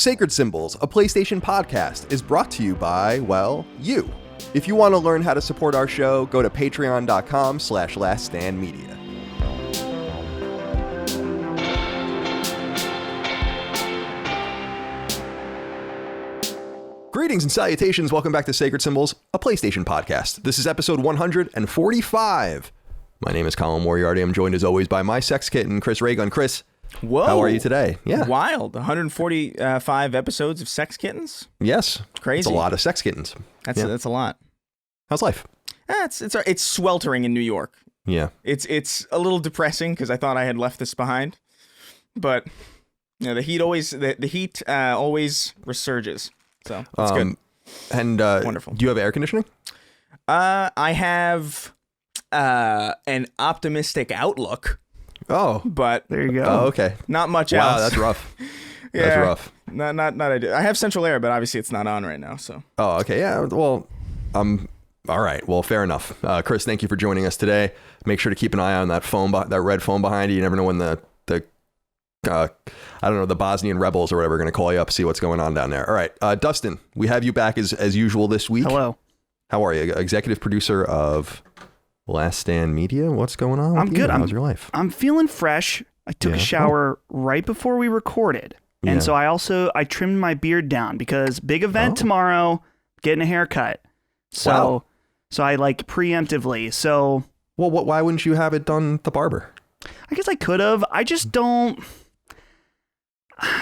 Sacred Symbols, a PlayStation podcast, is brought to you by, well, you. If you want to learn how to support our show, go to patreon.com/laststandmedia. Greetings and salutations. Welcome back to Sacred Symbols, a PlayStation podcast. This is episode 145. My name is Colin Moriarty. I'm joined as always by my sex kitten, Chris Raygun. Chris, whoa, how are you today? Yeah, wild. 145 episodes of sex kittens. Yes, crazy. It's a lot of sex kittens. That's a lot. How's life? It's sweltering in New York. Yeah, it's a little depressing because I thought I had left this behind, but you know, the heat always resurges. So that's good. And wonderful. Do you have air conditioning? I have an optimistic outlook. Oh, but there you go. Oh, okay. Not much else. Wow, that's rough. Yeah, that's rough. Not ideal. I have central air, but obviously it's not on right now. So. Oh, okay. Yeah. Well, all right. Well, fair enough. Chris, thank you for joining us today. Make sure to keep an eye on that phone, that red phone behind you. You never know when the Bosnian rebels or whatever are going to call you up, see what's going on down there. All right. Dustin, we have you back as usual this week. Hello. How are you? Executive producer of Last Stand Media. What's going on with I'm you? good. How's your life? I'm feeling fresh. I took a shower right before we recorded. And so I trimmed my beard down because big event tomorrow, getting a haircut. So I like preemptively. So why wouldn't you have it done at the barber? I guess I could have. I just don't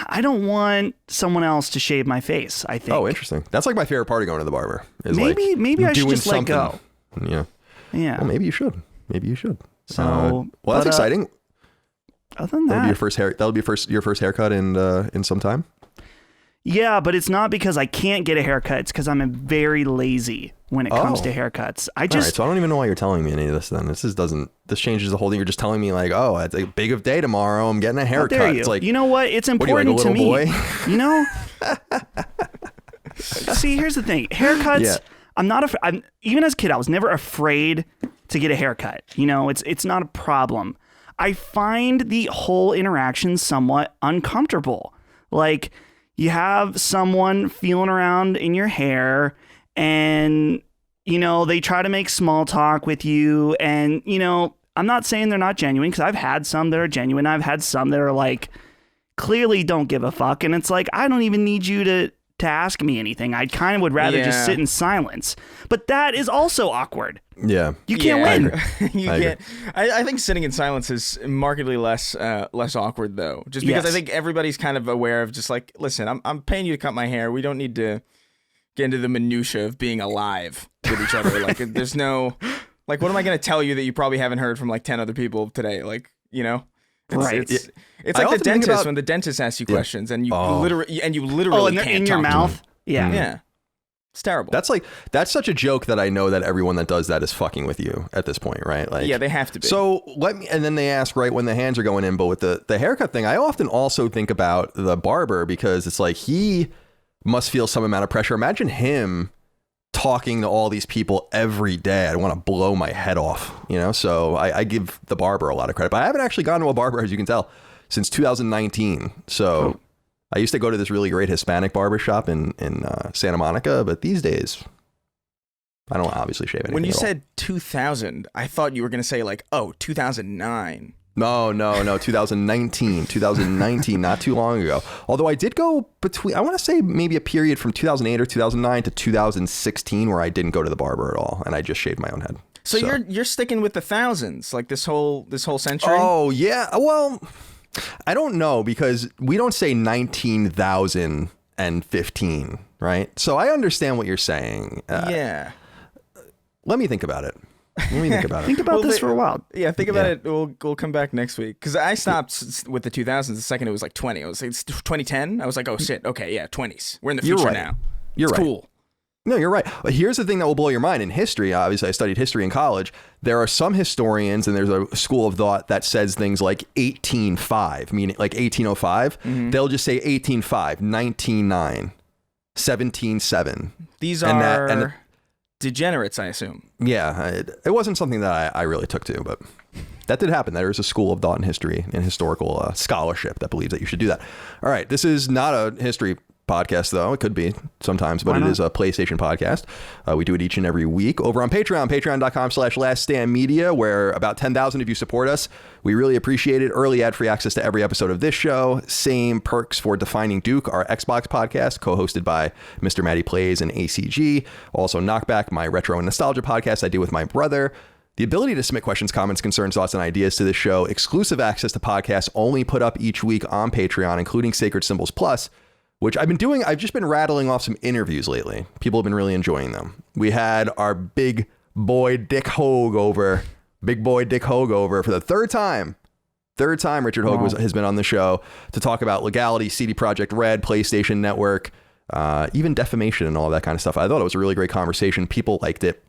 want someone else to shave my face, I think. Oh, interesting. That's like my favorite part of going to the barber. Maybe I should just let go. Yeah. Yeah. Well, maybe you should. So, that's exciting. Other than that, that'll be your first haircut in some time. Yeah, but it's not because I can't get a haircut. It's because I'm very lazy when it comes to haircuts. All right, so I don't even know why you're telling me any of this. Then this changes the whole thing. You're just telling me like, oh, it's a big of day tomorrow. I'm getting a haircut. How dare you? It's like, you know what? It's important to me. Boy? You know. See, here's the thing. Haircuts. Yeah. I'm even as a kid, I was never afraid to get a haircut. You know, it's not a problem. I find the whole interaction somewhat uncomfortable. Like, you have someone feeling around in your hair and, you know, they try to make small talk with you. And, you know, I'm not saying they're not genuine because I've had some that are genuine. I've had some that are like, clearly don't give a fuck. And it's like, I don't even need you to ask me anything. I kind of would rather just sit in silence. But that is also awkward. Yeah. You can't win. You can't. I think sitting in silence is markedly less awkward though. Just because I think everybody's kind of aware of just like, listen, I'm paying you to cut my hair. We don't need to get into the minutia of being alive with each other. Like there's no, like, what am I going to tell you that you probably haven't heard from like 10 other people today? Like, you know? It's like the dentist when the dentist asks you questions and you literally can't in your mouth. Yeah. Yeah. It's terrible. That's such a joke that I know that everyone that does that is fucking with you at this point, right? Like, yeah, they have to be. So and then they ask right when the hands are going in, but with the haircut thing, I often also think about the barber because it's like he must feel some amount of pressure. Imagine him talking to all these people every day. I want to blow my head off, you know? So I give the barber a lot of credit, but I haven't actually gone to a barber, as you can tell, since 2019. So I used to go to this really great Hispanic barber shop in Santa Monica, but these days I don't obviously shave anything. When you said 2000, I thought you were going to say like, 2009. No, 2019, not too long ago. Although I did go I want to say maybe a period from 2008 or 2009 to 2016 where I didn't go to the barber at all, and I just shaved my own head. So you're sticking with the thousands, like this whole century? Oh, yeah. Well, I don't know because we don't say 19,015, right? So I understand what you're saying. Yeah. Let me think about it. Think about this for a while. Yeah, think about it. We'll come back next week. Because I stopped with the 2000s the second it was like 20. I was like, it's 2010. I was like, oh shit. Okay, yeah, 20s. We're in the future now. You're right. Cool. No, you're right. But here's the thing that will blow your mind. In history, obviously, I studied history in college. There are some historians, and there's a school of thought that says things like 1805, meaning like 1805. Mm-hmm. They'll just say 1805, 199, 177. These are degenerates, I assume. Yeah, it wasn't something that I really took to, but that did happen. There is a school of thought in history and historical scholarship that believes that you should do that. All right, this is not a history podcast, though. It could be sometimes, but it is a PlayStation podcast. We do it each and every week over on Patreon, patreon.com/laststandmedia, where about 10,000 of you support us. We really appreciate it. Early ad-free access to every episode of this show. Same perks for Defining Duke, our Xbox podcast, co-hosted by Mr. Matty Plays and ACG. Also Knockback, my retro and nostalgia podcast I do with my brother. The ability to submit questions, comments, concerns, thoughts, and ideas to this show. Exclusive access to podcasts only put up each week on Patreon, including Sacred Symbols Plus, which I've been doing. I've just been rattling off some interviews lately. People have been really enjoying them. We had our big boy Dick Hogue over for the third time. Richard Hogue has been on the show to talk about legality, CD Projekt Red, PlayStation Network, even defamation and all that kind of stuff. I thought it was a really great conversation. People liked it.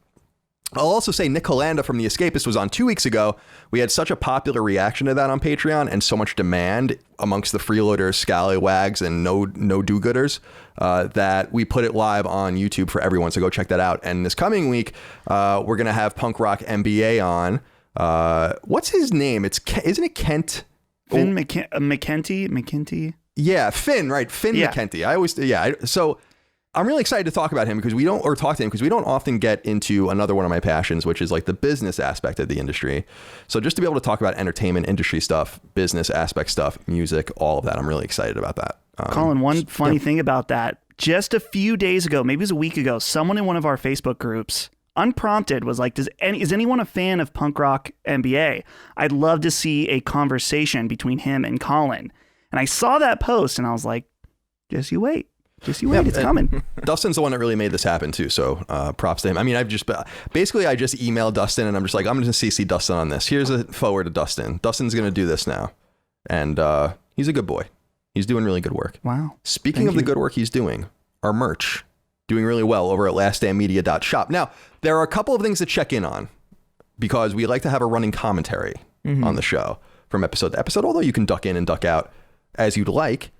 I'll also say Nick Holanda from The Escapist was on 2 weeks ago. We had such a popular reaction to that on Patreon and so much demand amongst the freeloaders, scallywags, and no do-gooders that we put it live on YouTube for everyone. So go check that out. And this coming week, we're going to have Punk Rock MBA on. What's his name? Isn't it Kent? Finn McKenty? Yeah, Finn, right? Finn McKenty. So I'm really excited to talk about him because we don't often get into another one of my passions, which is like the business aspect of the industry. So just to be able to talk about entertainment industry stuff, business aspect stuff, music, all of that, I'm really excited about that. Colin, one funny thing about that, just a few days ago, maybe it was a week ago, someone in one of our Facebook groups, unprompted, was like, is anyone a fan of Punk Rock MBA? I'd love to see a conversation between him and Colin. And I saw that post and I was like, just you wait. It's coming. Dustin's the one that really made this happen too. So props to him. I mean, I just emailed Dustin and I'm just like, I'm going to CC Dustin on this. Here's a forward to Dustin. Dustin's going to do this now. And he's a good boy. He's doing really good work. Wow. Speaking of the good work he's doing, our merch doing really well over at laststandmedia.shop. Now, there are a couple of things to check in on because we like to have a running commentary on the show from episode to episode, although you can duck in and duck out as you'd like.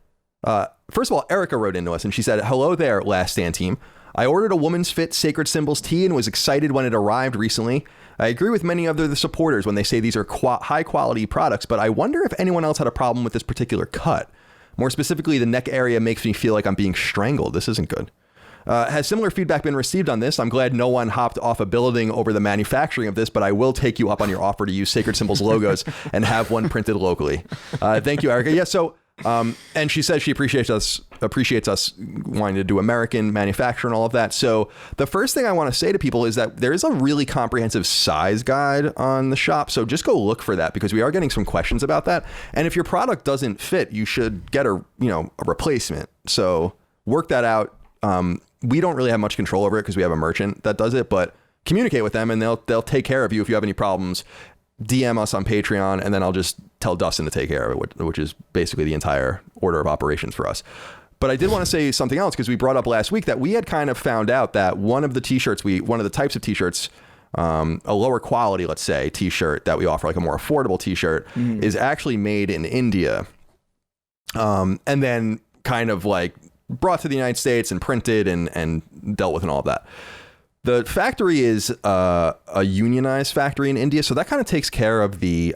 First of all, Erica wrote into us and she said, "Hello there, Last Stand team. I ordered a Woman's Fit Sacred Symbols tee and was excited when it arrived recently. I agree with many of the supporters when they say these are high quality products, but I wonder if anyone else had a problem with this particular cut. More specifically, the neck area makes me feel like I'm being strangled. This isn't good. Has similar feedback been received on this? I'm glad no one hopped off a building over the manufacturing of this, but I will take you up on your offer to use Sacred Symbols logos and have one printed locally. Thank you, Erica." Yeah, so and she says she appreciates us wanting to do American manufacture and all of that. So the first thing I want to say to people is that there is a really comprehensive size guide on the shop. So just go look for that because we are getting some questions about that. And if your product doesn't fit, you should get a replacement. So work that out. We don't really have much control over it because we have a merchant that does it, but communicate with them and they'll take care of you if you have any problems. DM us on Patreon, and then I'll just tell Dustin to take care of it, which is basically the entire order of operations for us. But I did want to say something else because we brought up last week that we had kind of found out that one of the types of t-shirts, a lower quality, let's say, t-shirt that we offer, like a more affordable t-shirt, is actually made in India, and then kind of like brought to the United States and printed and dealt with and all of that. The factory is a unionized factory in India, so that kind of takes care of the,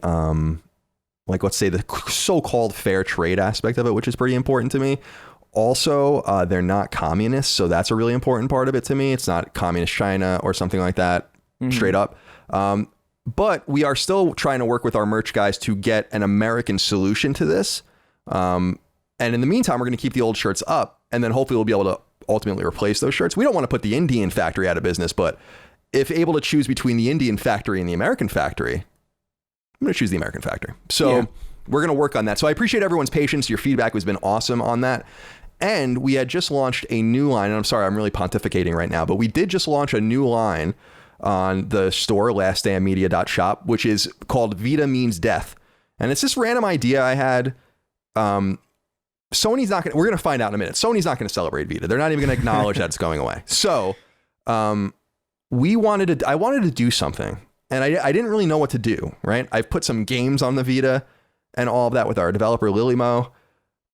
let's say the so-called fair trade aspect of it, which is pretty important to me. Also, they're not communists, so that's a really important part of it to me. It's not communist China or something like that, straight up. But we are still trying to work with our merch guys to get an American solution to this. And in the meantime, we're going to keep the old shirts up, and then hopefully we'll be able to ultimately replace those shirts. We don't want to put the Indian factory out of business, but if able to choose between the Indian factory and the American factory, I'm going to choose the American factory. So we're going to work on that. So I appreciate everyone's patience. Your feedback has been awesome on that. And we had just launched a new line, and I'm sorry, I'm really pontificating right now, but we did just launch a new line on the store, laststandmedia.shop, which is called Vita Means Death. And it's this random idea I had. Sony's not going to, we're going to find out in a minute. Sony's not going to celebrate Vita. They're not even going to acknowledge that it's going away. So I wanted to do something, and I didn't really know what to do, right? I've put some games on the Vita and all of that with our developer, Lilymo,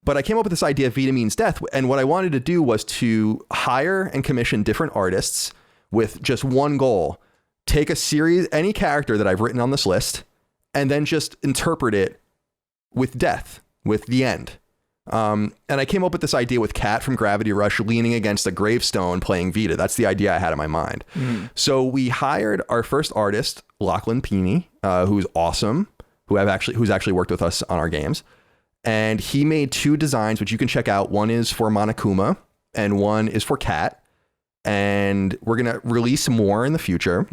but I came up with this idea of Vita Means Death. And what I wanted to do was to hire and commission different artists with just one goal: take a series, any character that I've written on this list, and then just interpret it with death, with the end. And I came up with this idea with Kat from Gravity Rush leaning against a gravestone playing Vita. That's the idea I had in my mind. So we hired our first artist, Lachlan Peeney, who's awesome, who's actually worked with us on our games. And he made 2 designs, which you can check out. One is for Monokuma and one is for Kat. And we're going to release more in the future.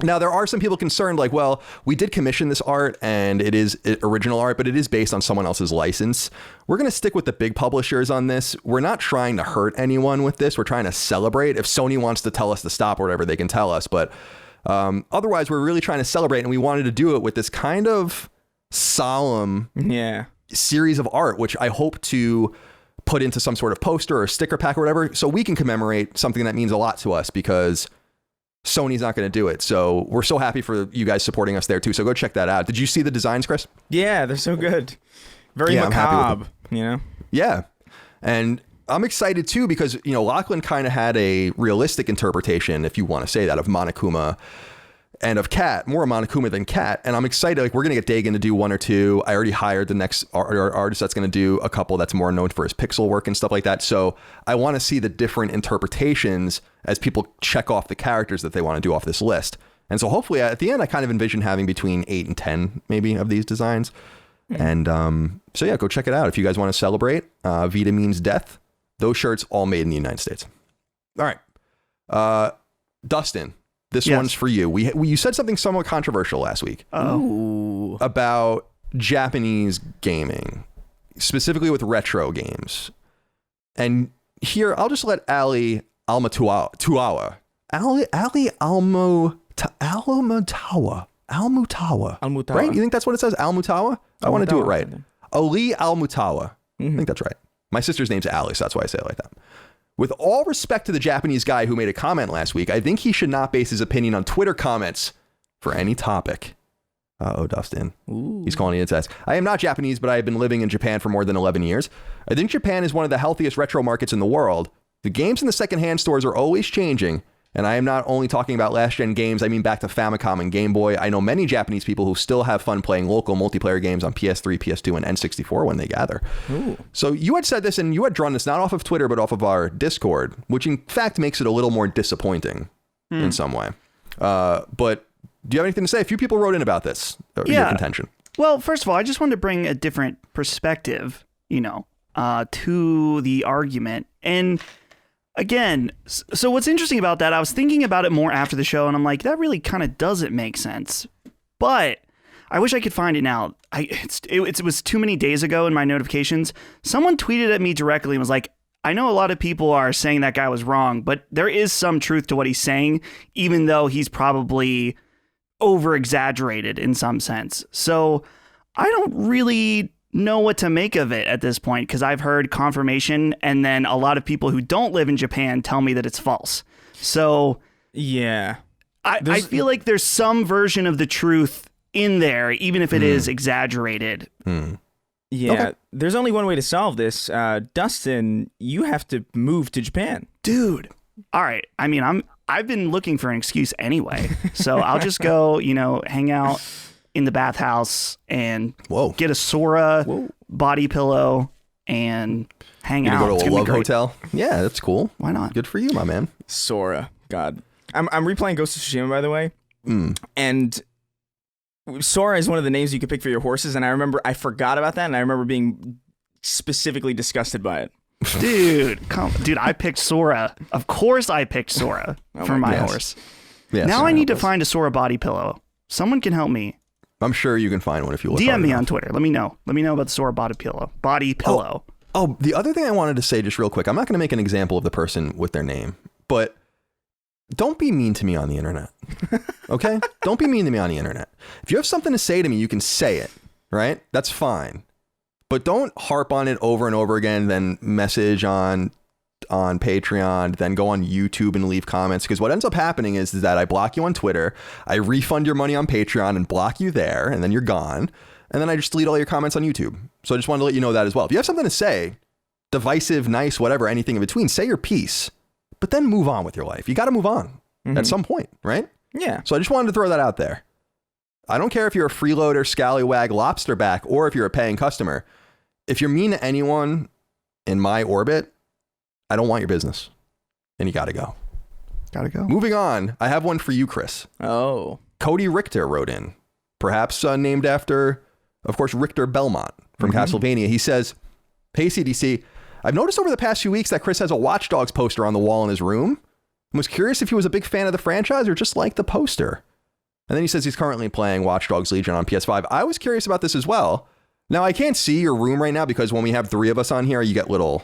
Now, there are some people concerned, like, well, we did commission this art and it is original art, but it is based on someone else's license. We're going to stick with the big publishers on this. We're not trying to hurt anyone with this. We're trying to celebrate. If Sony wants to tell us to stop or whatever, they can tell us. But otherwise, we're really trying to celebrate. And we wanted to do it with this kind of solemn series of art, which I hope to put into some sort of poster or sticker pack or whatever, so we can commemorate something that means a lot to us, because Sony's not going to do it. So we're so happy for you guys supporting us there too. So go check that out. Did you see the designs, Chris? Yeah, they're so good. Very macabre, you know? Yeah. And I'm excited too, because, you know, Lachlan kind of had a realistic interpretation, if you want to say that, of Monokuma and of Kat, more Monokuma than Kat. And I'm excited. Like, we're going to get Dagan to do 1 or 2. I already hired the next artist that's going to do a couple that's more known for his pixel work and stuff like that. So I want to see the different interpretations as people check off the characters that they want to do off this list. And so hopefully at the end, I kind of envision having between 8 and 10 maybe of these designs. And so yeah, go check it out if you guys want to celebrate. Vita means death. Those shirts all made in the United States. All right. Dustin, this one's for you. You said something somewhat controversial last week about Japanese gaming, specifically with retro games. And here, I'll just let Ali Almutawa, right? You think that's what it says? Almutawa? I want to do it right. Ali Almutawa. I think that's right. My sister's name's Ali, so that's why I say it like that. With all respect to the Japanese guy who made a comment last week, I think he should not base his opinion on Twitter comments for any topic. Uh-oh, Dustin. Ooh. He's calling it test. I am not Japanese, but I have been living in Japan for more than 11 years. I think Japan is one of the healthiest retro markets in the world. The games in the secondhand stores are always changing. And I am not only talking about last-gen games, I mean back to Famicom and Game Boy. I know many Japanese people who still have fun playing local multiplayer games on PS3, PS2, and N64 when they gather. Ooh. So you had said this, and you had drawn this not off of Twitter, but off of our Discord, which in fact makes it a little more disappointing in some way. But do you have anything to say? A few people wrote in about this, your contention. Well, first of all, I just wanted to bring a different perspective, to the argument. And again, so what's interesting about that, I was thinking about it more after the show, and I'm like, that really kind of doesn't make sense. But I wish I could find it now. It was too many days ago in my notifications. Someone tweeted at me directly and was like, I know a lot of people are saying that guy was wrong, but there is some truth to what he's saying, even though he's probably over-exaggerated in some sense. So I don't really know what to make of it at this point, because I've heard confirmation, and then a lot of people who don't live in Japan tell me that it's false. So yeah, I feel like there's some version of the truth in there, even if it is exaggerated. Yeah, okay. There's only one way to solve this. Dustin, you have to move to Japan. Dude. All right. I mean, I've been looking for an excuse anyway, so I'll just go, hang out in the bathhouse and get a Sora body pillow and hang out. Go to a love hotel. Yeah, that's cool. Why not? Good for you, my man. Sora. God. I'm replaying Ghost of Tsushima, by the way. And Sora is one of the names you could pick for your horses. And I forgot about that. And I remember being specifically disgusted by it. Dude, I picked Sora. Of course I picked Sora for my horse. Yes, now I need to find a Sora body pillow. Someone can help me. I'm sure you can find one if you look. DM me on Twitter. Let me know. Let me know about the Sora body pillow. Oh, the other thing I wanted to say just real quick. I'm not going to make an example of the person with their name, but don't be mean to me on the internet. Okay? Don't be mean to me on the internet. If you have something to say to me, you can say it, right? That's fine. But don't harp on it over and over again, then message on Patreon, then go on YouTube and leave comments, because what ends up happening is that I block you on Twitter, I refund your money on Patreon and block you there, and then you're gone, and then I just delete all your comments on YouTube. So I just wanted to let you know that as well. If you have something to say, divisive, nice, whatever, anything in between, say your piece, but then move on with your life. You got to move on at some point, right? Yeah. So I just wanted to throw that out there. I don't care if you're a freeloader, scallywag, lobsterback, or if you're a paying customer. if you're mean to anyone in my orbit, I don't want your business. And you got to go. Gotta go. Moving on, I have one for you, Chris. Oh. Cody Richter wrote in, perhaps named after, of course, Richter Belmont from Castlevania. He says, "Hey, CDC, I've noticed over the past few weeks that Chris has a Watch Dogs poster on the wall in his room. I was curious if he was a big fan of the franchise or just liked the poster." And then he says he's currently playing Watch Dogs Legion on PS5. I was curious about this as well. Now, I can't see your room right now because when we have 3 of us on here, you get little...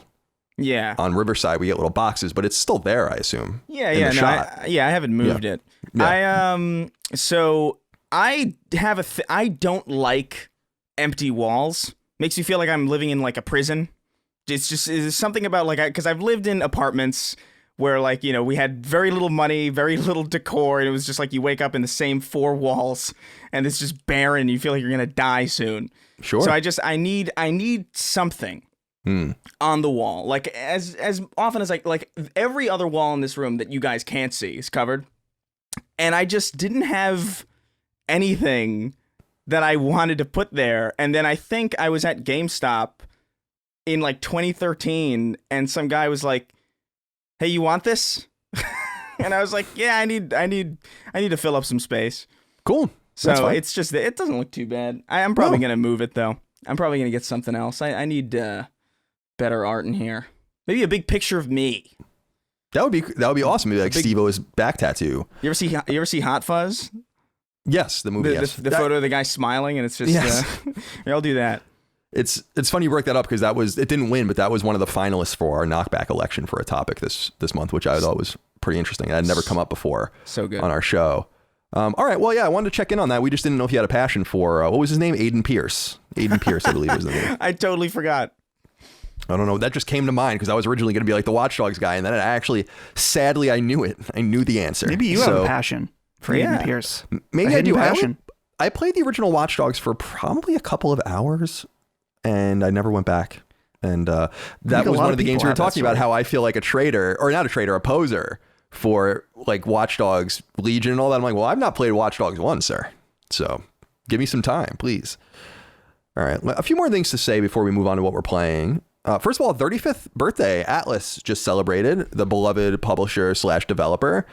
Yeah. On Riverside, we get little boxes, but it's still there, I assume. Yeah. I haven't moved it. Yeah. So I have I don't like empty walls. Makes me feel like I'm living in like a prison. It's something about like, because I've lived in apartments where like, you know, we had very little money, very little decor. And it was just like you wake up in the same 4 walls and it's just barren. You feel like you're going to die soon. Sure. So I need something. On the wall, like as often as like every other wall in this room that you guys can't see is covered, and I just didn't have anything that I wanted to put there. And then I think I was at GameStop in like 2013, and some guy was like, "Hey, you want this?" And I was like, "Yeah, I need to fill up some space." Cool. So it's just it doesn't look too bad. I'm probably gonna move it though. I'm probably gonna get something else. I need better art in here. Maybe a big picture of me. That would be awesome. Maybe like Steve-O's back tattoo. You ever see Hot Fuzz? Yes, the movie. The photo of the guy smiling, and it's just. Yes. Yeah, I'll do that. It's funny you bring that up because it didn't win, but that was one of the finalists for our knockback election for a topic this month, which I thought was pretty interesting. It had never come up before. So good on our show. All right. Well, yeah, I wanted to check in on that. We just didn't know if you had a passion for what was his name? Aiden Pierce. Aiden Pierce, I believe, was the name. I totally forgot. I don't know. That just came to mind because I was originally going to be like the Watch Dogs guy, and then sadly, I knew it. I knew the answer. Maybe you have a passion for Aiden Pierce. Maybe I do. I played the original Watch Dogs for probably a couple of hours, and I never went back. And that was one of the games we were talking about, how I feel like a traitor, or not a traitor, a poser for like Watch Dogs Legion and all that. I'm like, well, I've not played Watch Dogs 1, sir. So give me some time, please. All right. A few more things to say before we move on to what we're playing. First of all, 35th birthday, Atlas just celebrated. The beloved publisher / developer,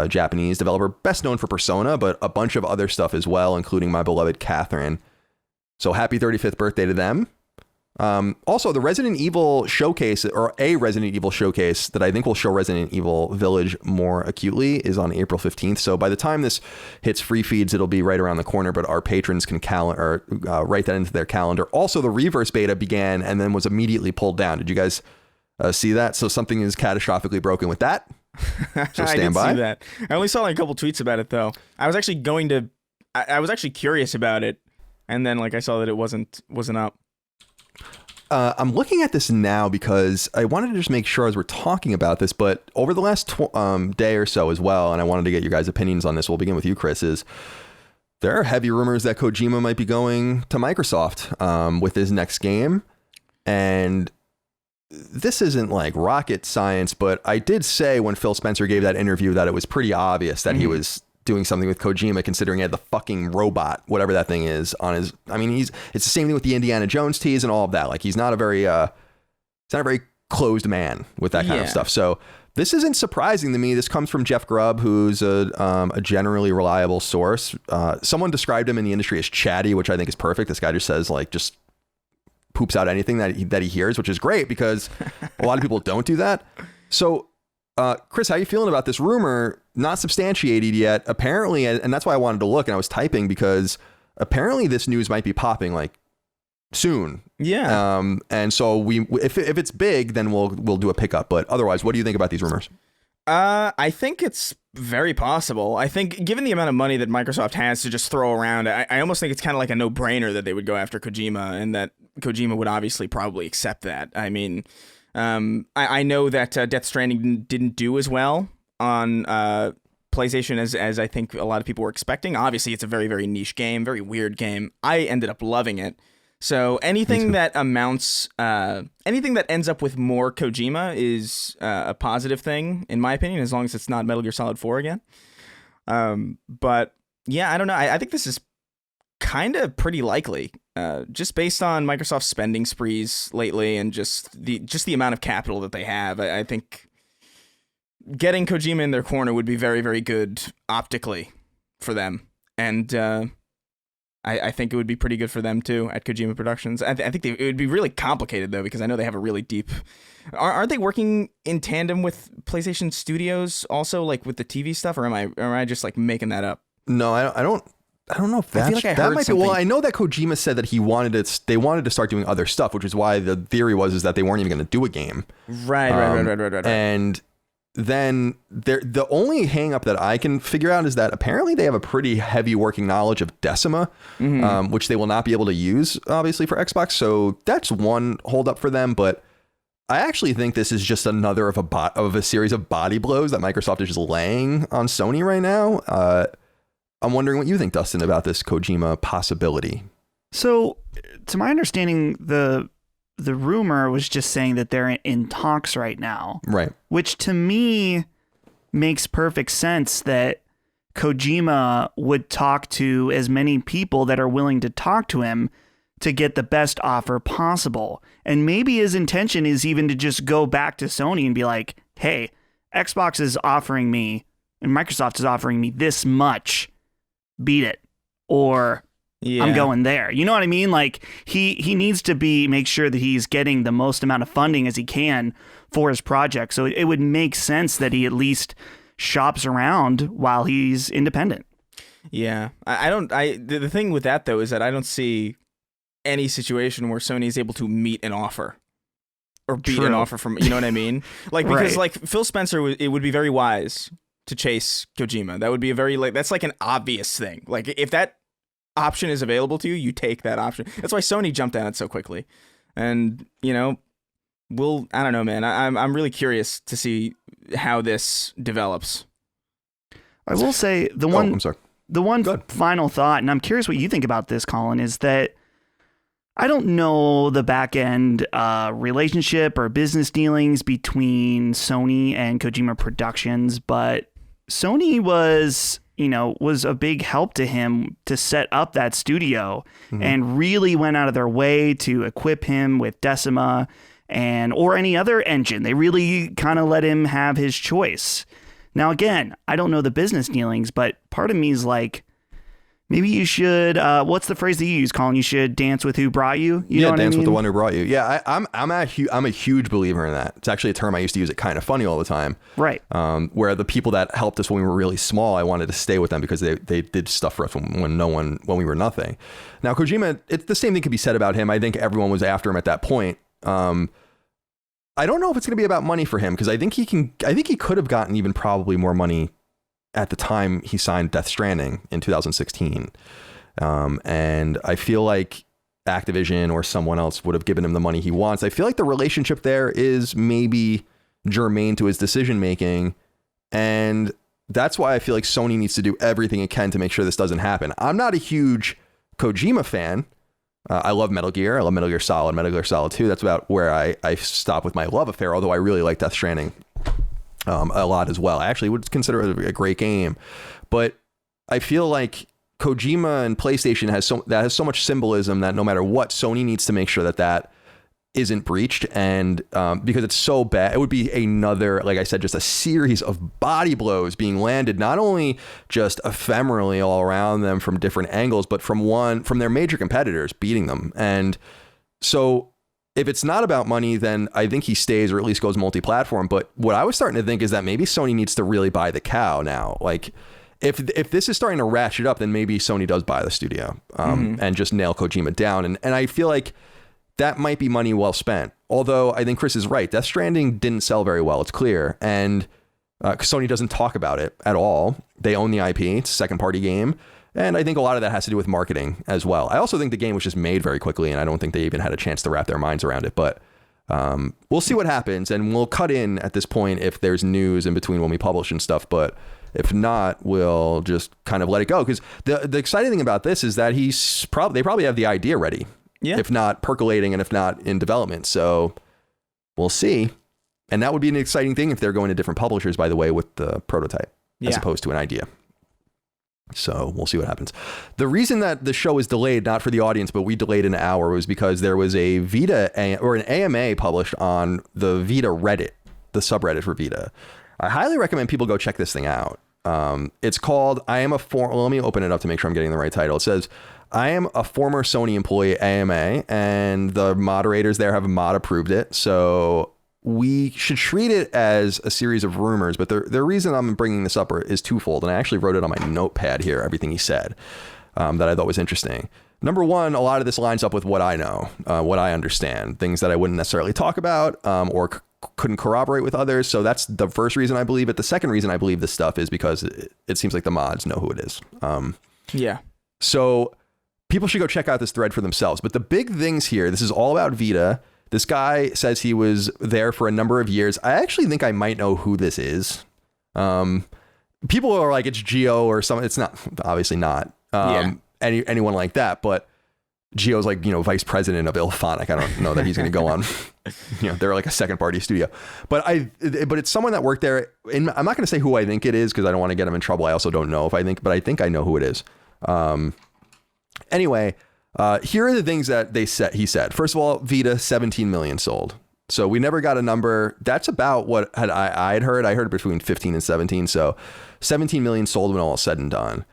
Japanese developer, best known for Persona, but a bunch of other stuff as well, including my beloved Catherine. So happy 35th birthday to them. Also, the Resident Evil showcase, or a Resident Evil showcase that I think will show Resident Evil Village more acutely, is on April 15th. So by the time this hits free feeds, it'll be right around the corner, but our patrons can write that into their calendar. Also, the Reverse beta began and then was immediately pulled down. Did you guys see that? So something is catastrophically broken with that. So stand by. I did see that. I only saw like a couple tweets about it, though. I was actually I was actually curious about it, and then like I saw that it wasn't up. I'm looking at this now because I wanted to just make sure as we're talking about this, but over the last day or so as well, and I wanted to get your guys' opinions on this. We'll begin with you, Chris, is there are heavy rumors that Kojima might be going to Microsoft with his next game. And this isn't like rocket science, but I did say when Phil Spencer gave that interview that it was pretty obvious that he was doing something with Kojima, considering he had the fucking robot, whatever that thing is, on his. I mean, it's the same thing with the Indiana Jones tease and all of that. Like, he's not a very closed man with that kind of stuff. So this isn't surprising to me. This comes from Jeff Grubb, who's a generally reliable source. Someone described him in the industry as chatty, which I think is perfect. This guy just says like just poops out anything that he hears, which is great because a lot of people don't do that. So. Chris, how are you feeling about this rumor? Not substantiated yet, apparently, and that's why I wanted to look, and I was typing because apparently this news might be popping like soon. Yeah. And so if it's big, then we'll do a pickup. But otherwise, what do you think about these rumors? I think it's very possible. I think given the amount of money that Microsoft has to just throw around, I almost think it's kind of like a no-brainer that they would go after Kojima, and that Kojima would obviously probably accept that. I mean. I know that Death Stranding didn't do as well on PlayStation as I think a lot of people were expecting. Obviously, it's a very, very niche game, very weird game. I ended up loving it. So anything that anything that ends up with more Kojima is a positive thing, in my opinion, as long as it's not Metal Gear Solid 4 again. But yeah, I don't know. I think this is kind of pretty likely. just based on Microsoft's spending sprees lately and just the amount of capital that they have, I think getting Kojima in their corner would be very, very good optically for them. And I think it would be pretty good for them too at Kojima Productions. I think it would be really complicated though, because I know they have a really deep. Aren't they working in tandem with PlayStation Studios also, like with the TV stuff, or am I just like making that up? No, I don't know if that's, like that might be. Well, I know that Kojima said that they wanted to start doing other stuff, which is why the theory was that they weren't even going to do a game. Right. And then the only hang up that I can figure out is that apparently they have a pretty heavy working knowledge of Decima, which they will not be able to use obviously for Xbox. So that's one hold up for them. But I actually think this is just another of a series of body blows that Microsoft is just laying on Sony right now. I'm wondering what you think, Dustin, about this Kojima possibility. So, to my understanding, the rumor was just saying that they're in talks right now. Right. Which to me makes perfect sense, that Kojima would talk to as many people that are willing to talk to him to get the best offer possible. And maybe his intention is even to just go back to Sony and be like, hey, Xbox is offering me and Microsoft is offering me this much. Beat it. Or I'm going there. You know what I mean? Like he needs to make sure that he's getting the most amount of funding as he can for his project. So it would make sense that he at least shops around while he's independent. Yeah. The thing with that though is that I don't see any situation where Sony is able to meet an offer or beat an offer from, you know what I mean? Like, because like Phil Spencer, it would be very wise to chase Kojima. That would be that's like an obvious thing. Like if that option is available to you, you take that option. That's why Sony jumped on it so quickly. And, you know, I don't know, man. I'm really curious to see how this develops. I will say the one final thought, and I'm curious what you think about this, Colin, is that I don't know the back end relationship or business dealings between Sony and Kojima Productions, but Sony was a big help to him to set up that studio and really went out of their way to equip him with Decima or any other engine. They really kind of let him have his choice. Now, again, I don't know the business dealings, but part of me is like, maybe you should, what's the phrase that you use, Colin? You should dance with who brought you? You know what dance I mean? with the one who brought you. Yeah, I'm a huge believer in that. It's actually a term I used to use it kind of funny all the time. Right. Where the people that helped us when we were really small, I wanted to stay with them because they did stuff for us when we were nothing. Now, Kojima, the same thing could be said about him. I think everyone was after him at that point. I don't know if it's going to be about money for him because I think he could have gotten even probably more money at the time he signed Death Stranding in 2016. And I feel like Activision or someone else would have given him the money he wants. I feel like the relationship there is maybe germane to his decision making. And that's why I feel like Sony needs to do everything it can to make sure this doesn't happen. I'm not a huge Kojima fan. I love Metal Gear. I love Metal Gear Solid, Metal Gear Solid 2. That's about where I stop with my love affair, although I really like Death Stranding a lot as well. I actually would consider it a great game. But I feel like Kojima and PlayStation has so much symbolism that no matter what, Sony needs to make sure that isn't breached. And because it's so bad, it would be another, like I said, just a series of body blows being landed, not only just ephemerally all around them from different angles, but from their major competitors beating them. And so if it's not about money, then I think he stays or at least goes multi-platform. But what I was starting to think is that maybe Sony needs to really buy the cow now. Like if this is starting to ratchet up, then maybe Sony does buy the studio and just nail Kojima down. And I feel like that might be money well spent. Although I think Chris is right. Death Stranding didn't sell very well. It's clear. And Sony doesn't talk about it at all. They own the IP. It's a second party game. And I think a lot of that has to do with marketing as well. I also think the game was just made very quickly, and I don't think they even had a chance to wrap their minds around it. But we'll see what happens, and we'll cut in at this point if there's news in between when we publish and stuff. But if not, we'll just kind of let it go. Because the exciting thing about this is that they probably have the idea ready. Yeah. If not percolating and if not in development. So we'll see. And that would be an exciting thing if they're going to different publishers, by the way, with the prototype as opposed to an idea. So we'll see what happens. The reason that the show is delayed, not for the audience, but we delayed an hour, was because there was a Vita or an AMA published on the Vita Reddit, the subreddit for Vita. I highly recommend people go check this thing out. It's called let me open it up to make sure I'm getting the right title. It says, I am a former Sony employee at AMA, and the moderators there have mod approved it. So we should treat it as a series of rumors, but the reason I'm bringing this up is twofold. And I actually wrote it on my notepad here, everything he said, that I thought was interesting. Number one, a lot of this lines up with what I know, what I understand, things that I wouldn't necessarily talk about or couldn't corroborate with others. So that's the first reason I believe it. The second reason I believe this stuff is because it seems like the mods know who it is. Yeah. So people should go check out this thread for themselves. But the big things here, this is all about Vita. This guy says he was there for a number of years. I actually think I might know who this is. People are like, it's Gio or something. It's not, obviously not anyone like that. But Gio's like, vice president of Ilphonic. I don't know that he's going to go on. They're like a second party studio. But it's someone that worked there. And I'm not going to say who I think it is because I don't want to get him in trouble. I also don't know but I think I know who it is. Anyway. Here are the things that he said. First of all, Vita, 17 million sold. So we never got a number. That's about what I had heard. I heard between 15 and 17. So 17 million sold when all is said and done.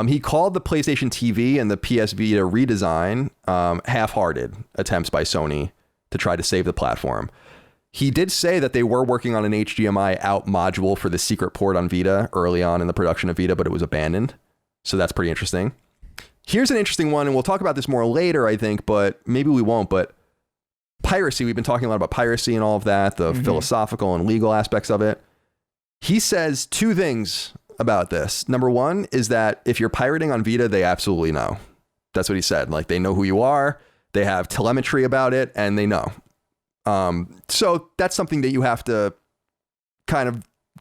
He called the PlayStation TV and the PS Vita redesign half-hearted attempts by Sony to try to save the platform. He did say that they were working on an HDMI out module for the secret port on Vita early on in the production of Vita, but it was abandoned. So that's pretty interesting. Here's an interesting one, and we'll talk about this more later, I think, but maybe we won't. But piracy, we've been talking a lot about piracy and all of that, the philosophical and legal aspects of it. He says two things about this. Number one is that if you're pirating on Vita, they absolutely know. That's what he said. Like, they know who you are, they have telemetry about it, and they know. So that's something that you have to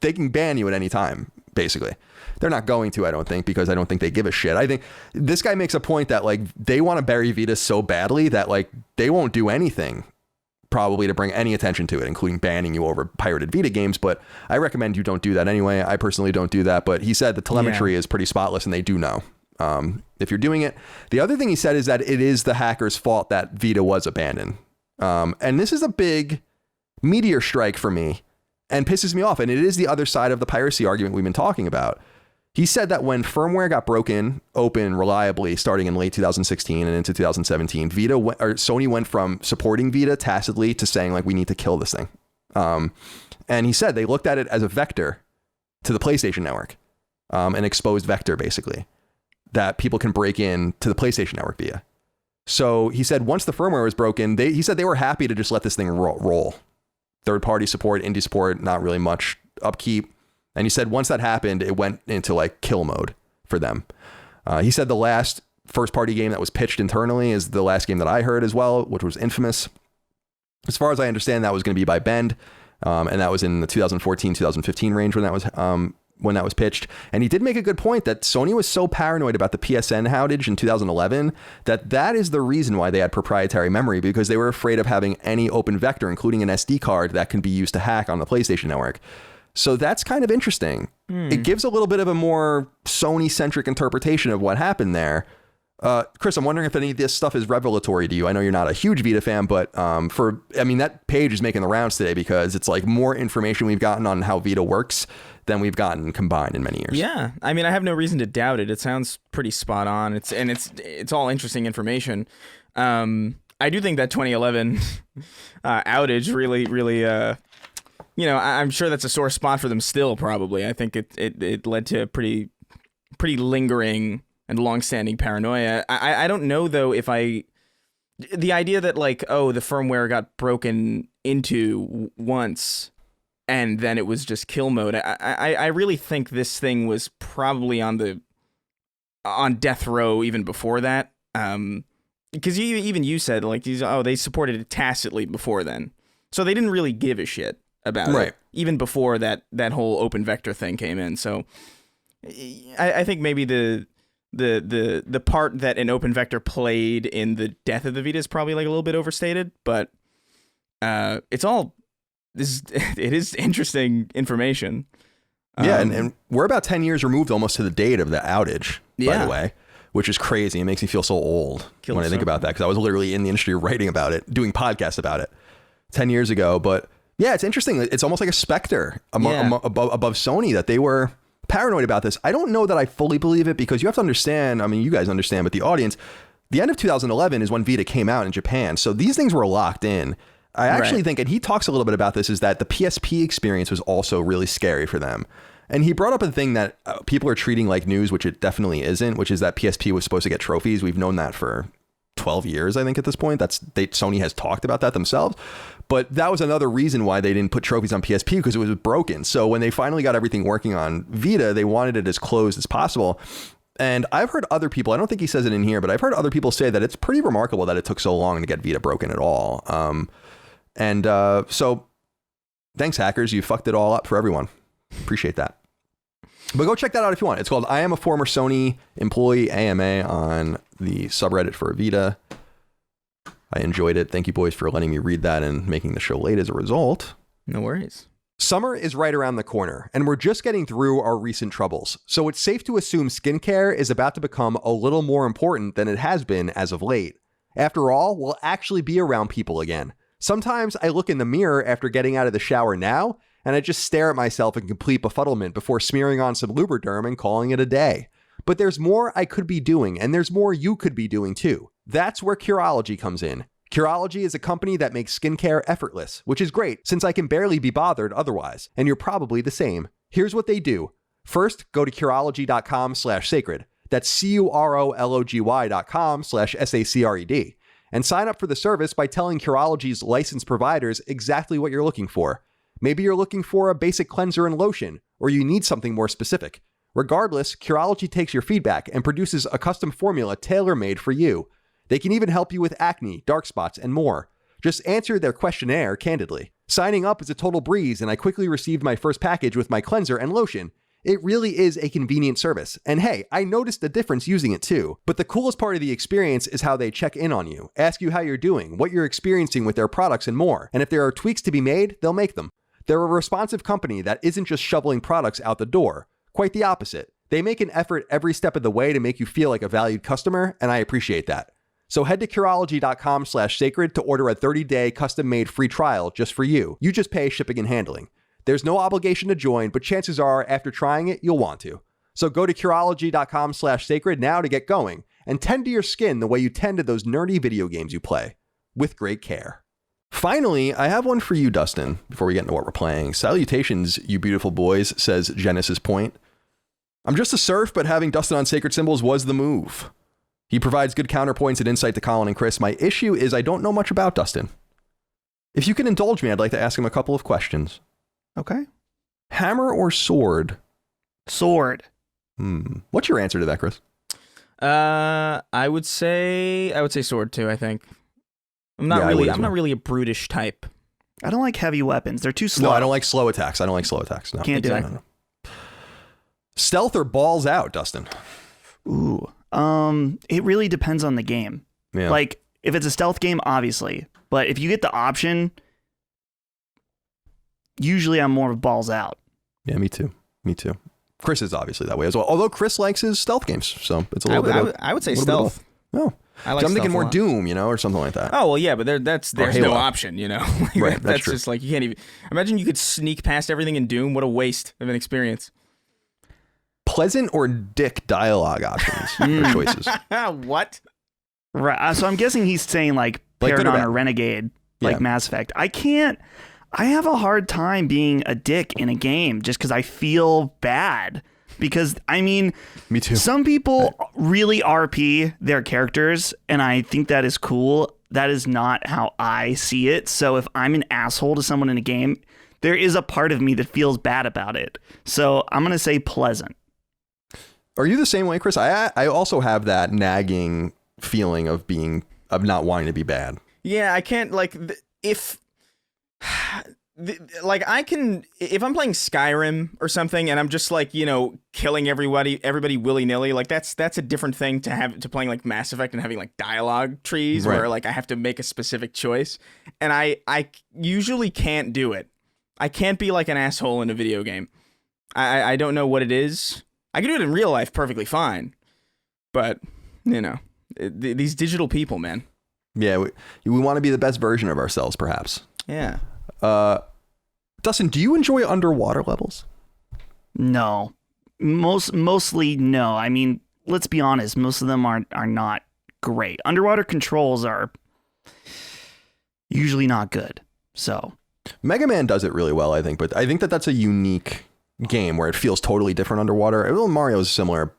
they can ban you at any time, basically. They're not going to, I don't think, because I don't think they give a shit. I think this guy makes a point that like they want to bury Vita so badly that like they won't do anything probably to bring any attention to it, including banning you over pirated Vita games. But I recommend you don't do that anyway. I personally don't do that. But he said the telemetry is pretty spotless and they do know if you're doing it. The other thing he said is that it is the hacker's fault that Vita was abandoned. And this is a big meteor strike for me and pisses me off. And it is the other side of the piracy argument we've been talking about. He said that when firmware got broken open reliably starting in late 2016 and into 2017, Sony went from supporting Vita tacitly to saying like, we need to kill this thing. And he said they looked at it as a vector to the PlayStation network, an exposed vector basically that people can break in to the PlayStation network via. So he said once the firmware was broken, he said they were happy to just let this thing roll. Third-party support, indie support, not really much upkeep. And he said once that happened, it went into like kill mode for them. He said the last first-party game that was pitched internally is the last game that I heard as well, which was Infamous. As far as I understand, that was going to be by Bend, and that was in the 2014-2015 range when that was pitched. And he did make a good point that Sony was so paranoid about the PSN outage in 2011 that is the reason why they had proprietary memory, because they were afraid of having any open vector, including an SD card that can be used to hack on the PlayStation network. So that's kind of interesting. It gives a little bit of a more Sony-centric interpretation of what happened there. Chris, I'm wondering if any of this stuff is revelatory to you. I know you're not a huge Vita fan, but that page is making the rounds today because it's like more information we've gotten on how Vita works than we've gotten combined in many years. Yeah, I mean, I have no reason to doubt it. It sounds pretty spot on. It's all interesting information. I do think that 2011 outage really. I'm sure that's a sore spot for them still, probably. I think it led to a pretty lingering and long-standing paranoia. I don't know, though, the idea that, like, the firmware got broken into once and then it was just kill mode. I really think this thing was probably on death row even before that. Because even you said, like, they supported it tacitly before then. So they didn't really give a shit about it, even before that whole open vector thing came in. So I think maybe the part that an open vector played in the death of the Vita is probably like a little bit overstated, but it is interesting information. Yeah, and we're about 10 years removed almost to the date of the outage, by the way, which is crazy. It makes me feel so old when I think about that, because I was literally in the industry writing about it, doing podcasts about it 10 years ago. But yeah, it's interesting. It's almost like a specter above Sony that they were paranoid about this. I don't know that I fully believe it, because you have to understand, I mean, you guys understand, but the audience, the end of 2011 is when Vita came out in Japan. So these things were locked in. I actually think, and he talks a little bit about this, is that the PSP experience was also really scary for them. And he brought up a thing that people are treating like news, which it definitely isn't, which is that PSP was supposed to get trophies. We've known that for 12 years, I think, at this point. Sony has talked about that themselves. But that was another reason why they didn't put trophies on PSP, because it was broken. So when they finally got everything working on Vita, they wanted it as closed as possible. And I've heard other people, I don't think he says it in here, but I've heard other people say that it's pretty remarkable that it took so long to get Vita broken at all. So thanks, hackers. You fucked it all up for everyone. Appreciate that. But go check that out if you want. It's called I Am a Former Sony Employee, AMA, on the subreddit for Vita. I enjoyed it. Thank you, boys, for letting me read that and making the show late as a result. No worries. Summer is right around the corner, and we're just getting through our recent troubles. So it's safe to assume skincare is about to become a little more important than it has been as of late. After all, we'll actually be around people again. Sometimes I look in the mirror after getting out of the shower now, and I just stare at myself in complete befuddlement before smearing on some Lubriderm and calling it a day. But there's more I could be doing, and there's more you could be doing too. That's where Curology comes in. Curology is a company that makes skincare effortless, which is great since I can barely be bothered otherwise, and you're probably the same. Here's what they do. First, go to Curology.com/sacred. That's CUROLOGY.com/SACRED. And sign up for the service by telling Curology's licensed providers exactly what you're looking for. Maybe you're looking for a basic cleanser and lotion, or you need something more specific. Regardless, Curology takes your feedback and produces a custom formula tailor-made for you. They can even help you with acne, dark spots, and more. Just answer their questionnaire candidly. Signing up is a total breeze, and I quickly received my first package with my cleanser and lotion. It really is a convenient service. And hey, I noticed a difference using it too. But the coolest part of the experience is how they check in on you, ask you how you're doing, what you're experiencing with their products, and more. And if there are tweaks to be made, they'll make them. They're a responsive company that isn't just shoveling products out the door. Quite the opposite. They make an effort every step of the way to make you feel like a valued customer, and I appreciate that. So head to Curology.com/sacred to order a 30-day custom-made free trial just for you. You just pay shipping and handling. There's no obligation to join, but chances are after trying it, you'll want to. So go to Curology.com/sacred now to get going and tend to your skin the way you tend to those nerdy video games you play, with great care. Finally, I have one for you, Dustin, before we get into what we're playing. Salutations, you beautiful boys, says Genesis Point. I'm just a serf, but having Dustin on Sacred Symbols was the move. He provides good counterpoints and insight to Colin and Chris. My issue is I don't know much about Dustin. If you can indulge me, I'd like to ask him a couple of questions. Okay. Hammer or sword? Sword. What's your answer to that, Chris? I would say sword too, I think. I'm not really a brutish type. I don't like heavy weapons. They're too slow. No, I don't like slow attacks. No. Can't do it. Stealth or balls out, Dustin? Ooh. It really depends on the game. Yeah. Like, if it's a stealth game, obviously. But if you get the option, usually I'm more of balls out. Yeah, me too. Chris is obviously that way as well. Although Chris likes his stealth games, so it's a little bit. I would say stealth. No, I'm thinking more Doom, or something like that. Oh well, yeah, but there's no option, Right, that's true. just like you can't even imagine you could sneak past everything in Doom. What a waste of an experience. Pleasant or dick dialogue options or choices? What? Right. So I'm guessing he's saying like Paragon or Renegade, like Mass Effect. I have a hard time being a dick in a game just because I feel bad. Because, I mean, me too. Some people really RP their characters, and I think that is cool. That is not how I see it. So if I'm an asshole to someone in a game, there is a part of me that feels bad about it. So I'm going to say pleasant. Are you the same way, Chris? I also have that nagging feeling of not wanting to be bad. Yeah, I can't if I can, if I'm playing Skyrim or something and I'm just killing everybody willy-nilly, that's a different thing to playing like Mass Effect and having like dialogue trees where I have to make a specific choice. And I usually can't do it. I can't be like an asshole in a video game. I don't know what it is. I can do it in real life perfectly fine, but these digital people, man. Yeah, we want to be the best version of ourselves, perhaps. Yeah. Dustin, do you enjoy underwater levels? No, mostly no. I mean, let's be honest. Most of them are not great. Underwater controls are usually not good. So Mega Man does it really well, I think, but I think that's a unique game where it feels totally different underwater. Well, Mario is similar.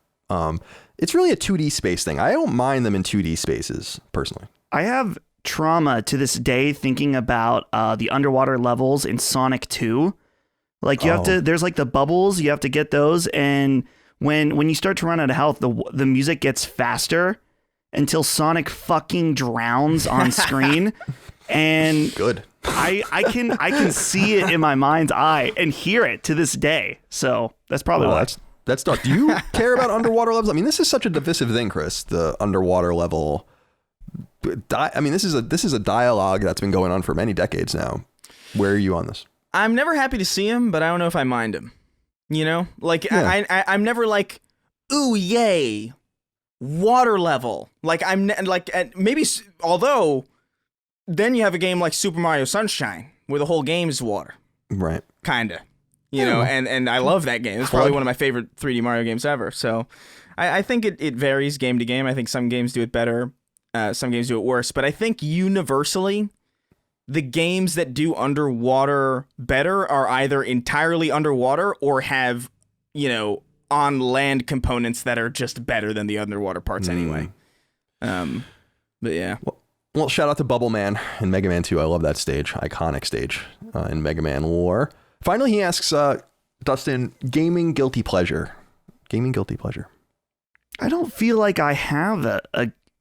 It's really a 2D space thing. I don't mind them in 2D spaces, personally. I have trauma to this day thinking about the underwater levels in Sonic 2. Like you have to, there's like the bubbles, you have to get those, and when you start to run out of health, the music gets faster until Sonic fucking drowns on screen. And good. I can see it in my mind's eye and hear it to this day. So that's probably why. That's dark. Do you care about underwater levels? I mean, this is such a divisive thing, Chris. The underwater level. I mean, this is a dialogue that's been going on for many decades now. Where are you on this? I'm never happy to see him, but I don't know if I mind him. You know, like I'm never like, ooh yay, water level. Like I'm like maybe, although then you have a game like Super Mario Sunshine where the whole game is water. Right. Kinda. You know, and I love that game. It's probably one of my favorite 3D Mario games ever. So I think it varies game to game. I think some games do it better. Some games do it worse. But I think universally, the games that do underwater better are either entirely underwater or have, on land components that are just better than the underwater parts anyway. But yeah. Well, shout out to Bubble Man in Mega Man 2. I love that stage. Iconic stage in Mega Man lore. Finally, he asks Dustin, gaming guilty pleasure. Gaming guilty pleasure. I don't feel like I have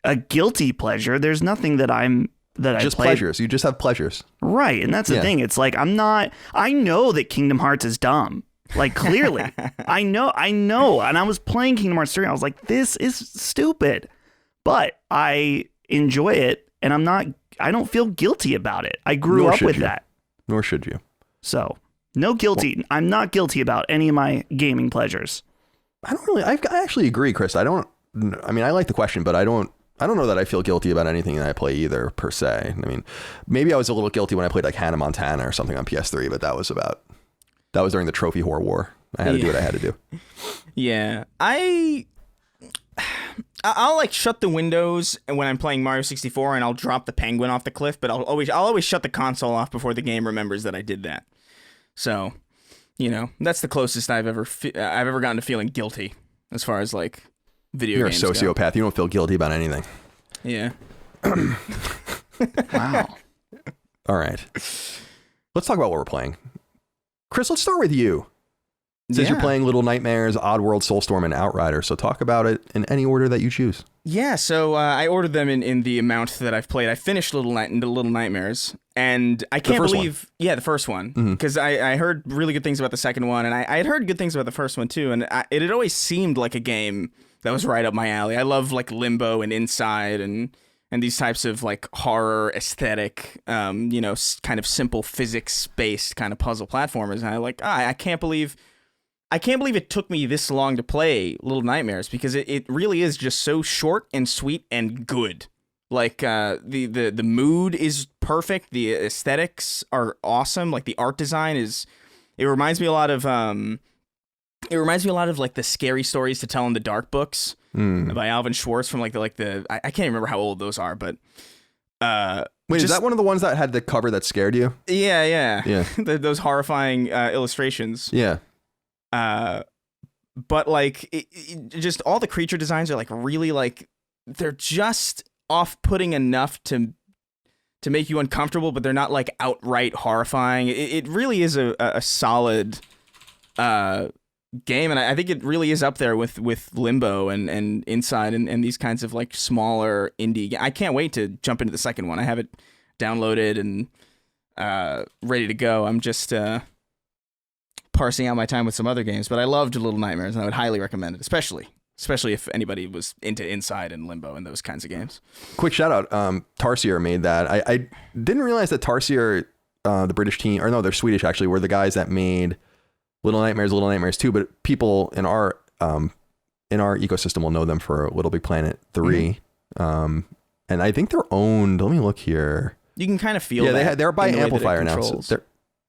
a guilty pleasure. There's nothing that just pleasures. You just have pleasures. Right. And that's the thing. It's like I know that Kingdom Hearts is dumb. Like clearly. I know. And I was playing Kingdom Hearts 3. I was like, this is stupid. But I enjoy it and I don't feel guilty about it. I grew up with that. Nor should you. So no guilty. I'm not guilty about any of my gaming pleasures. I actually agree, Chris. I like the question, but I don't know that I feel guilty about anything that I play either, per se. I mean, maybe I was a little guilty when I played like Hannah Montana or something on PS3, but that was during the trophy whore war. I had to do what I had to do. Yeah. I'll like shut the windows when I'm playing Mario 64 and I'll drop the penguin off the cliff, but I'll always shut the console off before the game remembers that I did that. So, that's the closest I've ever gotten to feeling guilty as far as like video games go. You're a sociopath. You don't feel guilty about anything. Yeah. Wow. All right. Let's talk about what we're playing. Chris, let's start with you. Since you're playing Little Nightmares, Oddworld, Soulstorm, and Outriders, so talk about it in any order that you choose. Yeah, so I ordered them in the amount that I've played. I finished Little Nightmares, and I can't believe... Yeah, the first one. Because I heard really good things about the second one, and I had heard good things about the first one, too, and it had always seemed like a game that was right up my alley. I love, like, Limbo and Inside and these types of, like, horror aesthetic, kind of simple physics-based kind of puzzle platformers, and I can't believe it took me this long to play Little Nightmares because it really is just so short and sweet and good. Like the mood is perfect, the aesthetics are awesome. Like the art design it reminds me a lot of like the Scary Stories to Tell in the Dark books by Alvin Schwartz from I can't remember how old those are, but wait, is that one of the ones that had the cover that scared you? Yeah. Those horrifying illustrations. Yeah. But like just all the creature designs are like really like they're just off-putting enough to make you uncomfortable, but they're not like outright horrifying. It really is a solid game, and I think it really is up there with Limbo and Inside and these kinds of like smaller indie. I can't wait to jump into the second one. I have it downloaded and ready to go. I'm just parsing out my time with some other games, but I loved Little Nightmares, and I would highly recommend it, especially if anybody was into Inside and Limbo and those kinds of games. Quick shout out, Tarsier made that. I didn't realize that Tarsier, the British team, or no, they're Swedish actually, were the guys that made Little Nightmares 2, but people in our ecosystem will know them for Little Big Planet 3. And I think they're owned. Let me look here. You can kind of feel that. They're by Amplifier now. So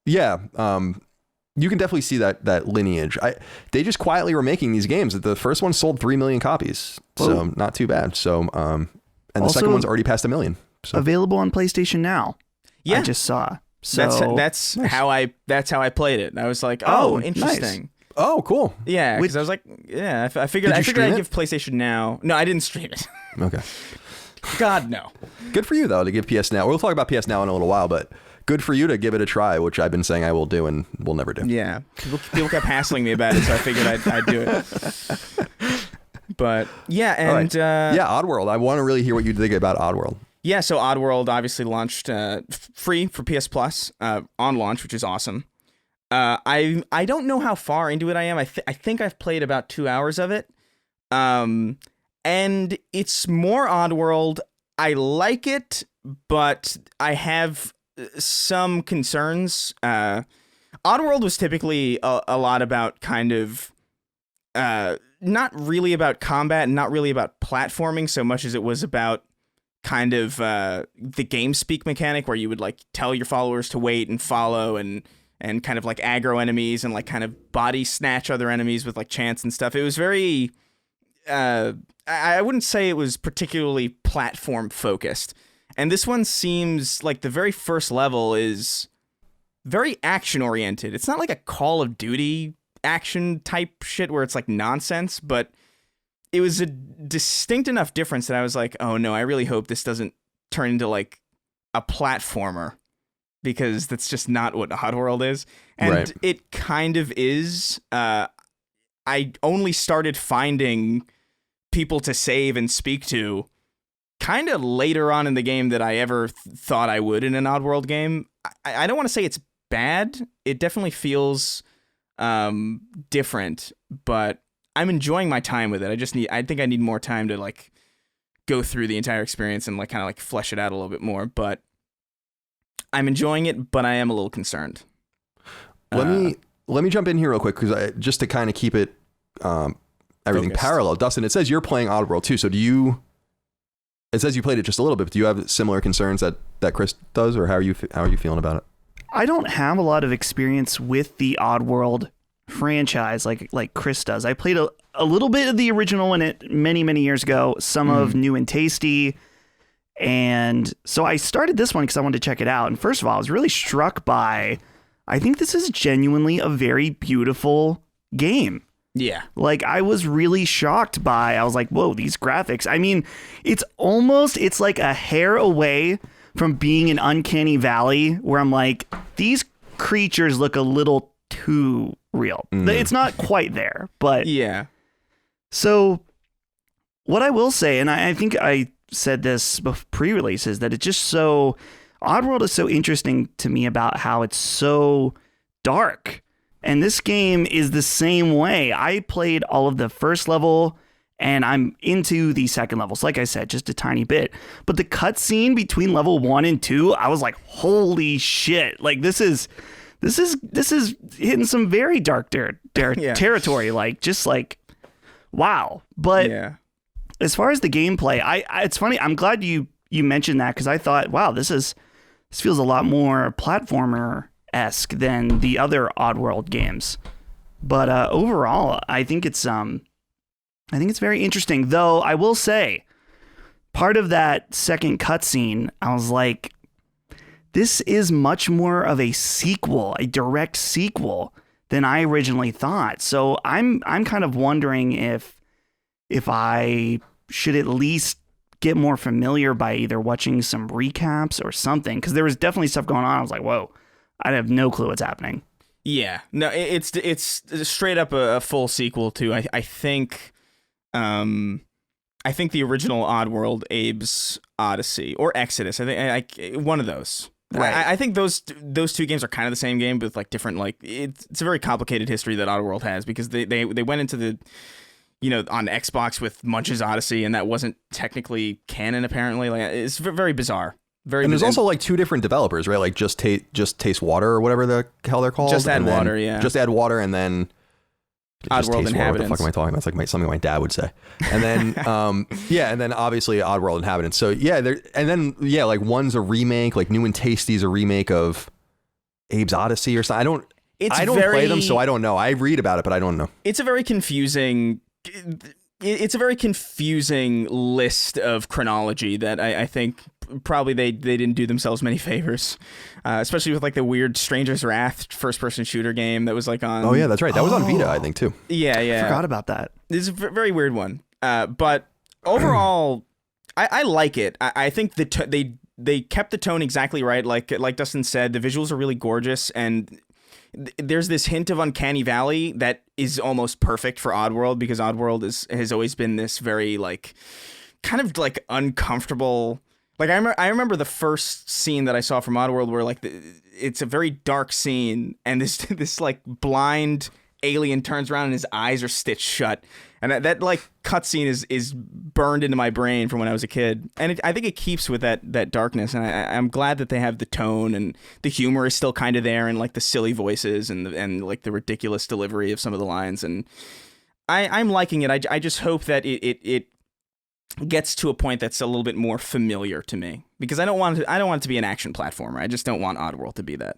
you can definitely see that lineage. They just quietly were making these games. The first one sold 3 million copies, so not too bad. So and the also, second one's already passed 1 million. So. Available on PlayStation Now. Yeah, I just saw. So that's nice. how I played it. I was like, oh interesting. Nice. Oh, cool. Yeah, because I was like, I figured I'd give PlayStation Now. No, I didn't stream it. Okay. God no. Good for you though to give PS Now. We'll talk about PS Now in a little while, but good for you to give it a try, which I've been saying I will do and will never do. Yeah, people kept hassling me about it, so I figured I'd do it. But yeah, and Oddworld. I want to really hear what you think about Oddworld. Yeah, so Oddworld obviously launched free for PS Plus on launch, which is awesome. I don't know how far into it I am. I think I've played about 2 hours of it. And it's more Oddworld. I like it, but I have some concerns. Oddworld was typically a lot about kind of not really about combat and not really about platforming so much as it was about kind of the game speak mechanic where you would like tell your followers to wait and follow and kind of like aggro enemies and like kind of body snatch other enemies with like chants and stuff. It was very I wouldn't say it was particularly platform focused. And this one seems like the very first level is very action oriented. It's not like a Call of Duty action type shit where it's like nonsense, but it was a distinct enough difference that I was like, oh no, I really hope this doesn't turn into like a platformer, because that's just not what Oddworld is. And It kind of is. I only started finding people to save and speak to kind of later on in the game that I ever thought I would in an Oddworld game. I don't want to say it's bad. It definitely feels different, but I'm enjoying my time with it. I think I need more time to like go through the entire experience and like kind of like flesh it out a little bit more, but I'm enjoying it, but I am a little concerned. Let me jump in here real quick, because just to kind of keep it everything focused. Parallel. Dustin, it says you're playing Oddworld too. So it says you played it just a little bit, but do you have similar concerns that Chris does, or how are you feeling about it? I don't have a lot of experience with the Oddworld franchise like Chris does. I played a little bit of the original one many years ago, some of New and Tasty. And so I started this one because I wanted to check it out. And first of all, I was really struck by, I think this is genuinely a very beautiful game. Yeah. Like, I was really shocked I was like, whoa, these graphics. I mean, it's like a hair away from being an Uncanny Valley where I'm like, these creatures look a little too real. It's not quite there, but yeah. So what I will say, and I think I said this pre-release, is that it's just so, Oddworld is so interesting to me about how it's so dark. And this game is the same way. I played all of the first level and I'm into the second levels. Like I said, just a tiny bit. But the cutscene between level 1 and 2, I was like, holy shit. Like this is hitting some very dark territory. Like, just like, wow. But as far as the gameplay, it's funny. I'm glad you mentioned that, because I thought, wow, this feels a lot more platformer-esque than the other Oddworld games. But overall, I think it's very interesting. Though I will say, part of that second cutscene, I was like, this is much more of a sequel, a direct sequel, than I originally thought. So I'm kind of wondering if I should at least get more familiar by either watching some recaps or something, because there was definitely stuff going on. I was like, whoa, I have no clue what's happening. Yeah, no, it's straight up a full sequel to I think the original Oddworld, Abe's Odyssey or Exodus. I think one of those. Right. I think those two games are kind of the same game, but with like different, like it's a very complicated history that Oddworld has, because they went into the, on Xbox with Munch's Odyssey, and that wasn't technically canon apparently. Like, it's very bizarre. And there's also like 2 different developers, right? Like just taste water or whatever the hell they're called. Just Add Water, yeah. Just Add Water, and then Oddworld Inhabitants. What the fuck am I talking about? It's like something my dad would say. And then and then obviously Oddworld Inhabitants. So like one's a remake, like New and Tasty's a remake of Abe's Odyssey or something. I don't play them, so I don't know. I read about it, but I don't know. It's a very confusing list of chronology that I think probably they didn't do themselves many favors, especially with like the weird Stranger's Wrath first-person shooter game that was like on... Oh, yeah, that's right. That was on Vita, I think, too. Yeah. I forgot about that. It's a very weird one. But overall, I like it. I think they kept the tone exactly right. Like Dustin said, the visuals are really gorgeous, and there's this hint of Uncanny Valley that is almost perfect for Oddworld, because Oddworld has always been this very like kind of like uncomfortable. Like I remember the first scene that I saw from Oddworld where like it's a very dark scene, and this like blind alien turns around and his eyes are stitched shut, and that like cutscene is burned into my brain from when I was a kid, and I think it keeps with that darkness, and I'm glad that they have the tone, and the humor is still kind of there, and like the silly voices and like the ridiculous delivery of some of the lines, and I'm liking it. I just hope that it gets to a point that's a little bit more familiar to me, because I don't want it to be an action platformer. I just don't want Oddworld to be that.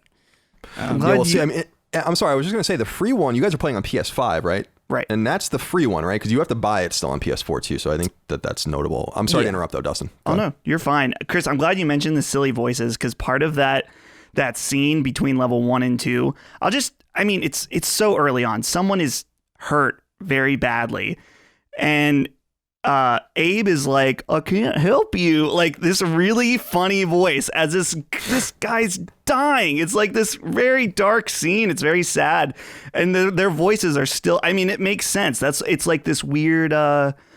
I'm sorry, I was just going to say the free one, you guys are playing on PS5, right? Right. And that's the free one, right? Because you have to buy it still on PS4 too, so I think that's notable. I'm sorry to interrupt though, Dustin. Oh no, you're fine. Chris, I'm glad you mentioned the silly voices, because part of that scene between level 1 and 2, it's so early on. Someone is hurt very badly, and Abe is like, I can't help you, like this really funny voice as this guy's dying. It's like this very dark scene. It's very sad, and their voices are still, it makes sense. It's like this weird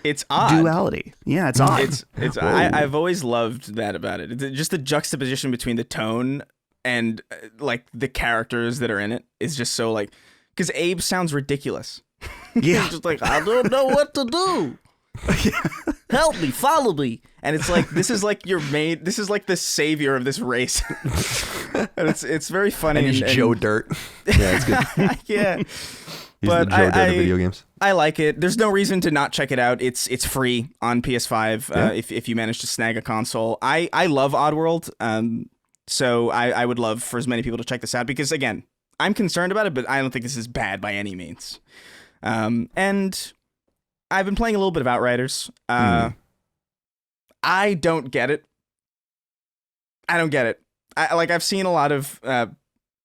it's odd duality. Yeah, it's odd. It's I've always loved that about it. It's just the juxtaposition between the tone and like the characters that are in it is just so like, because Abe sounds ridiculous. Yeah. He's just like, I don't know what to do. Help me, follow me. And it's like, this is like this is like the savior of this race. And it's very funny. And he's Joe Dirt. Yeah, it's good. Yeah. He's the Joe Dirt of video games. I like it. There's no reason to not check it out. It's free on PS5 if you manage to snag a console. I love Oddworld. So I would love for as many people to check this out, because again, I'm concerned about it, but I don't think this is bad by any means. And I've been playing a little bit of Outriders. I don't get it. I've seen a lot of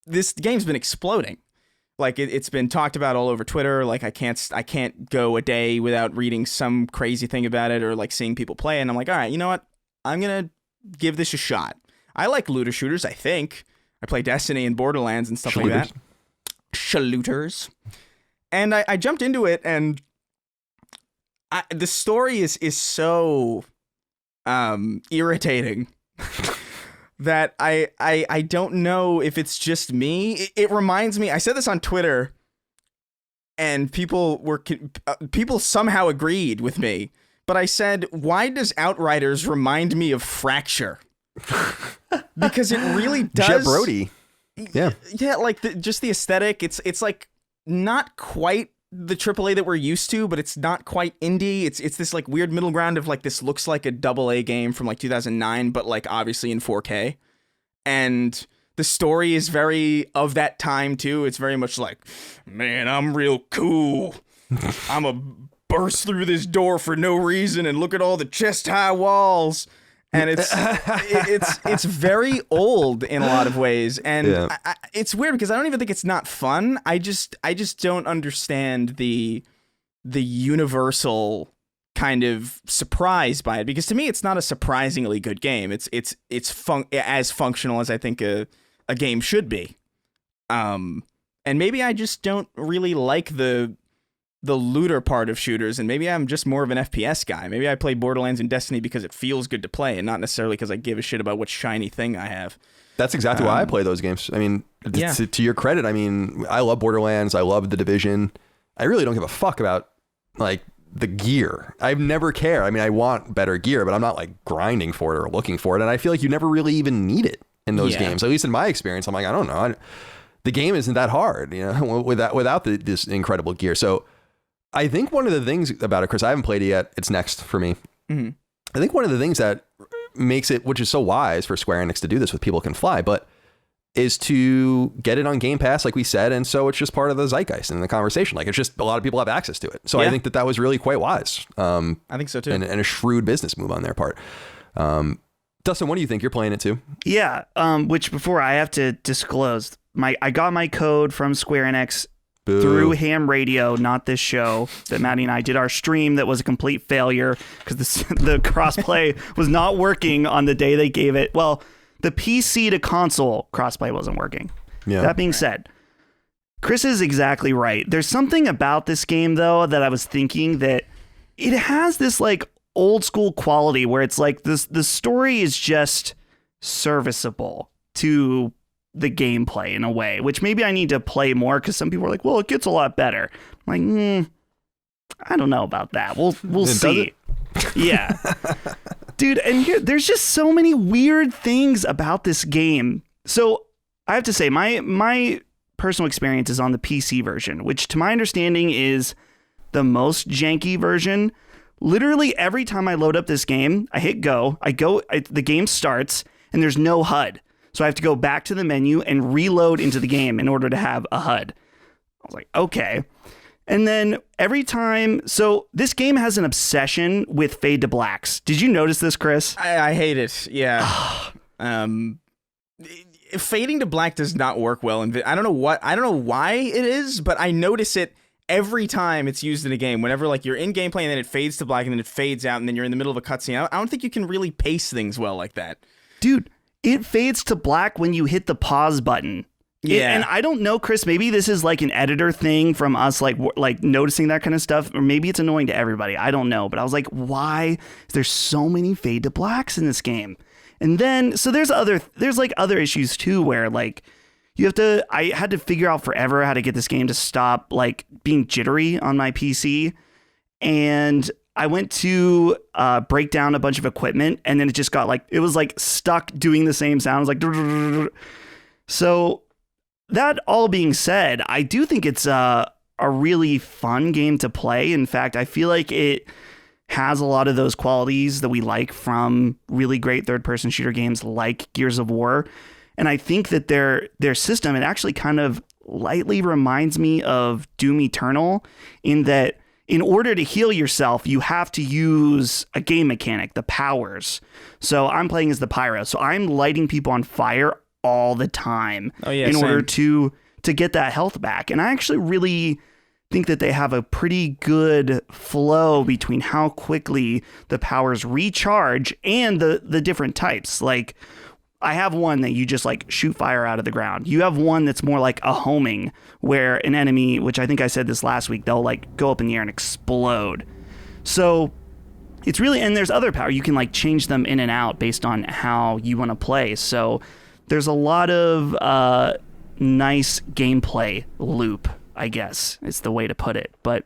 this game's been exploding. Like it's been talked about all over Twitter. Like I can't go a day without reading some crazy thing about it or like seeing people play. And I'm like, all right, you know what? I'm gonna give this a shot. I like looter shooters. I think I play Destiny and Borderlands and stuff like that. Shalooters. And I jumped into it, and the story is so irritating that I don't know if it's just me. It reminds me, I said this on Twitter, and people somehow agreed with me, but I said, why does Outriders remind me of Fracture? Because it really does. Jet Brody. Yeah. Yeah, like just the aesthetic. It's like not quite the AAA that we're used to, but it's not quite indie. It's this like weird middle ground of like, this looks like a AA game from like 2009, but like obviously in 4K. And the story is very of that time too. It's very much like, man, I'm real cool. I'm a burst through this door for no reason and look at all the chest high walls. And it's very old in a lot of ways, and it's weird because I don't even think it's not fun. I just don't understand the universal kind of surprise by it, because to me it's not a surprisingly good game. It's as functional as I think a game should be. And maybe I just don't really like the looter part of shooters, and maybe I'm just more of an FPS guy. Maybe I play Borderlands and Destiny because it feels good to play, and not necessarily because I give a shit about what shiny thing I have. That's exactly why I play those games. I mean, to your credit, I mean, I love Borderlands. I love The Division. I really don't give a fuck about like the gear. I've never cared. I mean, I want better gear, but I'm not like grinding for it or looking for it. And I feel like you never really even need it in those games. At least in my experience, I'm like, I don't know. The game isn't that hard, without this incredible gear. So I think one of the things about it, Chris, I haven't played it yet. It's next for me. Mm-hmm. I think one of the things that makes it, which is so wise for Square Enix to do this with People Can Fly, but is to get it on Game Pass, like we said. And so it's just part of the zeitgeist and the conversation. Like, it's just a lot of people have access to it. So I think that was really quite wise. I think so too. And a shrewd business move on their part. Dustin, what do you think? You're playing it too? Yeah. Which before I have to disclose, I got my code from Square Enix through ham radio, not this show that Maddie and I did our stream that was a complete failure because the crossplay was not working on the day they gave it. Well, the PC to console crossplay wasn't working. Yeah. That being said, Chris is exactly right. There's something about this game, though, that I was thinking that it has this like old school quality where it's like the story is just serviceable to the gameplay in a way, which maybe I need to play more because some people are like, well, it gets a lot better. I'm like, I don't know about that. We'll see. Yeah. Dude, and there's just so many weird things about this game. So I have to say, my personal experience is on the PC version, which to my understanding is the most janky version. Literally every time I load up this game, I hit go, the game starts, and there's no HUD. So I have to go back to the menu and reload into the game in order to have a HUD. I was like, okay. And then every time, so this game has an obsession with fade to blacks. Did you notice this, Chris? I hate it. Yeah. Fading to black does not work well. I don't know why it is, but I notice it every time it's used in a game. Whenever like you're in gameplay and then it fades to black and then it fades out and then you're in the middle of a cutscene. I don't think you can really pace things well like that. Dude, it fades to black when you hit the pause button. Yeah. And I don't know, Chris, maybe this is like an editor thing from us, like noticing that kind of stuff, or maybe it's annoying to everybody. I don't know. But I was like, why is there so many fade to blacks in this game? And then, so there's like other issues too, where like I had to figure out forever how to get this game to stop like being jittery on my PC. And I went to break down a bunch of equipment and then it just got like, it was like stuck doing the same sounds, like, so that all being said, I do think it's a really fun game to play. In fact, I feel like it has a lot of those qualities that we like from really great third-person shooter games like Gears of War. And I think that their system, it actually kind of lightly reminds me of Doom Eternal in that in order to heal yourself, you have to use a game mechanic, the powers. So I'm playing as the pyro. So I'm lighting people on fire all the time in order to get that health back. And I actually really think that they have a pretty good flow between how quickly the powers recharge and the different types. Like I have one that you just like shoot fire out of the ground. You have one that's more like a homing where an enemy, which I think I said this last week, they'll like go up in the air and explode. So it's really, and there's other power. You can like change them in and out based on how you want to play. So there's a lot of nice gameplay loop, I guess is the way to put it. But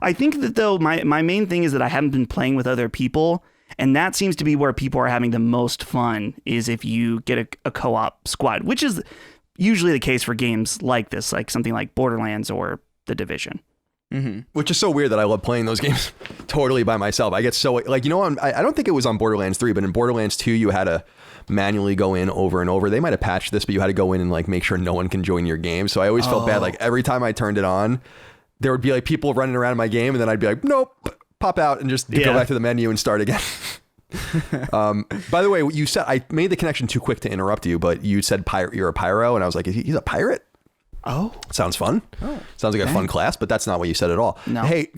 I think that though my main thing is that I haven't been playing with other people, and that seems to be where people are having the most fun is if you get a co-op squad, which is usually the case for games like this, like something like Borderlands or The Division. Mm-hmm. Which is so weird that I love playing those games totally by myself. I get so like, I don't think it was on Borderlands 3, but in Borderlands 2, you had to manually go in over and over. They might have patched this, but you had to go in and like make sure no one can join your game. So I always felt bad. Like every time I turned it on, there would be like people running around in my game, and then I'd be like, nope, pop out and just go back to the menu and start again. By the way, you said, I made the connection too quick to interrupt you, but you said you're a pyro, and I was like, he's a pirate? Oh, sounds fun. Sounds like a fun class, but that's not what you said at all. No. Hey,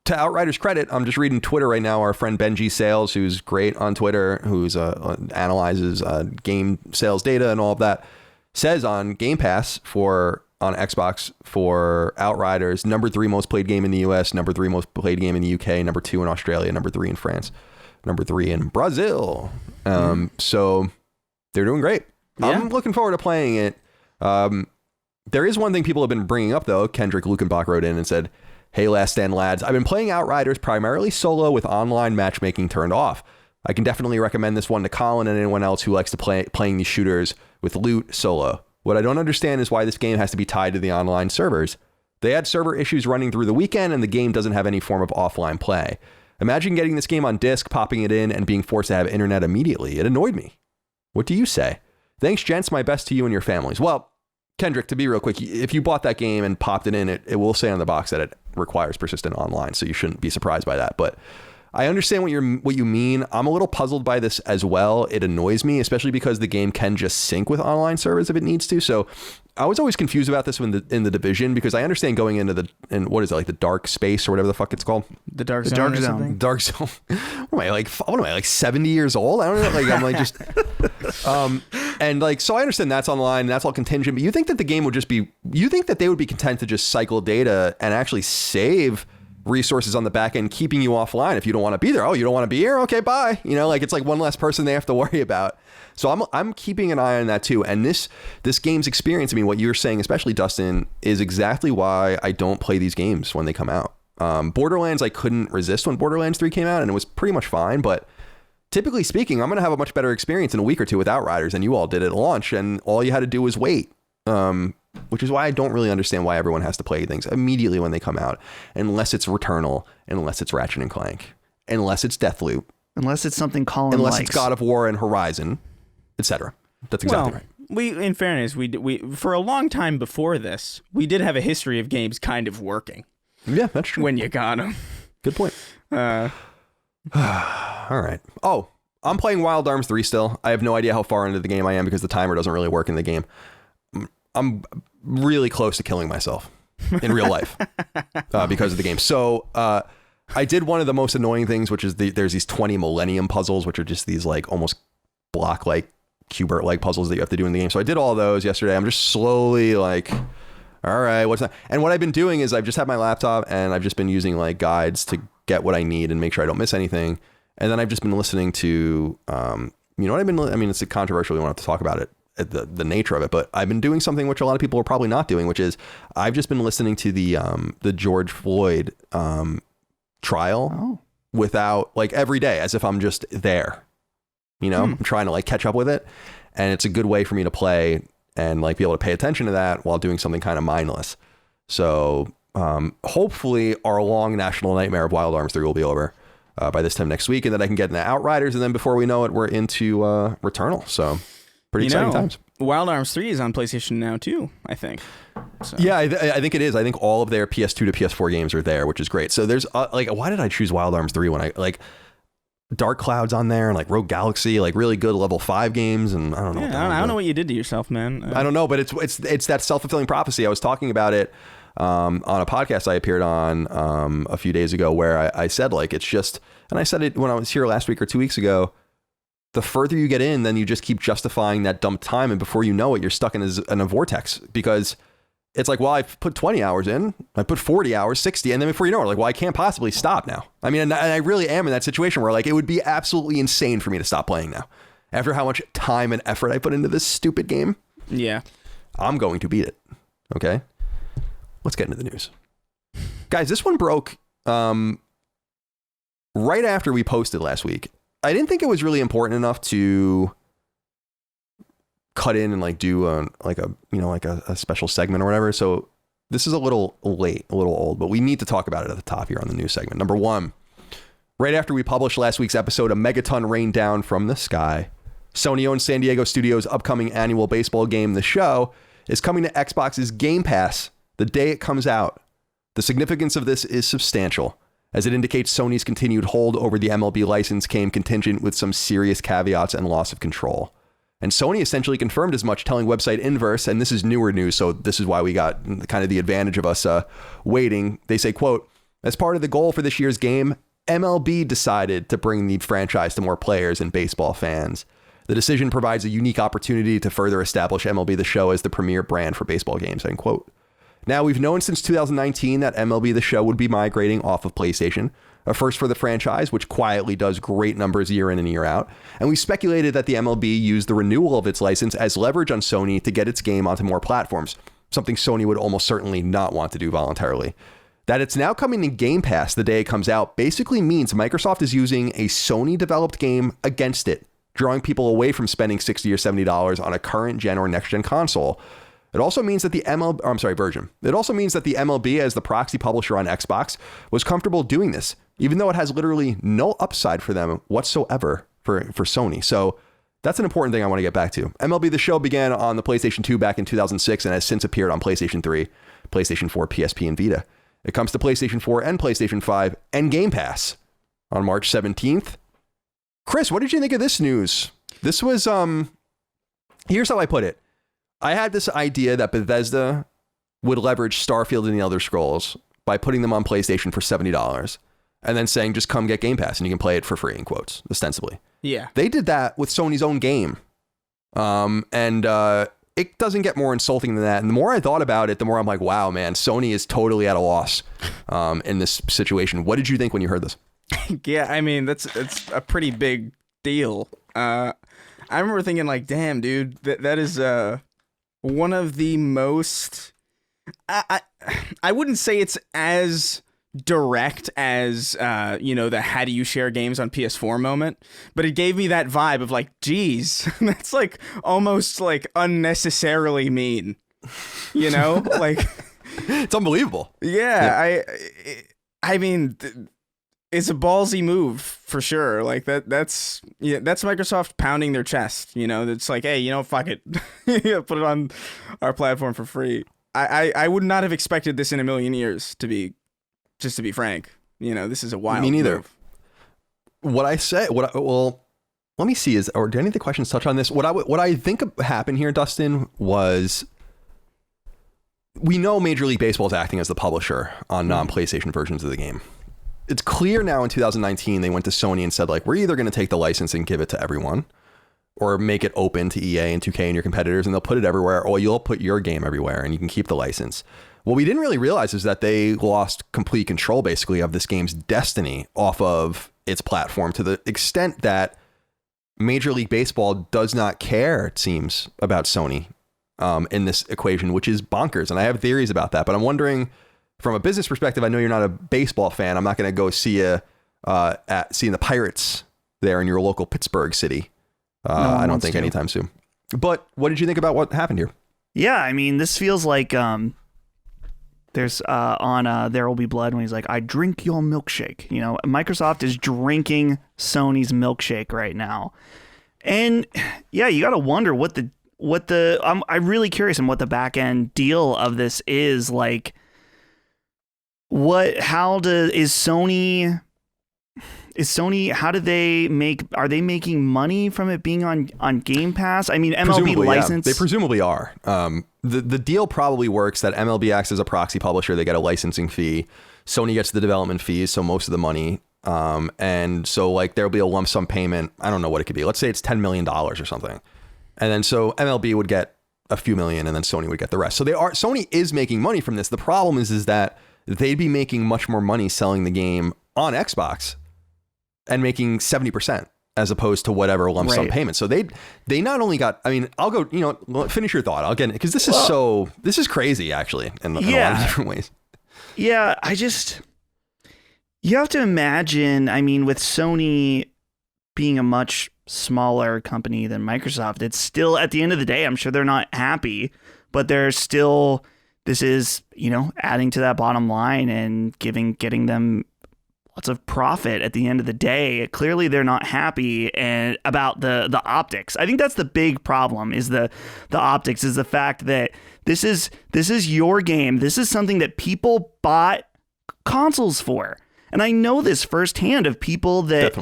to Outriders credit, I'm just reading Twitter right now. Our friend Benji Sales, who's great on Twitter, who's analyzes game sales data and all of that, says on Game Pass on Xbox for Outriders, number 3 most played game in the US, number 3 most played game in the UK, number 2 in Australia, number 3 in France, number 3 in Brazil. So they're doing great. Yeah. I'm looking forward to playing it. There is one thing people have been bringing up, though. Kendrick Lukenbach wrote in and said, Hey, Last Stand lads. I've been playing Outriders primarily solo with online matchmaking turned off. I can definitely recommend this one to Colin and anyone else who likes to playing these shooters with loot solo. What I don't understand is why this game has to be tied to the online servers. They had server issues running through the weekend and the game doesn't have any form of offline play. Imagine getting this game on disc, popping it in, and being forced to have internet immediately. It annoyed me. What do you say? Thanks, gents. My best to you and your families. Well, Kendrick, to be real quick, if you bought that game and popped it in, it will say on the box that it requires persistent online, so you shouldn't be surprised by that. But I understand what you mean. I'm a little puzzled by this as well. It annoys me, especially because the game can just sync with online servers if it needs to. So I was always confused about this in the Division, because I understand going into what is it, like the dark space or whatever the fuck it's called? The dark zone. Dark zone. What am I like 70 years old? I don't know. Like I'm like just and like, so I understand that's online and that's all contingent, but you think that the game would just be, you think that they would be content to just cycle data and actually save resources on the back end, keeping you offline if you don't want to be there. Oh, you don't want to be here? Okay, bye. You know, like it's like one less person they have to worry about. So I'm keeping an eye on that too. And this game's experience, I mean, what you're saying, especially Dustin, is exactly why I don't play these games when they come out. Borderlands, I couldn't resist when Borderlands 3 came out and it was pretty much fine. But typically speaking, I'm going to have a much better experience in a week or two with Outriders than you all did at launch. And all you had to do was wait. Which is why I don't really understand why everyone has to play things immediately when they come out, unless it's Returnal, unless it's Ratchet and Clank, unless it's Deathloop, unless it's something Colin unless likes. it's God of War and Horizon, etc. That's exactly right. We, in fairness, we for a long time before this, we did have a history of games kind of working. Yeah, that's true. When you got them. Good point. All right. Oh, I'm playing Wild Arms 3 still. I have no idea how far into the game I am because the timer doesn't really work in the game. I'm really close to killing myself in real life because of the game. So I did one of the most annoying things, which is there's these 20 Millennium puzzles, which are just these like almost block-like, Qbert-like puzzles that you have to do in the game. So I did all those yesterday. I'm just slowly like, all right, what's that? And what I've been doing is I've just had my laptop and I've just been using like guides to get what I need and make sure I don't miss anything. And then I've just been listening to, you know what I've been, I mean, it's controversial. We won't have to talk about it. The nature of it, but I've been doing something which a lot of people are probably not doing, which is I've just been listening to the George Floyd trial without, like, every day, as if I'm just there, you know. I'm trying to like catch up with it, and it's a good way for me to play and like be able to pay attention to that while doing something kind of mindless. So hopefully our long national nightmare of Wild Arms 3 will be over by this time next week, and then I can get into Outriders, and then before we know it, we're into Returnal. So pretty exciting times. Wild Arms 3 is on PlayStation now too, I think. So. Yeah, I think it is. I think all of their PS2 to PS4 games are there, which is great. So there's like, why did I choose Wild Arms 3 when I like Dark Cloud's on there and like Rogue Galaxy, like really good level 5 games, and I don't know. Yeah, I don't know what you did to yourself, man. I don't know, but it's that self-fulfilling prophecy. I was talking about it on a podcast I appeared on a few days ago, where I said like it's just, and I said it when I was here last week or 2 weeks ago. The further you get in, then you just keep justifying that dumb time. And before you know it, you're stuck in a vortex, because it's like, well, I've put 20 hours in, I put 40 hours, 60. And then before you know it, like, well, I can't possibly stop now. I mean, and I really am in that situation where like, it would be absolutely insane for me to stop playing now after how much time and effort I put into this stupid game. Yeah. I'm going to beat it. Okay. Let's get into the news. Guys, this one broke right after we posted last week. I didn't think it was really important enough to cut in and like do a special segment or whatever. So this is a little late, a little old, but we need to talk about it at the top here on the news segment. Number one, right after we published last week's episode, a megaton rained down from the sky. Sony-owned San Diego Studios' upcoming annual baseball game, The Show, is coming to Xbox's Game Pass the day it comes out. The significance of this is substantial, as it indicates Sony's continued hold over the MLB license came contingent with some serious caveats and loss of control. And Sony essentially confirmed as much, telling website Inverse, and this is newer news, so this is why we got kind of the advantage of us waiting. They say, quote, as part of the goal for this year's game, MLB decided to bring the franchise to more players and baseball fans. The decision provides a unique opportunity to further establish MLB The Show as the premier brand for baseball games, end quote. Now, we've known since 2019 that MLB The Show would be migrating off of PlayStation, a first for the franchise, which quietly does great numbers year in and year out. And we speculated that the MLB used the renewal of its license as leverage on Sony to get its game onto more platforms, something Sony would almost certainly not want to do voluntarily. That it's now coming to Game Pass the day it comes out basically means Microsoft is using a Sony-developed game against it, drawing people away from spending $60 or $70 on a current gen or next gen console. It also means that the version. It also means that the MLB, as the proxy publisher on Xbox, was comfortable doing this, even though it has literally no upside for them whatsoever for Sony. So that's an important thing I want to get back to. MLB The Show began on the PlayStation 2 back in 2006 and has since appeared on PlayStation 3, PlayStation 4, PSP, and Vita. It comes to PlayStation 4 and PlayStation 5 and Game Pass on March 17th. Chris, what did you think of this news? This was, here's how I put it. I had this idea that Bethesda would leverage Starfield and the Elder Scrolls by putting them on PlayStation for $70 and then saying, just come get Game Pass and you can play it for free, in quotes, ostensibly. Yeah. They did that with Sony's own game. It doesn't get more insulting than that. And the more I thought about it, the more I'm like, wow, man, Sony is totally at a loss in this situation. What did you think when you heard this? Yeah, I mean, it's a pretty big deal. I remember thinking like, damn, dude, that is one of the most... I wouldn't say it's as direct as the how do you share games on PS4 moment, but it gave me that vibe of like, geez, that's like almost like unnecessarily mean, like it's unbelievable. Yeah. I mean, it's a ballsy move for sure. Like that's Microsoft pounding their chest, it's like, hey, fuck it. Put it on our platform for free. I would not have expected this in a million years, to be frank. This is a wild Me neither. move. Let me see, do any of the questions touch on this? What I think happened here, Dustin, was we know Major League Baseball is acting as the publisher on non-PlayStation versions of the game. It's clear now in 2019, they went to Sony and said, like, we're either going to take the license and give it to everyone or make it open to EA and 2K and your competitors, and they'll put it everywhere, or you'll put your game everywhere and you can keep the license. What we didn't really realize is that they lost complete control, basically, of this game's destiny off of its platform, to the extent that Major League Baseball does not care, it seems, about Sony in this equation, which is bonkers. And I have theories about that, but I'm wondering, from a business perspective, I know you're not a baseball fan. I'm not going to go see you seeing the Pirates there in your local Pittsburgh city. I don't think anytime soon. But what did you think about what happened here? Yeah, I mean, this feels like there's on There Will Be Blood when he's like, I drink your milkshake. Microsoft is drinking Sony's milkshake right now. And yeah, you got to wonder I'm really curious on what the back end deal of this is. Like, how do they are they making money from it being on Game Pass? I mean, MLB license. Yeah, they presumably are. The deal probably works that MLB acts as a proxy publisher. They get a licensing fee. Sony gets the development fees, so most of the money. And so like there'll be a lump sum payment. I don't know what it could be. Let's say it's $10 million or something. And then so MLB would get a few million and then Sony would get the rest. So Sony is making money from this. The problem is that they'd be making much more money selling the game on Xbox and making 70% as opposed to whatever lump sum payment. So they not only got, I mean, I'll go, finish your thought. I'll get it because this is crazy actually in a lot of different ways. Yeah. You have to imagine, I mean, with Sony being a much smaller company than Microsoft, it's still, at the end of the day, I'm sure they're not happy, but they're still, this is, adding to that bottom line and getting them lots of profit at the end of the day. Clearly they're not happy about the optics. I think that's the big problem, is the optics, is the fact that this is your game. This is something that people bought consoles for. And I know this firsthand of people that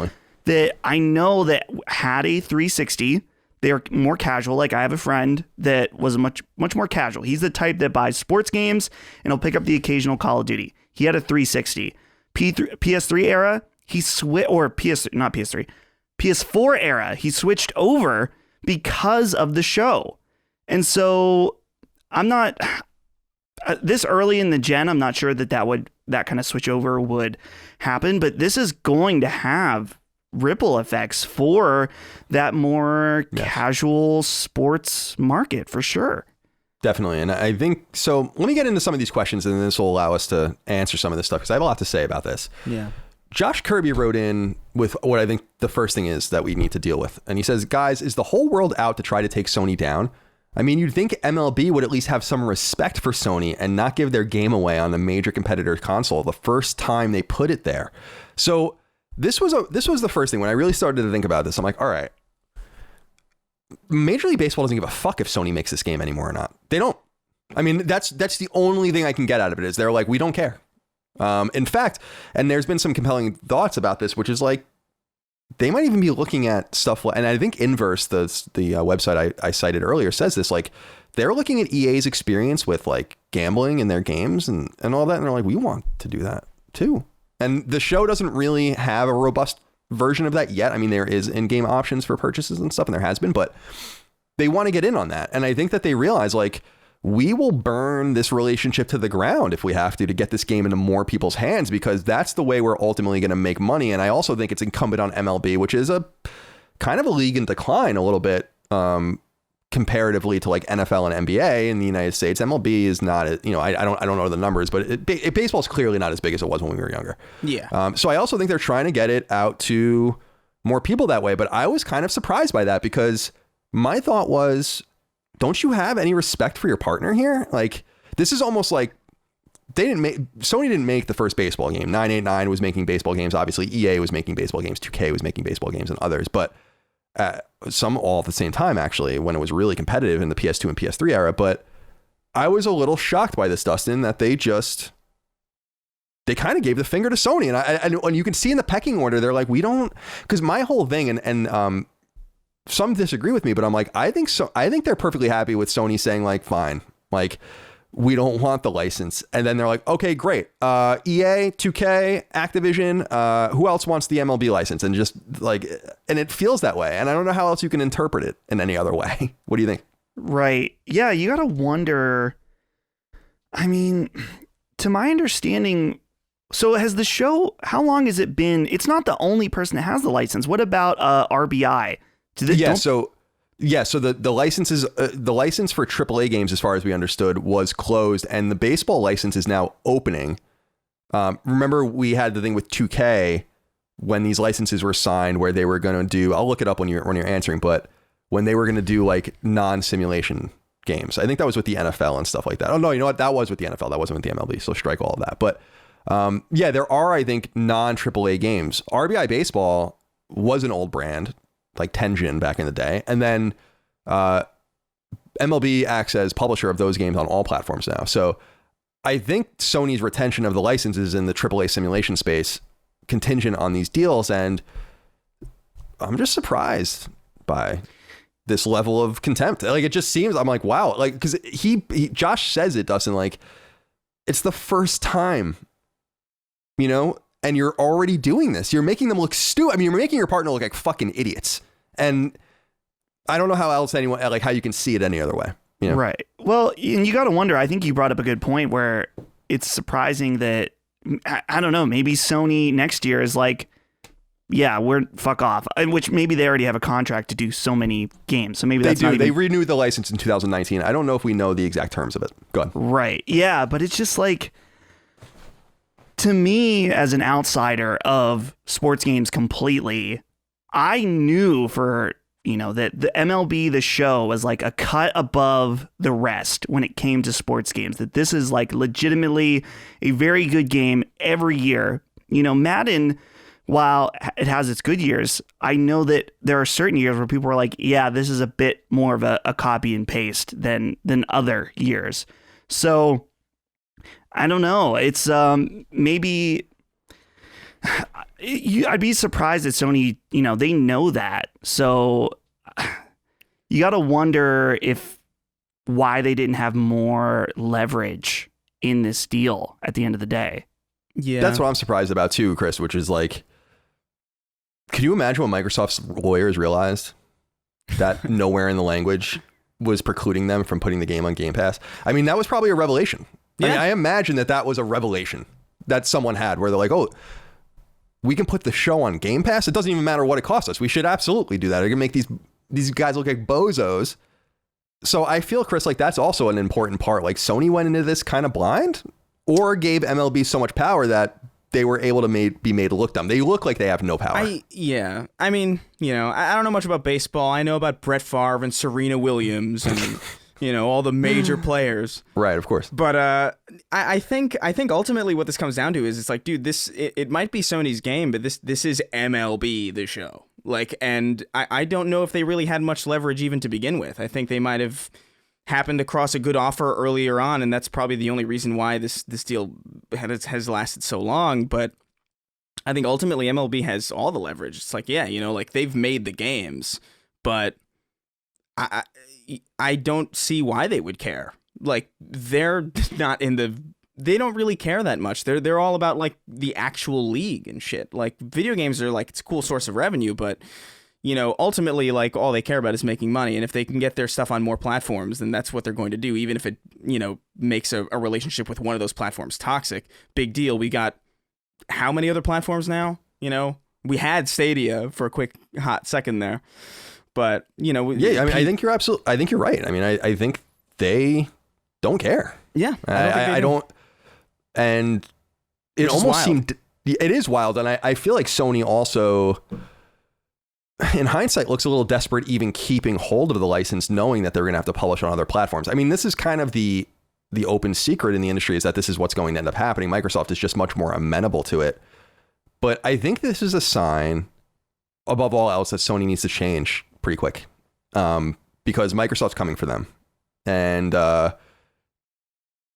I know that had a 360. They're more casual. Like, I have a friend that was much more casual. He's the type that buys sports games and he'll pick up the occasional Call of Duty. He had a 360. PS3 era, PS4 era, he switched over because of the show. And so I'm not this early in the gen, I'm not sure that kind of switch over would happen, but this is going to have ripple effects for that more casual sports market for sure. Definitely. And I think, so let me get into some of these questions and this will allow us to answer some of this stuff because I have a lot to say about this. Yeah. Josh Kirby wrote in with what I think the first thing is that we need to deal with. And he says, guys, is the whole world out to try to take Sony down? I mean, you'd think MLB would at least have some respect for Sony and not give their game away on the major competitor's console the first time they put it there. So this was the first thing when I really started to think about this. I'm like, all right, Major League Baseball doesn't give a fuck if Sony makes this game anymore or not. They don't. I mean, that's the only thing I can get out of it is they're like, we don't care. In fact, and there's been some compelling thoughts about this, which is like, they might even be looking at stuff like, and I think Inverse, the website I cited earlier, says this, like, they're looking at EA's experience with like gambling in their games and all that. And they're like, we want to do that too. And the show doesn't really have a robust version of that yet. I mean, there is in-game options for purchases and stuff, and there has been, but they want to get in on that. And I think that they realize like, we will burn this relationship to the ground if we have to get this game into more people's hands, because that's the way we're ultimately going to make money. And I also think it's incumbent on MLB, which is a kind of a league in decline a little bit comparatively to like NFL and NBA in the United States. MLB is not, I don't know the numbers, but baseball is clearly not as big as it was when we were younger. Yeah. So I also think they're trying to get it out to more people that way. But I was kind of surprised by that because my thought was, don't you have any respect for your partner here? Like, this is almost like Sony didn't make the first baseball game. 989 was making baseball games. Obviously, EA was making baseball games. 2K was making baseball games and others. But some all at the same time, actually, when it was really competitive in the PS2 and PS3 era. But I was a little shocked by this, Dustin, that they kind of gave the finger to Sony. And you can see in the pecking order, they're like, we don't, because my whole thing, and some disagree with me, but I'm like, I think they're perfectly happy with Sony saying like, fine, like, we don't want the license. And then they're like, okay, great. EA, 2K, Activision, who else wants the MLB license? And just like, and it feels that way. And I don't know how else you can interpret it in any other way. What do you think? Right. Yeah. You got to wonder, I mean, to my understanding, so has the show, how long has it been? It's not the only person that has the license. What about RBI? So the licenses, the license for AAA games, as far as we understood, was closed, and the baseball license is now opening. Remember, we had the thing with 2K when these licenses were signed, where they were going to do. I'll look it up when you're answering, but when they were going to do like non-simulation games, I think that was with the NFL and stuff like that. Oh no, you know what? That was with the NFL. That wasn't with the MLB. So strike all of that. But yeah, there are, I think, non-AAA games. RBI Baseball was an old brand, like Tenjin back in the day. And then MLB acts as publisher of those games on all platforms now. So I think Sony's retention of the licenses in the AAA simulation space contingent on these deals. And I'm just surprised by this level of contempt. Like, it just seems, I'm like, wow. Like, because Josh says it, Dustin, like, it's the first time, and you're already doing this. You're making them look stupid. I mean, you're making your partner look like fucking idiots. And I don't know how else how you can see it any other way. Right. Well, and you got to wonder, I think you brought up a good point where it's surprising that, I don't know, maybe Sony next year is like, yeah, we're fuck off. Which maybe they already have a contract to do so many games. So maybe they do. They renewed the license in 2019. I don't know if we know the exact terms of it. Go ahead. Right. Yeah. But it's just like, to me, as an outsider of sports games completely, I knew that the MLB The Show was like a cut above the rest when it came to sports games, that this is like legitimately a very good game every year. Madden, while it has its good years, I know that there are certain years where people are like, yeah, this is a bit more of a copy and paste than other years. So I don't know. It's maybe I'd be surprised that Sony, they know that. So you got to wonder why they didn't have more leverage in this deal at the end of the day. Yeah. That's what I'm surprised about too, Chris, which is like, could you imagine what Microsoft's lawyers realized? That nowhere in the language was precluding them from putting the game on Game Pass. I mean, that was probably a revelation. Yeah. I mean, I imagine that was a revelation that someone had where they're like, oh, we can put the show on Game Pass. It doesn't even matter what it costs us. We should absolutely do that. I can make these guys look like bozos So I feel, Chris, like that's also an important part. Like Sony went into this kind of blind, or gave MLB so much power that they were able to be made to look dumb. They look like they have no power. I mean, I don't know much about baseball. I know about Brett Favre and Serena Williams and all the major players. Right, of course. But I think ultimately what this comes down to is it's like, dude, it might be Sony's game, but this is MLB The Show. Like, and I don't know if they really had much leverage even to begin with. I think they might have happened across a good offer earlier on, and that's probably the only reason why this deal has lasted so long. But I think ultimately MLB has all the leverage. It's like, yeah, like they've made the games, but I don't see why they would care. Like, they're not they don't really care that much. They're all about like the actual league and shit. Like, video games are like, it's a cool source of revenue, but ultimately, like, all they care about is making money. And if they can get their stuff on more platforms, then that's what they're going to do. Even if it, makes a relationship with one of those platforms toxic, big deal. We got how many other platforms now? We had Stadia for a quick hot second there, but yeah, I mean, I think you're right. I mean, I think they don't care. Yeah, I don't. And it almost seemed, it is wild. And I feel like Sony also, in hindsight, looks a little desperate even keeping hold of the license, knowing that they're going to have to publish on other platforms. I mean, this is kind of the open secret in the industry, is that this is what's going to end up happening. Microsoft is just much more amenable to it. But I think this is a sign, above all else, that Sony needs to change pretty quick, because Microsoft's coming for them. And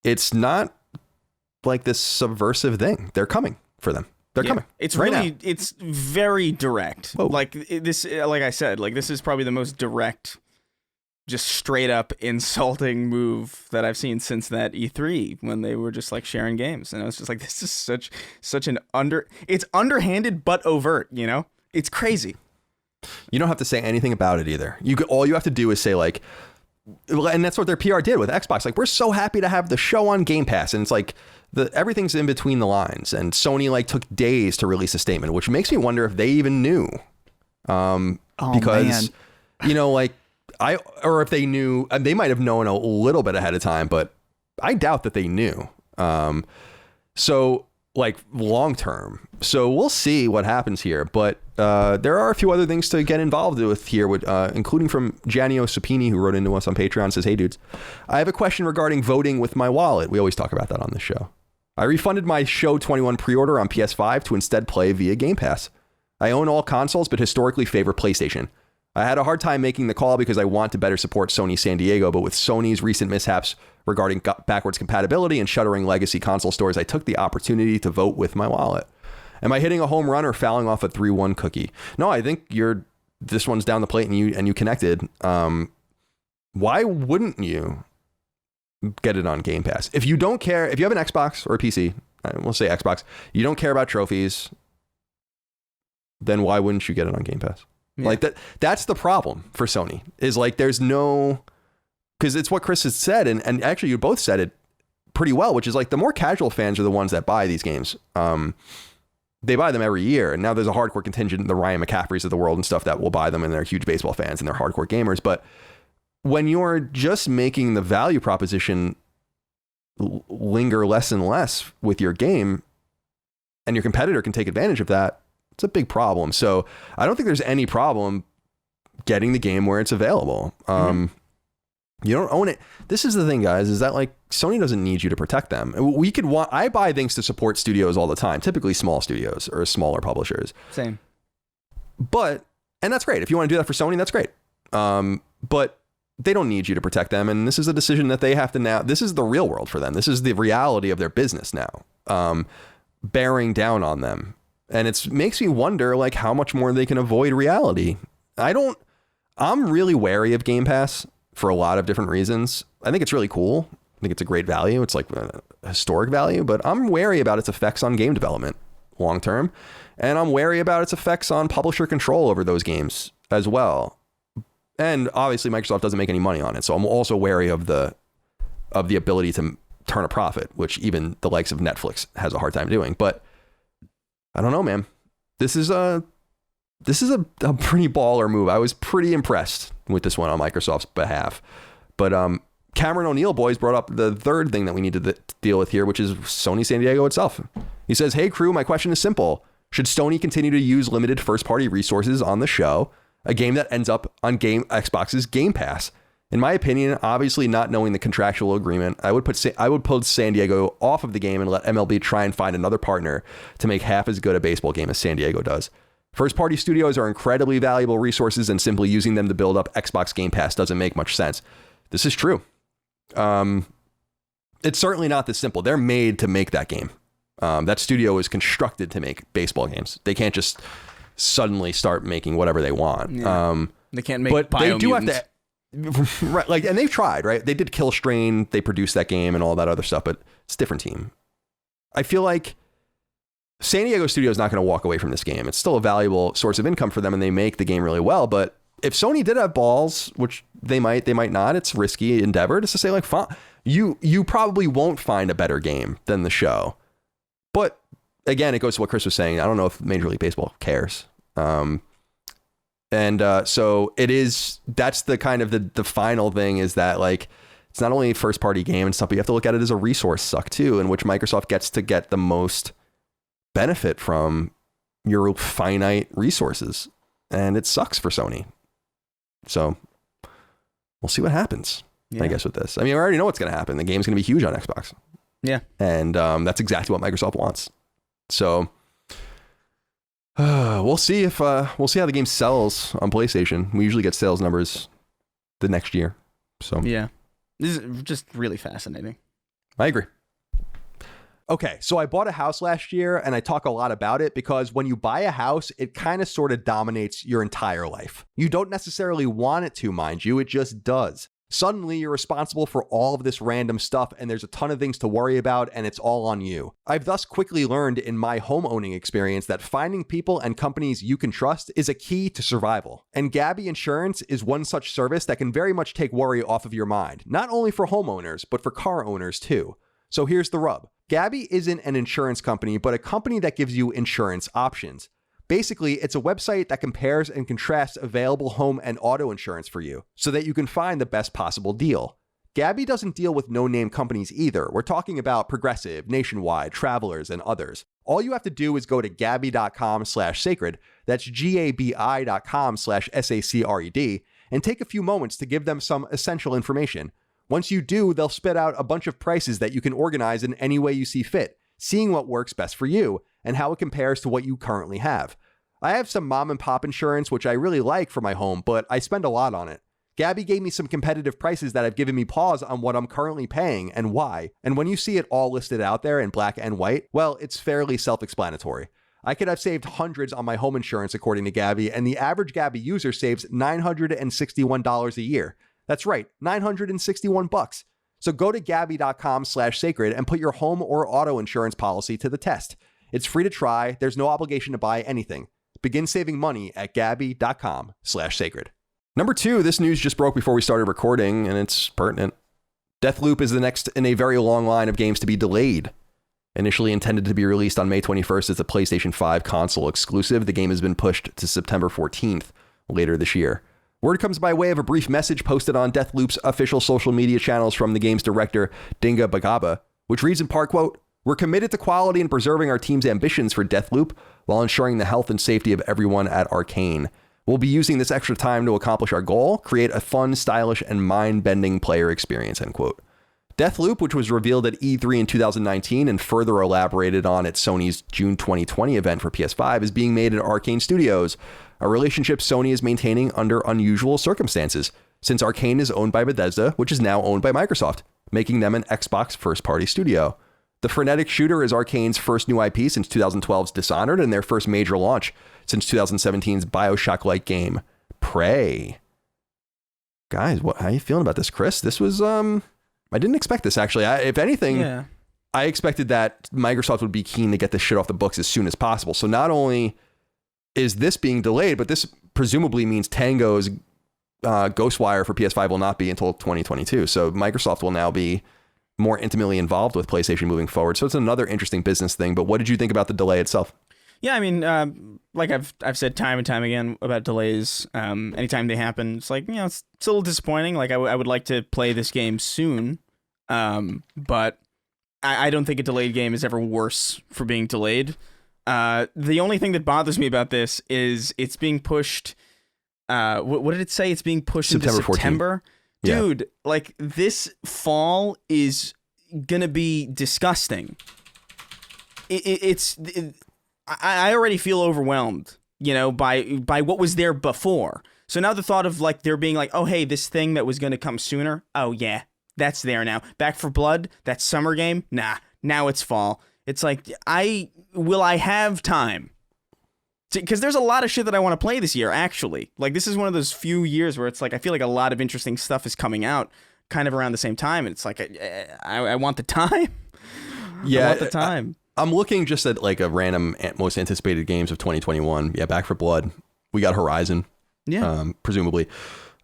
it's not like this subversive thing. They're coming for them. They're coming. It's right really, now. It's very direct. Whoa. Like I said, like this is probably the most direct, just straight up insulting move that I've seen since that E3 when they were just like sharing games. And I was just like, this is such an it's underhanded but overt, It's crazy. You don't have to say anything about it either. All you have to do is say like, and that's what their PR did with Xbox. Like, we're so happy to have the show on Game Pass. And it's like everything's in between the lines. And Sony like took days to release a statement, which makes me wonder if they even knew. Because, like or if they knew, they might have known a little bit ahead of time, but I doubt that they knew. So like long term. So we'll see what happens here. But there are a few other things to get involved with here, including from Gianio Supini, who wrote into us on Patreon, says, "Hey dudes, I have a question regarding voting with my wallet." We always talk about that on this show. "I refunded my Show 21 pre-order on PS5 to instead play via Game Pass. I own all consoles, but historically favor PlayStation. I had a hard time making the call because I want to better support Sony San Diego, but with Sony's recent mishaps regarding backwards compatibility and shuttering legacy console stores, I took the opportunity to vote with my wallet. Am I hitting a home run or fouling off a 3-1 cookie?" No, I think this one's down the plate and you connected. Why wouldn't you get it on Game Pass? If you don't care, if you have an Xbox or a PC, we'll say Xbox, you don't care about trophies, then why wouldn't you get it on Game Pass? Yeah. Like that's the problem for Sony, is like there's no, because it's what Chris has said, and actually you both said it pretty well, which is like the more casual fans are the ones that buy these games. They buy them every year, and now there's a hardcore contingent, the Ryan McCaffreys of the world and stuff, that will buy them, and they're huge baseball fans and they're hardcore gamers. But when you're just making the value proposition linger less and less with your game, and your competitor can take advantage of that, it's a big problem. So I don't think there's any problem getting the game where it's available. You don't own it. This is the thing, guys, is that like Sony doesn't need you to protect them. I buy things to support studios all the time, typically small studios or smaller publishers. Same. And that's great. If you want to do that for Sony, that's great. But they don't need you to protect them. And this is a decision that they have to now. This is the real world for them. This is the reality of their business now, bearing down on them. And it makes me wonder like how much more they can avoid reality. I'm really wary of Game Pass for a lot of different reasons. I think it's really cool. I think it's a great value. It's like a historic value, but I'm wary about its effects on game development long term. And I'm wary about its effects on publisher control over those games as well. And obviously Microsoft doesn't make any money on it. So I'm also wary of the ability to turn a profit, which even the likes of Netflix has a hard time doing. But I don't know, man. This is a pretty baller move. I was pretty impressed with this one on Microsoft's behalf. But Cameron O'Neill, boys, brought up the third thing that we need to deal with here, which is Sony San Diego itself. He says, hey, crew, my question is simple. Should Sony continue to use limited first-party resources on the show, a game that ends up on Xbox's Game Pass? In my opinion, obviously not knowing the contractual agreement, I would pull San Diego off of the game and let MLB try and find another partner to make half as good a baseball game as San Diego does. First-party studios are incredibly valuable resources, and simply using them to build up Xbox Game Pass doesn't make much sense. This is true. It's certainly not this simple. They're made to make that game. That studio is constructed to make baseball games. They can't just suddenly start making whatever they want. Yeah. They can't make but they do have Biomutants. to. Right, like, and they've tried, right? They did Kill Strain, they produced that game and all that other stuff, but it's a different team. I feel like San Diego Studio is not going to walk away from this game. It's still a valuable source of income for them, and they make the game really well. But if Sony did have balls, which they might not, it's a risky endeavor just to say, like, fine, you probably won't find a better game than the show. But again, it goes to what Chris was saying. I don't know if Major League Baseball cares. So it is, that's the kind of the final thing, is that, like, it's not only a first party game and stuff, but you have to look at it as a resource suck too, in which Microsoft gets to get the most benefit from your finite resources. And it sucks for Sony. So we'll see what happens, I guess, with this. I mean, I already know what's going to happen. The game's going to be huge on Xbox. Yeah. And that's exactly what Microsoft wants. So we'll see how the game sells on PlayStation. We usually get sales numbers the next year. So yeah, this is just really fascinating. I agree. Okay, so I bought a house last year, and I talk a lot about it because when you buy a house, it kind of sort of dominates your entire life. You don't necessarily want it to, mind you, it just does. Suddenly, you're responsible for all of this random stuff, and there's a ton of things to worry about, and it's all on you. I've thus quickly learned in my home owning experience that finding people and companies you can trust is a key to survival. And Gabby Insurance is one such service that can very much take worry off of your mind, not only for homeowners, but for car owners too. So here's the rub. Gabby isn't an insurance company, but a company that gives you insurance options. Basically, it's a website that compares and contrasts available home and auto insurance for you so that you can find the best possible deal. Gabby doesn't deal with no-name companies either. We're talking about Progressive, Nationwide, Travelers, and others. All you have to do is go to Gabby.com/sacred, that's GABI.com/SACRED, and take a few moments to give them some essential information. Once you do, they'll spit out a bunch of prices that you can organize in any way you see fit, seeing what works best for you and how it compares to what you currently have. I have some mom and pop insurance, which I really like for my home, but I spend a lot on it. Gabby gave me some competitive prices that have given me pause on what I'm currently paying and why. And when you see it all listed out there in black and white, well, it's fairly self-explanatory. I could have saved hundreds on my home insurance according to Gabby, and the average Gabby user saves $961 a year. That's right, $961. So go to Gabby.com/sacred and put your home or auto insurance policy to the test. It's free to try. There's no obligation to buy anything. Begin saving money at Gabby.com/sacred. Number 2, this news just broke before we started recording, and it's pertinent. Deathloop is the next in a very long line of games to be delayed. Initially intended to be released on May 21st as a PlayStation 5 console exclusive, the game has been pushed to September 14th later this year. Word comes by way of a brief message posted on Deathloop's official social media channels from the game's director, Dinga Bagaba, which reads in part, quote, "We're committed to quality and preserving our team's ambitions for Deathloop while ensuring the health and safety of everyone at Arcane. We'll be using this extra time to accomplish our goal, create a fun, stylish, and mind-bending player experience," end quote. Deathloop, which was revealed at E3 in 2019 and further elaborated on at Sony's June 2020 event for PS5, is being made at Arcane Studios, a relationship Sony is maintaining under unusual circumstances, since Arcane is owned by Bethesda, which is now owned by Microsoft, making them an Xbox first-party studio. The frenetic shooter is Arcane's first new IP since 2012's Dishonored and their first major launch since 2017's Bioshock-like game, Prey. Guys, how are you feeling about this, Chris? This was, I didn't expect this, actually. If anything, I expected that Microsoft would be keen to get this shit off the books as soon as possible. So not only is this being delayed, but this presumably means Tango's Ghostwire for PS5 will not be until 2022. So Microsoft will now be more intimately involved with PlayStation moving forward. So it's another interesting business thing. But what did you think about the delay itself? Yeah, I mean, like I've said time and time again about delays. Anytime they happen, it's like, it's a little disappointing. Like I would like to play this game soon, but I don't think a delayed game is ever worse for being delayed. The only thing that bothers me about this is it's being pushed. What did it say? It's being pushed into September. Dude, like this fall is gonna be disgusting. I already feel overwhelmed, by what was there before. So now the thought of like there being like, oh hey, this thing that was gonna come sooner. Oh yeah, that's there now. Back 4 Blood, that summer game. Nah, now it's fall. It's like I have time? Because there's a lot of shit that I want to play this year, actually. Like, this is one of those few years where it's like, I feel like a lot of interesting stuff is coming out kind of around the same time. And it's like, I want the time. Yeah. I want the time. I'm looking just at like a random most anticipated games of 2021. Yeah, Back 4 Blood. We got Horizon. Yeah. Presumably.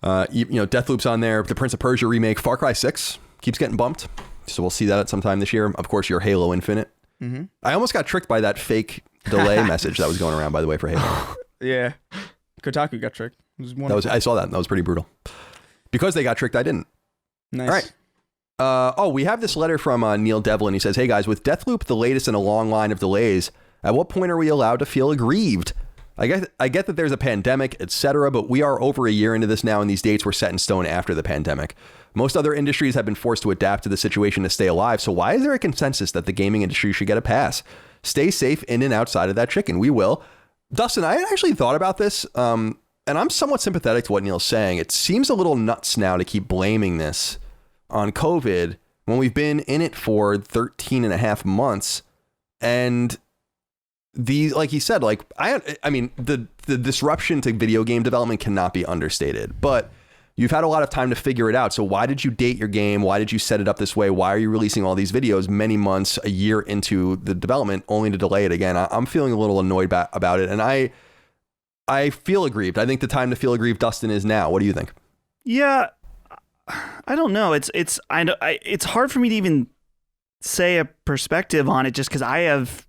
Deathloop's on there. The Prince of Persia remake. Far Cry 6 keeps getting bumped. So we'll see that at some time this year. Of course, your Halo Infinite. Mm-hmm. I almost got tricked by that fake delay message that was going around, by the way, for Halo. Yeah. Kotaku got tricked. I saw that. That was pretty brutal. Because they got tricked, I didn't. Nice. All right. We have this letter from Neil Devlin. He says, hey guys, with Deathloop the latest in a long line of delays, at what point are we allowed to feel aggrieved? I get that there's a pandemic, etc., but we are over a year into this now, and these dates were set in stone after the pandemic. Most other industries have been forced to adapt to the situation to stay alive, so why is there a consensus that the gaming industry should get a pass? Stay safe in and outside of that chicken. We will. Dustin, I actually thought about this, and I'm somewhat sympathetic to what Neil's saying. It seems a little nuts now to keep blaming this on COVID when we've been in it for 13 and a half months. And like he said, like, I mean, the disruption to video game development cannot be understated, but you've had a lot of time to figure it out. So why did you date your game? Why did you set it up this way? Why are you releasing all these videos many months, a year into the development, only to delay it again? I'm feeling a little annoyed about it, and I feel aggrieved. I think the time to feel aggrieved, Dustin, is now. What do you think? Yeah, I don't know. It's hard for me to even say a perspective on it, just because I have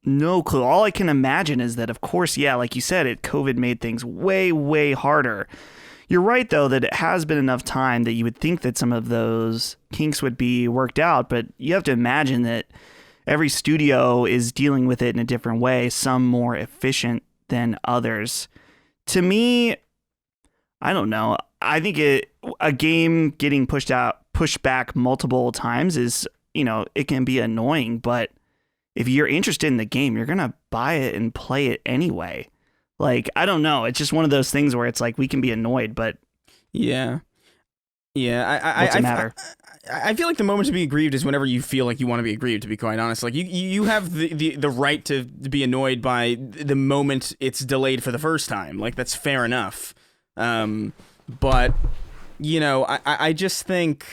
no clue. All I can imagine is that, of course, yeah, like you said, COVID made things way, way harder. You're right, though, that it has been enough time that you would think that some of those kinks would be worked out, but you have to imagine that every studio is dealing with it in a different way, some more efficient than others. To me, I don't know. I think a game getting pushed back multiple times is, it can be annoying, but if you're interested in the game, you're going to buy it and play it anyway. Like, I don't know. It's just one of those things where it's like we can be annoyed, but yeah. What's the matter? I feel like the moment to be aggrieved is whenever you feel like you want to be aggrieved, to be quite honest. Like you have the right to be annoyed by the moment it's delayed for the first time. Like, that's fair enough. But I just think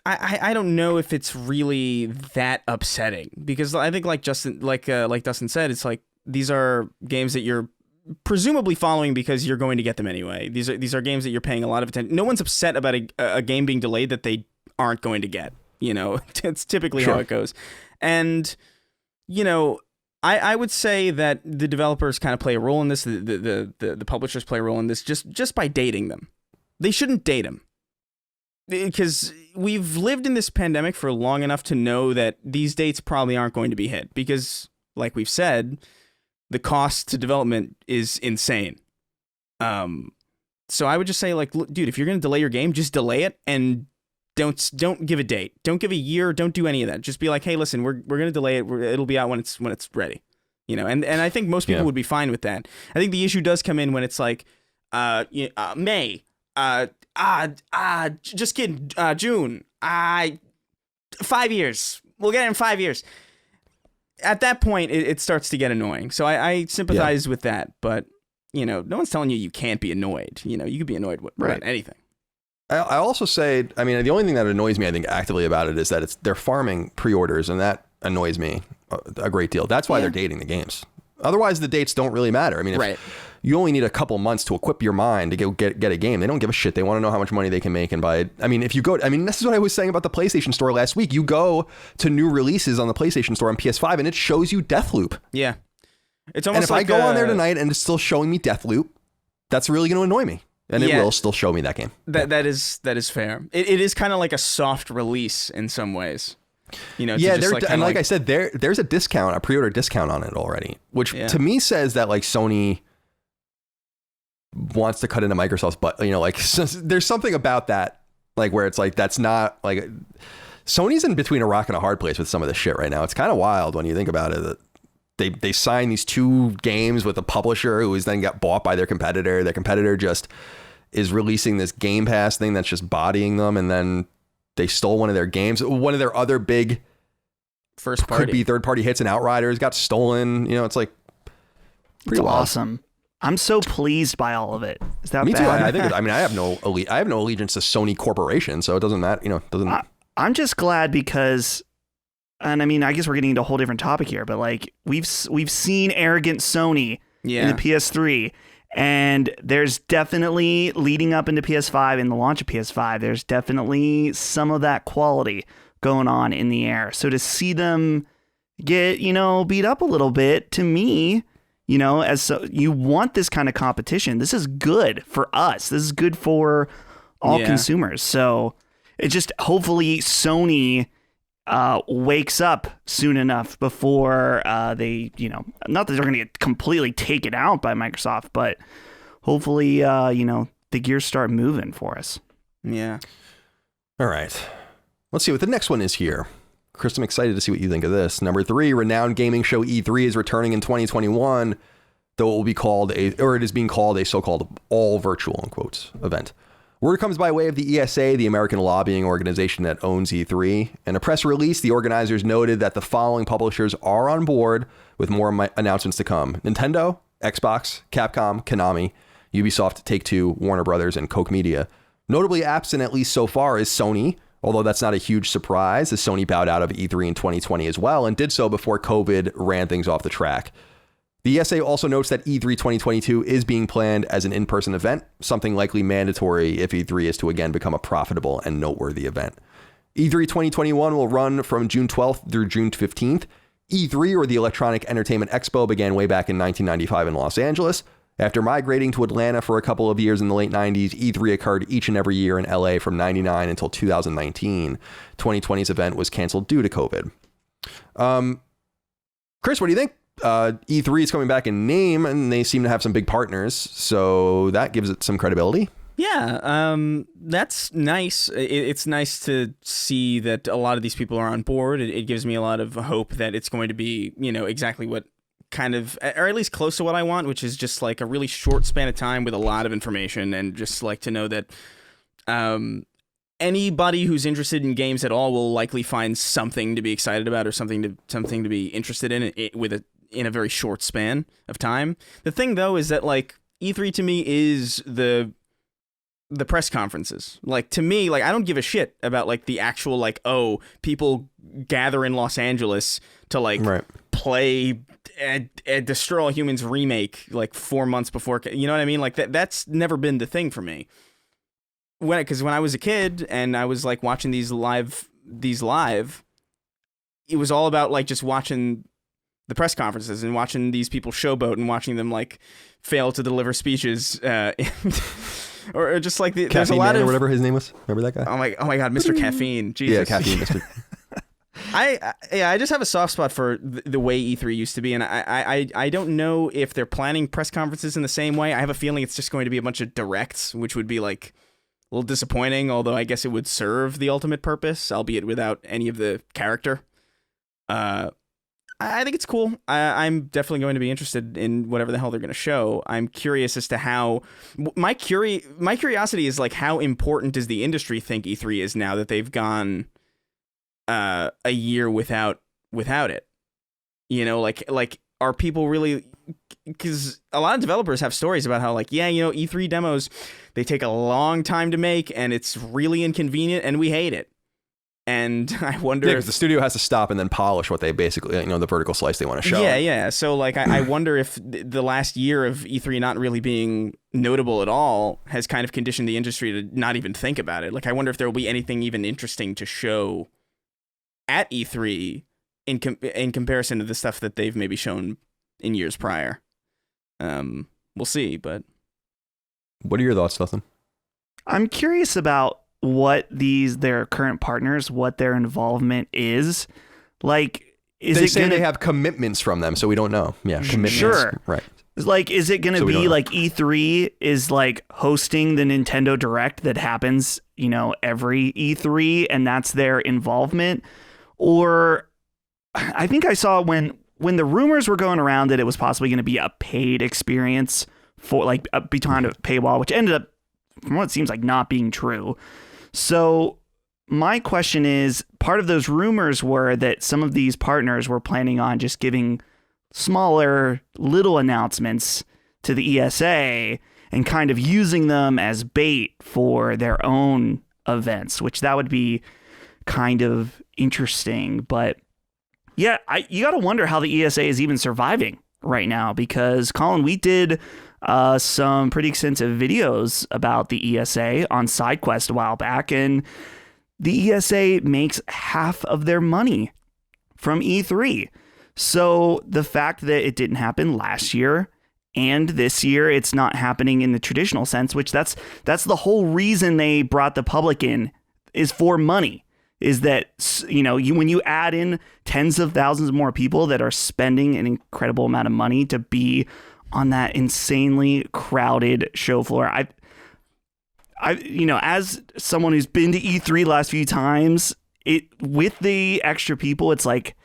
I don't know if it's really that upsetting, because I think like Dustin said, it's like these are games that you're presumably following because you're going to get them anyway. These are games that you're paying a lot of attention. No one's upset about a game being delayed that they aren't going to get. It's typically how it goes. And I would say that the developers kind of play a role in this. The publishers play a role in this just by dating them. They shouldn't date them, because we've lived in this pandemic for long enough to know that these dates probably aren't going to be hit, because, like we've said, the cost to development is insane. So I would just say, like, look, dude, if you're going to delay your game, just delay it, and don't give a date. Don't give a year. Don't do any of that. Just be like, hey, listen, we're going to delay it. It'll be out when it's ready. And I think most people would be fine with that. I think the issue does come in when it's like, May, just kidding, June, 5 years. We'll get it in 5 years. At that point, it starts to get annoying. So I sympathize with that, but no one's telling you can't be annoyed. You could be annoyed about anything. I also say, I mean, the only thing that annoys me, I think, actively about it is that they're farming pre-orders, and that annoys me a great deal. That's why they're dating the games. Otherwise, the dates don't really matter. I mean, if you only need a couple months to equip your mind to get a game. They don't give a shit. They want to know how much money they can make and buy it. I mean, if you go, I mean, this is what I was saying about the PlayStation Store last week. You go to new releases on the PlayStation Store on PS5 and it shows you Deathloop. Yeah. It's almost and if I go on there tonight and it's still showing me Deathloop, that's really going to annoy me. And it will still show me that game. That is fair. It is kind of like a soft release in some ways. You know, like I said, there's a discount, a pre-order discount on it already, which to me says that like Sony wants to cut into Microsoft's butt. You know, like there's something about that, like where it's like that's not like Sony's in between a rock and a hard place with some of this shit right now. It's kind of wild when you think about it. That they signed these 2 games with a publisher who has then got bought by their competitor. Their competitor just is releasing this Game Pass thing that's just bodying them, and then they stole one of their games. One of their other big could be third-party hits in Outriders got stolen. You know, it's like pretty awesome. I'm so pleased by all of it. Is that me bad? too? I think. I mean, I have no allegiance to Sony Corporation, so it doesn't matter. You know, doesn't. I'm just glad because, and I mean, I guess we're getting into a whole different topic here, but like we've seen arrogant Sony in the PS3. And there's definitely, leading up into PS5 and the launch of PS5, there's definitely some of that quality going on in the air. So to see them get, beat up a little bit, to me, you want this kind of competition. This is good for us. This is good for all consumers. So it just, hopefully Sony wakes up soon enough before they, not that they're going to get completely taken out by Microsoft, but hopefully, the gears start moving for us. Yeah. All right. Let's see what the next one is here. Chris, I'm excited to see what you think of this. Number 3, renowned gaming show E3 is returning in 2021, though it will be called it is being called a so-called all virtual, in quotes, event. Word comes by way of the ESA, the American lobbying organization that owns E3. In a press release, the organizers noted that the following publishers are on board, with more announcements to come: Nintendo, Xbox, Capcom, Konami, Ubisoft, Take-Two, Warner Brothers, and Koch Media. Notably absent, at least so far, is Sony, although that's not a huge surprise, as Sony bowed out of E3 in 2020 as well, and did so before COVID ran things off the track. The ESA also notes that E3 2022 is being planned as an in-person event, something likely mandatory if E3 is to again become a profitable and noteworthy event. E3 2021 will run from June 12th through June 15th. E3, or the Electronic Entertainment Expo, began way back in 1995 in Los Angeles. After migrating to Atlanta for a couple of years in the late 90s, E3 occurred each and every year in LA from 99 until 2019. 2020's event was canceled due to COVID. Chris, what do you think? E3 is coming back in name, and they seem to have some big partners, so that gives it some credibility. Yeah, that's nice. It's nice to see that a lot of these people are on board. It gives me a lot of hope that it's going to be, exactly what kind of, or at least close to what I want, which is just like a really short span of time with a lot of information, and just like to know that anybody who's interested in games at all will likely find something to be excited about or something to be interested in in a very short span of time. The thing though is that like E3 to me is the press conferences. Like to me, like I don't give a shit about like the actual like, oh, people gather in Los Angeles to like play and Destroy All Humans remake like 4 months before, you know what I mean? Like that's never been the thing for me. Because when I was a kid and I was like watching these live, it was all about like just watching the press conferences and watching these people showboat and watching them like fail to deliver speeches, or just like there's a lot of, or whatever his name was. Remember that guy? Oh my God, Mr. Caffeine. Jesus. Yeah, Caffeine, Mr. I just have a soft spot for the way E3 used to be, and I don't know if they're planning press conferences in the same way. I have a feeling it's just going to be a bunch of directs, which would be like a little disappointing, although I guess it would serve the ultimate purpose, albeit without any of the character. I think it's cool. I'm definitely going to be interested in whatever the hell they're going to show. I'm curious as to how my curiosity is like, how important does the industry think E3 is now that they've gone a year without it? Like are people really, because a lot of developers have stories about how like, E3 demos, they take a long time to make and it's really inconvenient and we hate it. And I wonder because the studio has to stop and then polish what they basically, the vertical slice they want to show. Yeah. So like, I wonder if the last year of E3 not really being notable at all has kind of conditioned the industry to not even think about it. Like, I wonder if there will be anything even interesting to show at E3 in comparison to the stuff that they've maybe shown in years prior. We'll see, but. What are your thoughts, Dustin? I'm curious about what their current partners, what their involvement is. Like, they say they have commitments from them, so we don't know. Yeah, commitments. Sure. Right. Like, is it going to be like E3 is like hosting the Nintendo Direct that happens, every E3, and that's their involvement? Or I think I saw when the rumors were going around that it was possibly going to be a paid experience for like behind a paywall, which ended up, from what it seems like, not being true. So my question is, part of those rumors were that some of these partners were planning on just giving smaller little announcements to the ESA and kind of using them as bait for their own events, which that would be kind of interesting. But yeah, you got to wonder how the ESA is even surviving right now, because Colin, we did some pretty extensive videos about the ESA on SideQuest a while back, and the ESA makes half of their money from E3. So the fact that it didn't happen last year and this year it's not happening in the traditional sense, which that's the whole reason they brought the public in, is for money. Is that, when you add in tens of thousands more people that are spending an incredible amount of money to be on that insanely crowded show floor. I as someone who's been to E3 last few times, with the extra people, it's like,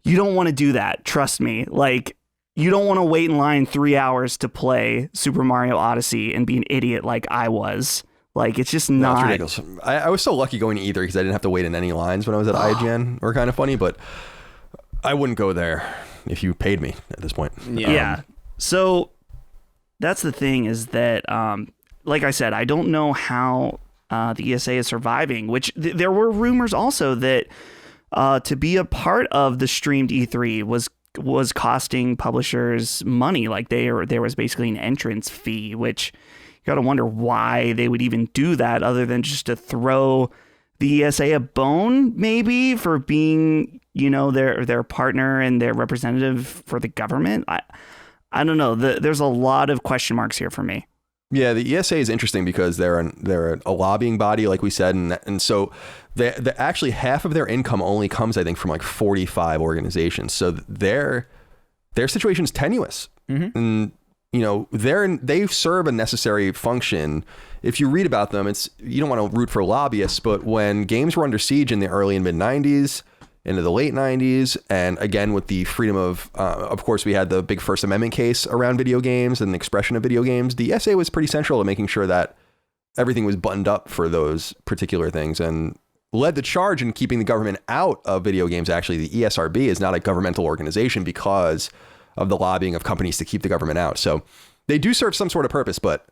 you don't want to do that. Trust me. Like, you don't want to wait in line 3 hours to play Super Mario Odyssey and be an idiot like I was. Like, it's just not. That's ridiculous. I was so lucky going to E3 because I didn't have to wait in any lines when I was at IGN. Or kind of funny, but I wouldn't go there if you paid me at this point. Yeah. So that's the thing, is that, like I said, I don't know how the ESA is surviving, which there were rumors also that to be a part of the streamed E3 was costing publishers money. Like there was basically an entrance fee, which you got to wonder why they would even do that, other than just to throw the ESA a bone, maybe, for being, their partner and their representative for the government. I don't know. There's a lot of question marks here for me. Yeah, the ESA is interesting because they're a lobbying body, like we said, and so they actually half of their income only comes, I think, from like 45 organizations. So their situation is tenuous, and they serve a necessary function. If you read about them, you don't want to root for lobbyists, but when games were under siege in the early and mid 90s, into the late 90s, and again with the freedom of course, we had the big First Amendment case around video games and the expression of video games. The ESA was pretty central to making sure that everything was buttoned up for those particular things, and led the charge in keeping the government out of video games. Actually, the ESRB is not a governmental organization because of the lobbying of companies to keep the government out. So they do serve some sort of purpose, but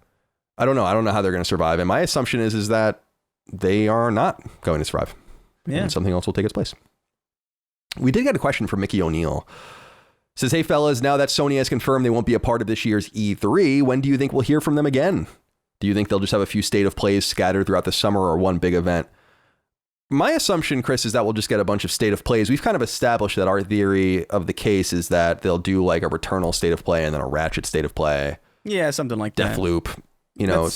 I don't know how they're going to survive. And my assumption is that they are not going to survive. Yeah. And something else will take its place. We did get a question from Mickey O'Neill. Says, hey fellas, now that Sony has confirmed they won't be a part of this year's E3, when do you think we'll hear from them again? Do you think they'll just have a few state of plays scattered throughout the summer, or one big event? My assumption, Chris, is that we'll just get a bunch of state of plays. We've kind of established that our theory of the case is that they'll do like a Returnal state of play and then a Ratchet state of play. Yeah, something like that. Deathloop,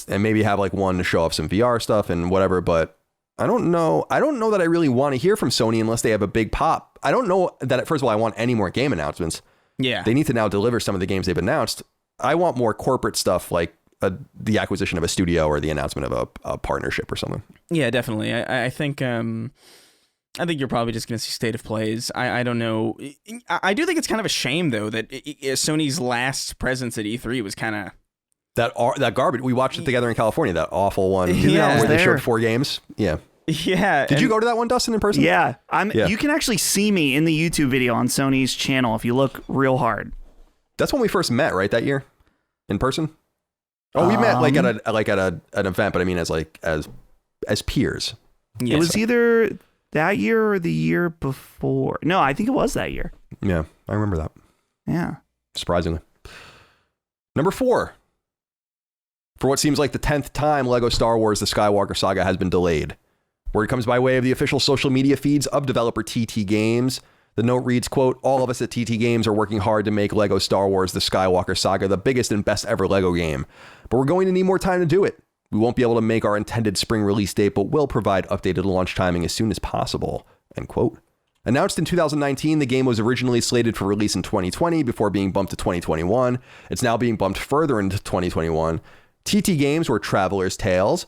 and maybe have like one to show off some VR stuff and whatever, but I don't know that I really want to hear from Sony unless they have a big pop. I don't know that, first of all, I want any more game announcements. Yeah. They need to now deliver some of the games they've announced. I want more corporate stuff, like the acquisition of a studio or the announcement of a partnership or something. Yeah, definitely. I think you're probably just going to see state of plays. I don't know. I do think it's kind of a shame, though, that Sony's last presence at E3 was kind of... That garbage. We watched it together in California, that awful one where they showed 4 games. Yeah. Yeah. Did you go to that one, Dustin, in person? Yeah. You can actually see me in the YouTube video on Sony's channel if you look real hard. That's when we first met, right? That year? In person? Oh, we met like at an event, but I mean as peers. Yeah, it was either that year or the year before. No, I think it was that year. Yeah, I remember that. Yeah. Surprisingly. Number 4. For what seems like the 10th time, Lego Star Wars The Skywalker Saga has been delayed. Word comes by way of the official social media feeds of developer TT Games. The note reads, quote, "All of us at TT Games are working hard to make Lego Star Wars The Skywalker Saga the biggest and best ever Lego game. But we're going to need more time to do it. We won't be able to make our intended spring release date, but will provide updated launch timing as soon as possible," end quote. Announced in 2019, the game was originally slated for release in 2020 before being bumped to 2021. It's now being bumped further into 2021. TT Games, or Traveler's Tales,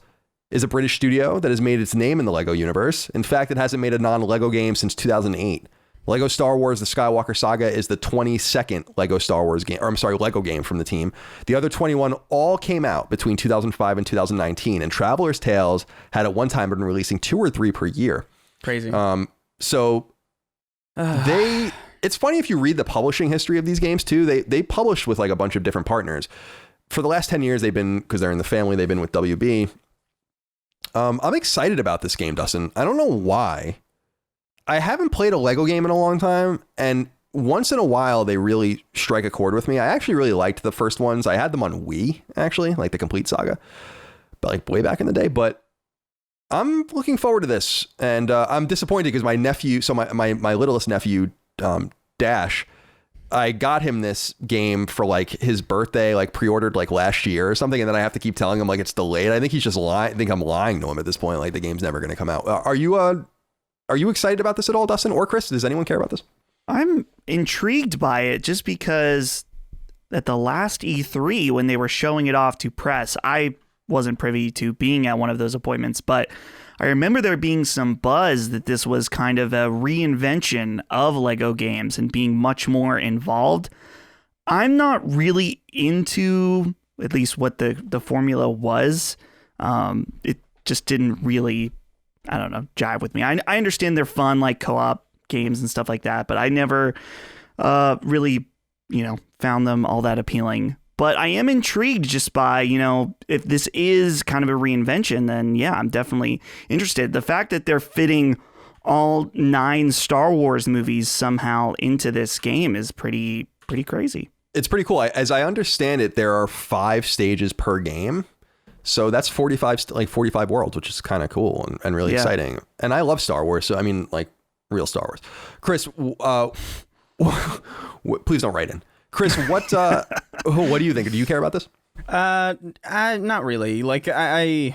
is a British studio that has made its name in the Lego universe. In fact, it hasn't made a non-Lego game since 2008. Lego Star Wars The Skywalker Saga is the 22nd Lego Star Wars game, or I'm sorry, Lego game from the team. The other 21 all came out between 2005 and 2019, and Traveler's Tales had at one time been releasing 2 or 3 per year. Crazy. It's funny if you read the publishing history of these games too. They published with like a bunch of different partners. For the last 10 years, they've been, because they're in the family, they've been with WB. I'm excited about this game, Dustin. I don't know why. I haven't played a Lego game in a long time, and once in a while, they really strike a chord with me. I actually really liked the first ones. I had them on Wii, actually, like the Complete Saga, but like way back in the day. But I'm looking forward to this, and I'm disappointed because my nephew, so my littlest nephew, Dash, I got him this game for like his birthday, like pre-ordered like last year or something. And then I have to keep telling him like it's delayed. I think he's just lying. I think I'm lying to him at this point. Like the game's never going to come out. Are you excited about this at all, Dustin or Chris? Does anyone care about this? I'm intrigued by it just because at the last E3, when they were showing it off to press, I wasn't privy to being at one of those appointments, but I remember there being some buzz that this was kind of a reinvention of Lego games and being much more involved. I'm not really into at least what the formula was. It just didn't really, I don't know, jive with me. I understand they're fun, like co-op games and stuff like that, but I never really, found them all that appealing. But I am intrigued just by, if this is kind of a reinvention, then yeah, I'm definitely interested. The fact that they're fitting all 9 Star Wars movies somehow into this game is pretty crazy. It's pretty cool. As I understand it, there are 5 stages per game. So that's 45 worlds, which is kind of cool and really exciting. And I love Star Wars. So I mean, like real Star Wars. Chris, please don't write in. Chris, what do you think? Do you care about this? Not really. Like I'm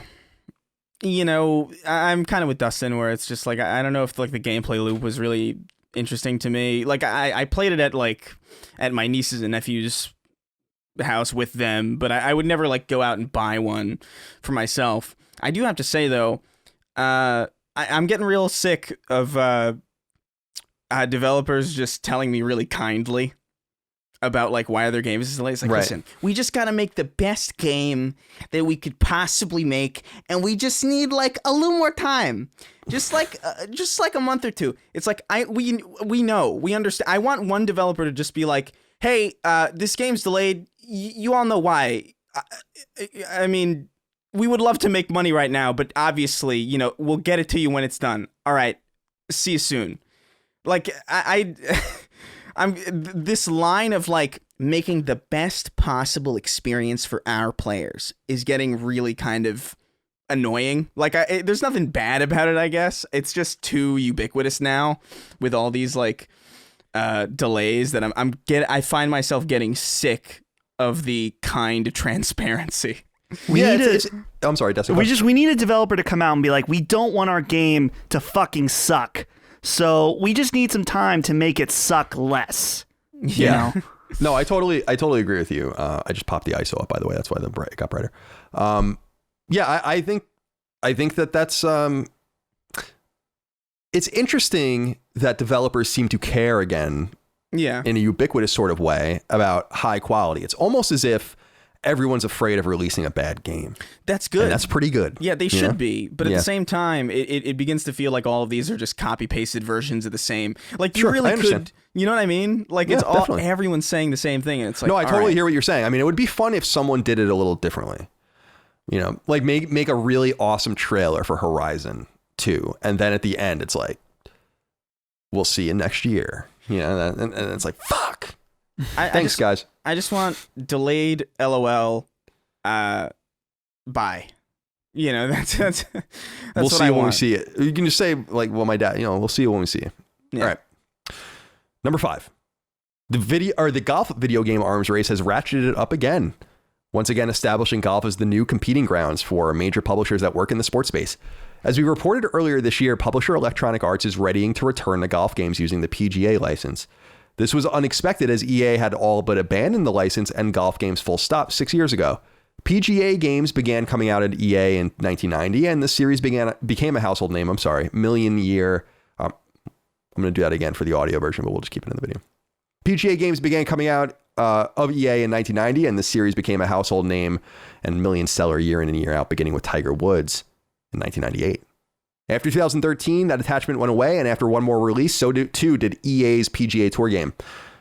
kind of with Dustin, where it's just like I don't know if like the gameplay loop was really interesting to me. Like I played it at my nieces and nephews' house with them, but I would never like go out and buy one for myself. I do have to say though, I'm getting real sick of developers just telling me really kindly about like why their game is delayed. It's like, listen, we just got to make the best game that we could possibly make, and we just need like a little more time, just like a month or 2. It's like we know, we understand. I want one developer to just be like, hey, this game's delayed. You all know why. I mean, we would love to make money right now, but obviously, we'll get it to you when it's done. All right, see you soon. Like I'm this line of like making the best possible experience for our players is getting really kind of annoying. Like there's nothing bad about it, I guess. It's just too ubiquitous now with all these like delays that I find myself getting sick of the kind transparency. I'm sorry, Dustin. We need a developer to come out and be like, we don't want our game to fucking suck. So we just need some time to make it suck less. Yeah. No, I totally agree with you. I just popped the ISO up, by the way. That's why it got brighter. I think that's it's interesting that developers seem to care again. Yeah. In a ubiquitous sort of way about high quality. It's almost as if everyone's afraid of releasing a bad game. That's good. And that's pretty good. Yeah, they should be. But at the same time, it begins to feel like all of these are just copy-pasted versions of the same. Like, you really could... You know what I mean? Like, it's all... Definitely. Everyone's saying the same thing, and it's like... No, I totally hear what you're saying. I mean, it would be fun if someone did it a little differently. Like, make a really awesome trailer for Horizon. 2. And then at the end, it's like, we'll see you next year. You know, and it's like, fuck. Thanks, guys. I just want delayed LOL. Bye. You know, that's we'll what see I you when we want. see it. You can just say, like, well, my dad, you know, we'll see you when we see you. Yeah. All right. Number 5. The golf video game arms race has ratcheted it up again. Once again, establishing golf as the new competing grounds for major publishers that work in the sports space. As we reported earlier this year, publisher Electronic Arts is readying to return to golf games using the PGA license. This was unexpected as EA had all but abandoned the license and golf games full stop 6 years ago. PGA games began coming out at EA in 1990, and the series became a household name. Million Year. I'm going to do that again for the audio version, but we'll just keep it in the video. PGA games began coming out of EA in 1990, and the series became a household name and million seller year in and year out, beginning with Tiger Woods in 1998. After 2013, that attachment went away, and after one more release, so too did EA's PGA Tour game.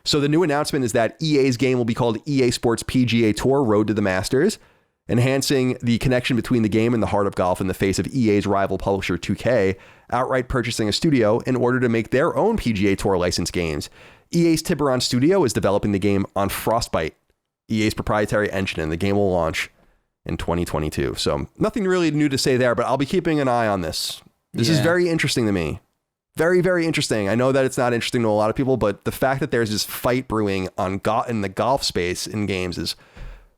So the new announcement is that EA's game will be called EA Sports PGA Tour Road to the Masters, enhancing the connection between the game and the heart of golf in the face of EA's rival publisher 2K, outright purchasing a studio in order to make their own PGA Tour licensed games. EA's Tiburon studio is developing the game on Frostbite, EA's proprietary engine, and the game will launch in 2022. So nothing really new to say there, but I'll be keeping an eye on this. This is very interesting to me. Very, very interesting. I know that it's not interesting to a lot of people, but the fact that there's this fight brewing in the golf space in games is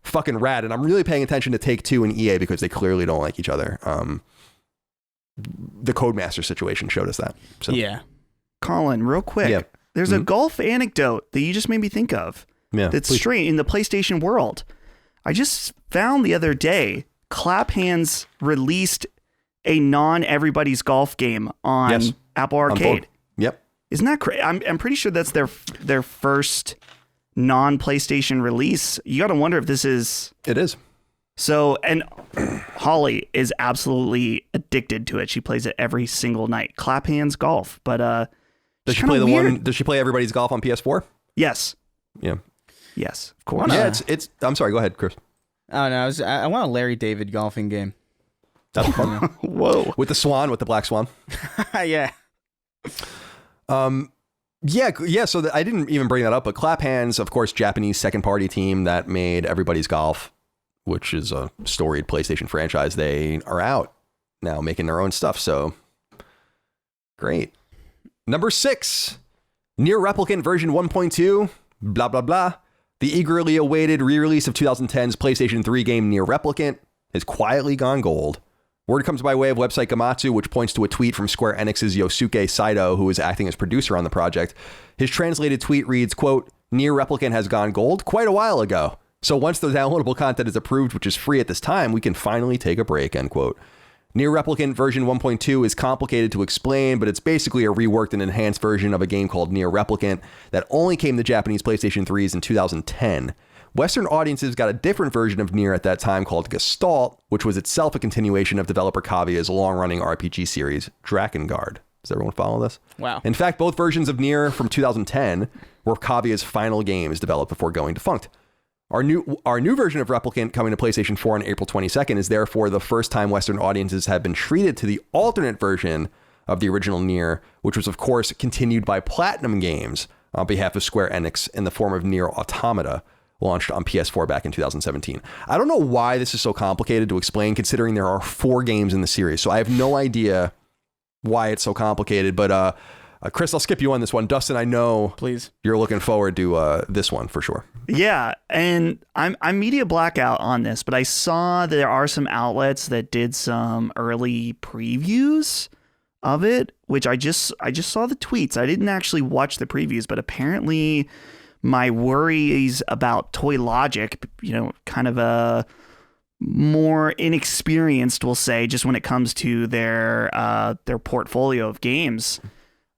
fucking rad. And I'm really paying attention to Take-Two and EA because they clearly don't like each other. The Codemaster situation showed us that. So. Yeah. Colin, real quick. There's a golf anecdote that you just made me think of. Yeah, that's strange in the PlayStation world. I just found the other day, Clap Hands released a non-everybody's golf game on Apple Arcade. Yep. Isn't that crazy? I'm pretty sure that's their first non-PlayStation release. You got to wonder if this is... It is. So, and Holly is absolutely addicted to it. She plays it every single night. Clap Hands Golf. But does she play the weird one? Does she play Everybody's Golf on PS4? Yes. Yeah. Yes, of course. Yeah, it's. I'm sorry. Go ahead, Chris. Oh no, I want a Larry David golfing game. That's fun. Whoa. With the swan, with the black swan. Yeah. Yeah. So I didn't even bring that up, but Clap Hands, of course, Japanese second party team that made Everybody's Golf, which is a storied PlayStation franchise. They are out now making their own stuff. So great. Number 6, NieR Replicant version 1.2, blah, blah, blah. The eagerly awaited re-release of 2010's PlayStation 3 game NieR Replicant has quietly gone gold. Word comes by way of website Gamatsu, which points to a tweet from Square Enix's Yosuke Saito, who is acting as producer on the project. His translated tweet reads, quote, NieR Replicant has gone gold quite a while ago. So once the downloadable content is approved, which is free at this time, we can finally take a break, end quote. NieR Replicant version 1.2 is complicated to explain, but it's basically a reworked and enhanced version of a game called NieR Replicant that only came to Japanese PlayStation 3s in 2010. Western audiences got a different version of NieR at that time called Gestalt, which was itself a continuation of developer Kavia's long-running RPG series, Drakengard. Does everyone follow this? Wow. In fact, both versions of NieR from 2010 were Kavia's final games developed before going defunct. Our new version of Replicant coming to PlayStation 4 on April 22nd is therefore the first time Western audiences have been treated to the alternate version of the original NieR, which was of course continued by Platinum Games on behalf of Square Enix in the form of NieR Automata, launched on PS4 back in 2017. I don't know why this is so complicated to explain, considering there are 4 games in the series, so I have no idea why it's so complicated, but Chris, I'll skip you on this one. Dustin, I know Please. You're looking forward to this one for sure. Yeah, and I'm media blackout on this, but I saw that there are some outlets that did some early previews of it, which I just saw the tweets. I didn't actually watch the previews, but apparently my worries about Toy Logic, kind of a more inexperienced, we'll say, just when it comes to their portfolio of games,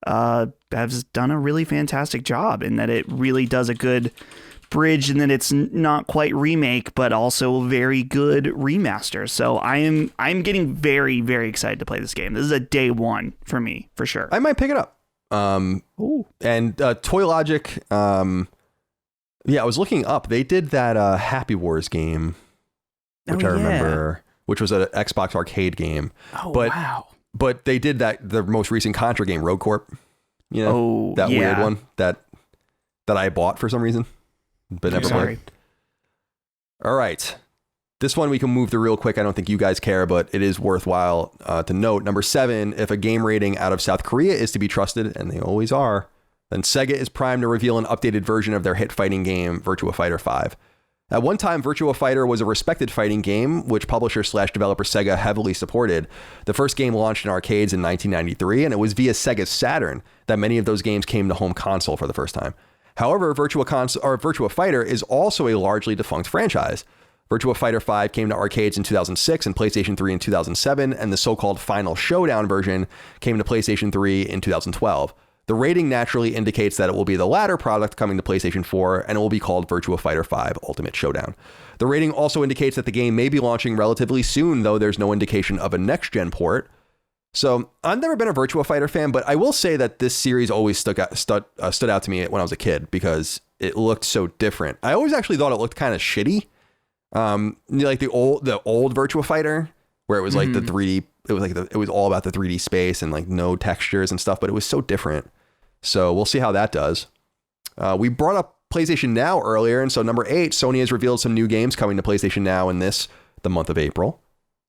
has done a really fantastic job in that it really does a good bridge, and that it's not quite remake, but also very good remaster. So I'm getting very, very excited to play this game. This is a day one for me, for sure. I might pick it up. And Toy Logic, I was looking up. They did that Happy Wars game, which I remember, which was an Xbox arcade game. Oh, but wow. But they did the most recent Contra game, Rogue Corp. You know, that weird one that I bought for some reason, but never played. All right. This one we can move through real quick. I don't think you guys care, but it is worthwhile to note. Number 7, if a game rating out of South Korea is to be trusted, and they always are, then Sega is primed to reveal an updated version of their hit fighting game, Virtua Fighter 5. At one time, Virtua Fighter was a respected fighting game, which publisher/developer Sega heavily supported. The first game launched in arcades in 1993, and it was via Sega's Saturn that many of those games came to home console for the first time. However, Virtua Fighter is also a largely defunct franchise. Virtua Fighter 5 came to arcades in 2006 and PlayStation 3 in 2007, and the so-called Final Showdown version came to PlayStation 3 in 2012. The rating naturally indicates that it will be the latter product coming to PlayStation 4, and it will be called Virtua Fighter 5 Ultimate Showdown. The rating also indicates that the game may be launching relatively soon, though there's no indication of a next-gen port. So I've never been a Virtua Fighter fan, but I will say that this series always stood out to me when I was a kid because it looked so different. I always actually thought it looked kind of shitty. Like the old Virtua Fighter, where it was like the 3D, it was all about the 3D space and like no textures and stuff, but it was so different. So we'll see how that does. We brought up PlayStation Now earlier, and so number 8, Sony has revealed some new games coming to PlayStation Now in the month of April.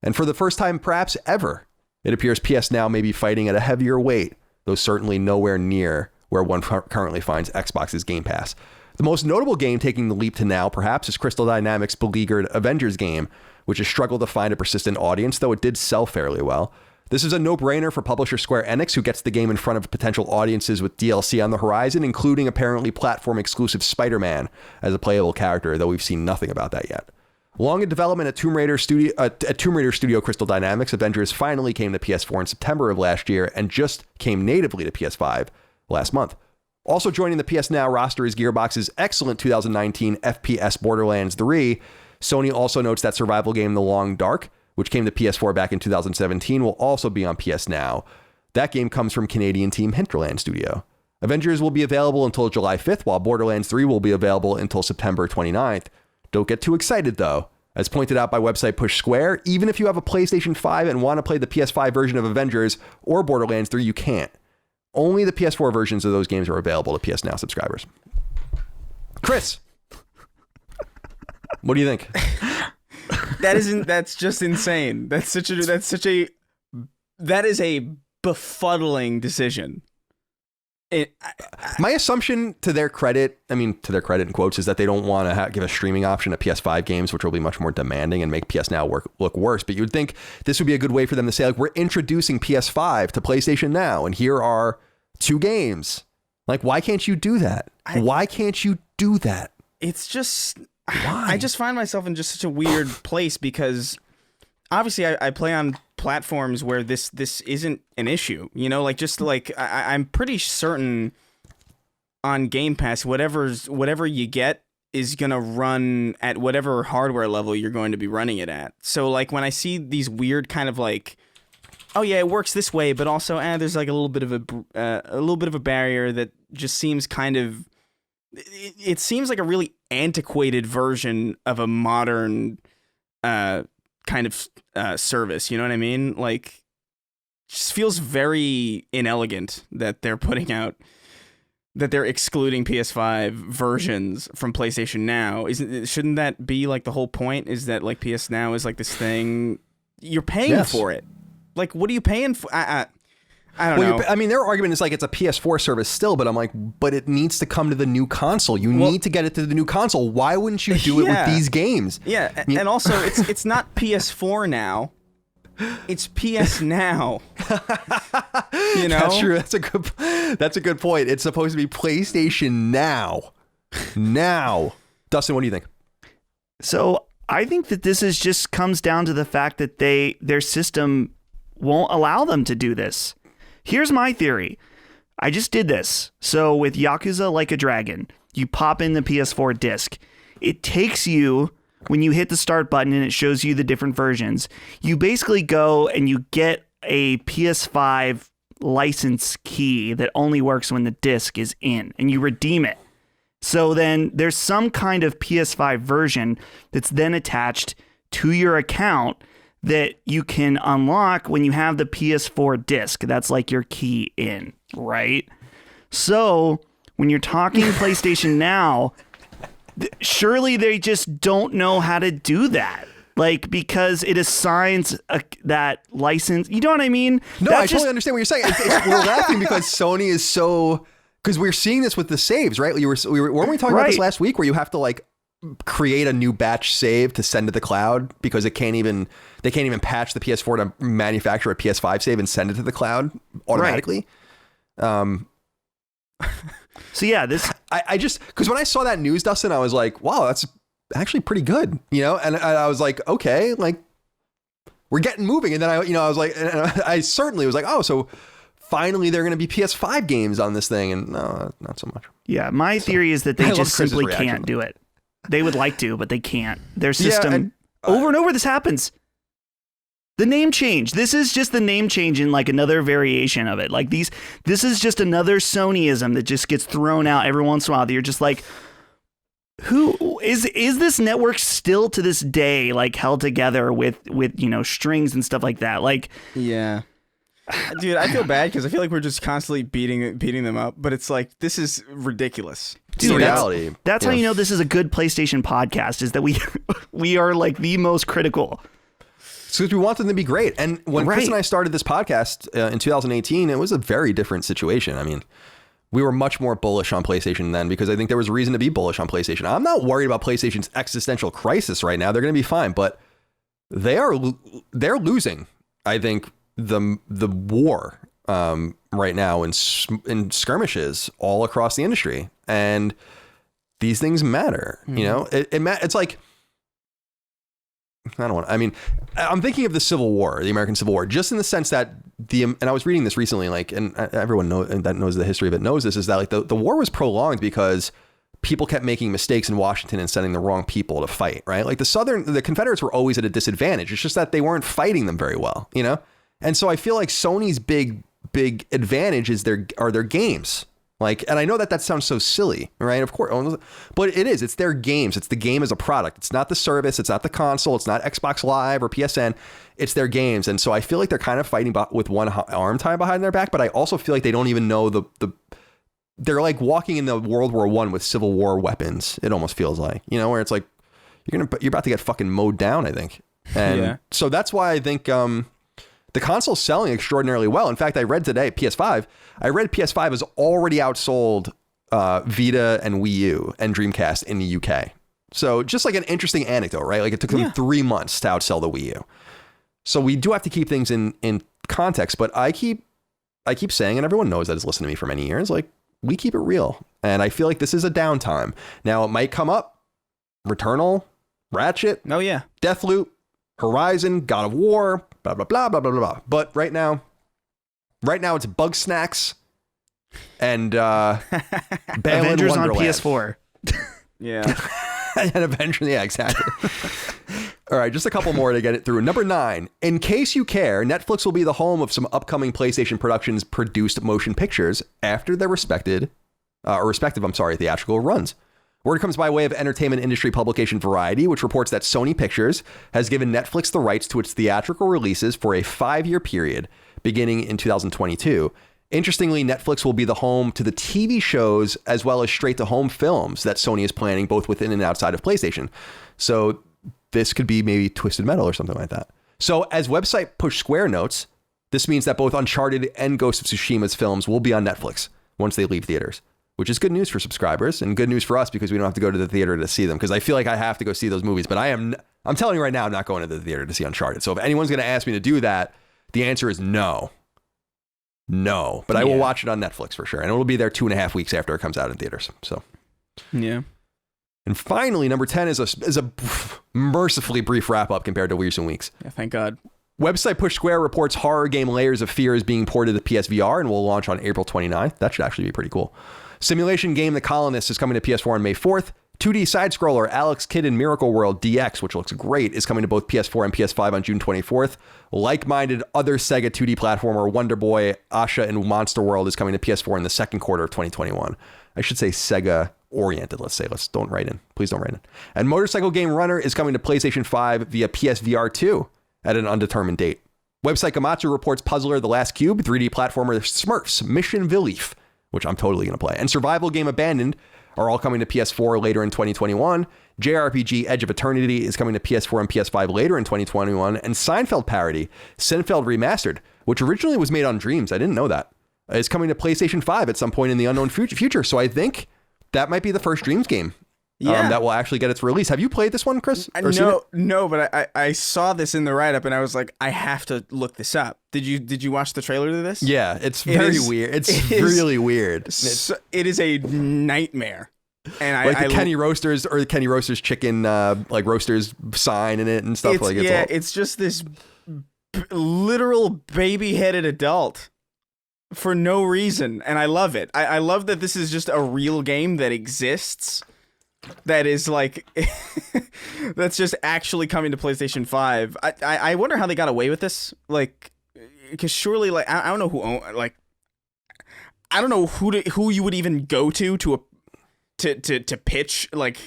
And for the first time perhaps ever, it appears PS Now may be fighting at a heavier weight, though certainly nowhere near where one currently finds Xbox's Game Pass. The most notable game taking the leap to Now, perhaps, is Crystal Dynamics' beleaguered Avengers game, which has struggled to find a persistent audience, though it did sell fairly well. This is a no-brainer for publisher Square Enix, who gets the game in front of potential audiences with DLC on the horizon, including apparently platform-exclusive Spider-Man as a playable character, though we've seen nothing about that yet. Long in development at Tomb Raider Studio Crystal Dynamics, Avengers finally came to PS4 in September of last year and just came natively to PS5 last month. Also joining the PS Now roster is Gearbox's excellent 2019 FPS Borderlands 3. Sony also notes that survival game The Long Dark, which came to PS4 back in 2017, will also be on PS Now. That game comes from Canadian team Hinterland Studio. Avengers will be available until July 5th, while Borderlands 3 will be available until September 29th. Don't get too excited, though. As pointed out by website Push Square, even if you have a PlayStation 5 and want to play the PS5 version of Avengers or Borderlands 3, you can't. Only the PS4 versions of those games are available to PS Now subscribers. Chris, what do you think? That's just insane. That is a befuddling decision. My assumption, to their credit in quotes, is that they don't want to give a streaming option to PS5 games, which will be much more demanding and make PS Now look worse. But you'd think this would be a good way for them to say, like, we're introducing PS5 to PlayStation Now, and here are 2 games. Like, why can't you do that? Why can't you do that? It's just, why? I just find myself in just such a weird place because obviously I play on platforms where this isn't an issue, you know, like just like I'm pretty certain on Game Pass, whatever you get is going to run at whatever hardware level you're going to be running it at. So like when I see these weird kind of like, oh yeah, it works this way, but also there's like a little bit of a barrier that just seems kind of, it seems like a really antiquated version of a modern kind of service, you know what I mean? Like, just feels very inelegant that they're putting out, that they're excluding PS5 versions from PlayStation Now. Shouldn't that be like the whole point? Is that like PS Now is like this thing you're paying for it? Like, what are you paying for? I don't know. I mean, their argument is like it's a PS4 service still, but I'm like, but it needs to come to the new console. You need to get it to the new console. Why wouldn't you do it with these games? Yeah, and also it's not PS4 now. It's PS Now. You know? That's true. That's a good point. It's supposed to be PlayStation Now. Now. Dustin, what do you think? So I think that this just comes down to the fact that their system won't allow them to do this. Here's my theory. I just did this. So with Yakuza Like a Dragon, you pop in the PS4 disc. It takes you, when you hit the start button and it shows you the different versions, you basically go and you get a PS5 license key that only works when the disc is in, and you redeem it. So then there's some kind of PS5 version that's then attached to your account that you can unlock when you have the PS4 disc. That's like your key in, right? So when you're talking PlayStation Now, surely they just don't know how to do that. Like, because it assigns that license. You know what I mean? No, I totally understand what you're saying. We're laughing because Sony is so... Because we're seeing this with the saves, right? Weren't we talking about this last week where you have to like create a new batch save to send to the cloud because they can't even patch the PS4 to manufacture a PS5 save and send it to the cloud automatically. Right. So yeah, this I just because when I saw that news, Dustin, I was like, wow, that's actually pretty good, you know? And I was like, okay, like we're getting moving. And then I was like, and I certainly was like, oh, so finally they're going to be PS5 games on this thing. And no, not so much. Yeah. My theory is that they just simply can't do it. They would like to, but they can't. Their system over and over. This happens. The name change. This is just the name change in like another variation of it. Like this is just another Sonyism that just gets thrown out every once in a while. That you're just like, who is this network still to this day like held together with strings and stuff like that? Like, yeah, dude, I feel bad because I feel like we're just constantly beating them up, but it's like this is ridiculous. Dude, that's how you know this is a good PlayStation podcast, is that we are like the most critical. Because we want them to be great. And when Chris and I started this podcast in 2018, it was a very different situation. I mean, we were much more bullish on PlayStation then because I think there was a reason to be bullish on PlayStation. I'm not worried about PlayStation's existential crisis right now. They're going to be fine, but they're losing, I think, the war right now in skirmishes all across the industry. And these things matter, you know, it's like, I'm thinking of the Civil War, the American Civil War, just in the sense that and I was reading this recently, like, and everyone that knows the history of it knows this, is that like the war was prolonged because people kept making mistakes in Washington and sending the wrong people to fight, right? Like the Confederates were always at a disadvantage. It's just that they weren't fighting them very well, you know? And so I feel like Sony's big advantage is their games. Like, and I know that sounds so silly, right? Of course, but it is. It's their games. It's the game as a product. It's not the service. It's not the console. It's not Xbox Live or PSN. It's their games. And so I feel like they're kind of fighting with one arm tied behind their back, but I also feel like they don't even know they're like walking in the World War I with Civil War weapons. It almost feels like, you know, where it's like, you're about to get fucking mowed down, I think. And so that's why I think, the console's selling extraordinarily well. In fact, I read today, PS5 has already outsold Vita and Wii U and Dreamcast in the UK. So just like an interesting anecdote, right? Like it took them 3 months to outsell the Wii U. So we do have to keep things in context, but I keep saying, and everyone knows that has listened to me for many years, like we keep it real. And I feel like this is a downtime. Now it might come up, Returnal, Ratchet, Deathloop, Horizon, God of War, blah, blah, blah, blah, blah, blah. But right now it's Bug Snacks and Balan Avengers Wonderland. on PS4. Yeah. And Avengers, yeah, exactly. All right, just a couple more to get it through. Number 9, in case you care, Netflix will be the home of some upcoming PlayStation Productions produced motion pictures after their respective theatrical runs. Word comes by way of entertainment industry publication Variety, which reports that Sony Pictures has given Netflix the rights to its theatrical releases for a 5-year period beginning in 2022. Interestingly, Netflix will be the home to the TV shows as well as straight-to-home films that Sony is planning both within and outside of PlayStation. So this could be maybe Twisted Metal or something like that. So as website Push Square notes, this means that both Uncharted and Ghost of Tsushima's films will be on Netflix once they leave theaters, which is good news for subscribers and good news for us because we don't have to go to the theater to see them. Because I feel like I have to go see those movies, but I'm telling you right now, I'm not going to the theater to see Uncharted. So if anyone's going to ask me to do that, the answer is no. But I will watch it on Netflix for sure. And it'll be there 2.5 weeks after it comes out in theaters. So, yeah. And finally, number 10 is a mercifully brief wrap up compared to recent weeks. Yeah, thank God. Website Push Square reports horror game Layers of Fear is being ported to PSVR and will launch on April 29th. That should actually be pretty cool. Simulation game The Colonist is coming to PS4 on May 4th. 2D side-scroller Alex Kidd in Miracle World DX, which looks great, is coming to both PS4 and PS5 on June 24th. Like-minded other Sega 2D platformer Wonder Boy, Asha, and Monster World is coming to PS4 in the second quarter of 2021. I should say Sega-oriented, let's say. Don't write in. Please don't write in. And motorcycle game Runner is coming to PlayStation 5 via PSVR 2 at an undetermined date. Website Gamatsu reports Puzzler: The Last Cube, 3D platformer Smurfs, Mission Belief, which I'm totally going to play, and survival game Abandoned are all coming to PS4 later in 2021. JRPG Edge of Eternity is coming to PS4 and PS5 later in 2021. And Seinfeld parody, Seinfeld Remastered, which originally was made on Dreams, I didn't know that, is coming to PlayStation 5 at some point in the unknown future. So I think that might be the first Dreams game that will actually get its release. Have you played this one, Chris? No, but I saw this in the write-up and I was like, I have to look this up. Did you watch the trailer to this? Yeah, it's very weird. It's really weird. It is a nightmare. And like the Kenny Roasters or the Kenny Roasters chicken, like Roasters sign in it and stuff. It's just this literal baby-headed adult for no reason, and I love it. I love that this is just a real game that exists. That is like, that's just actually coming to PlayStation 5. I wonder how they got away with this. Like, because surely, like, I don't know who I don't know who you would even go to pitch like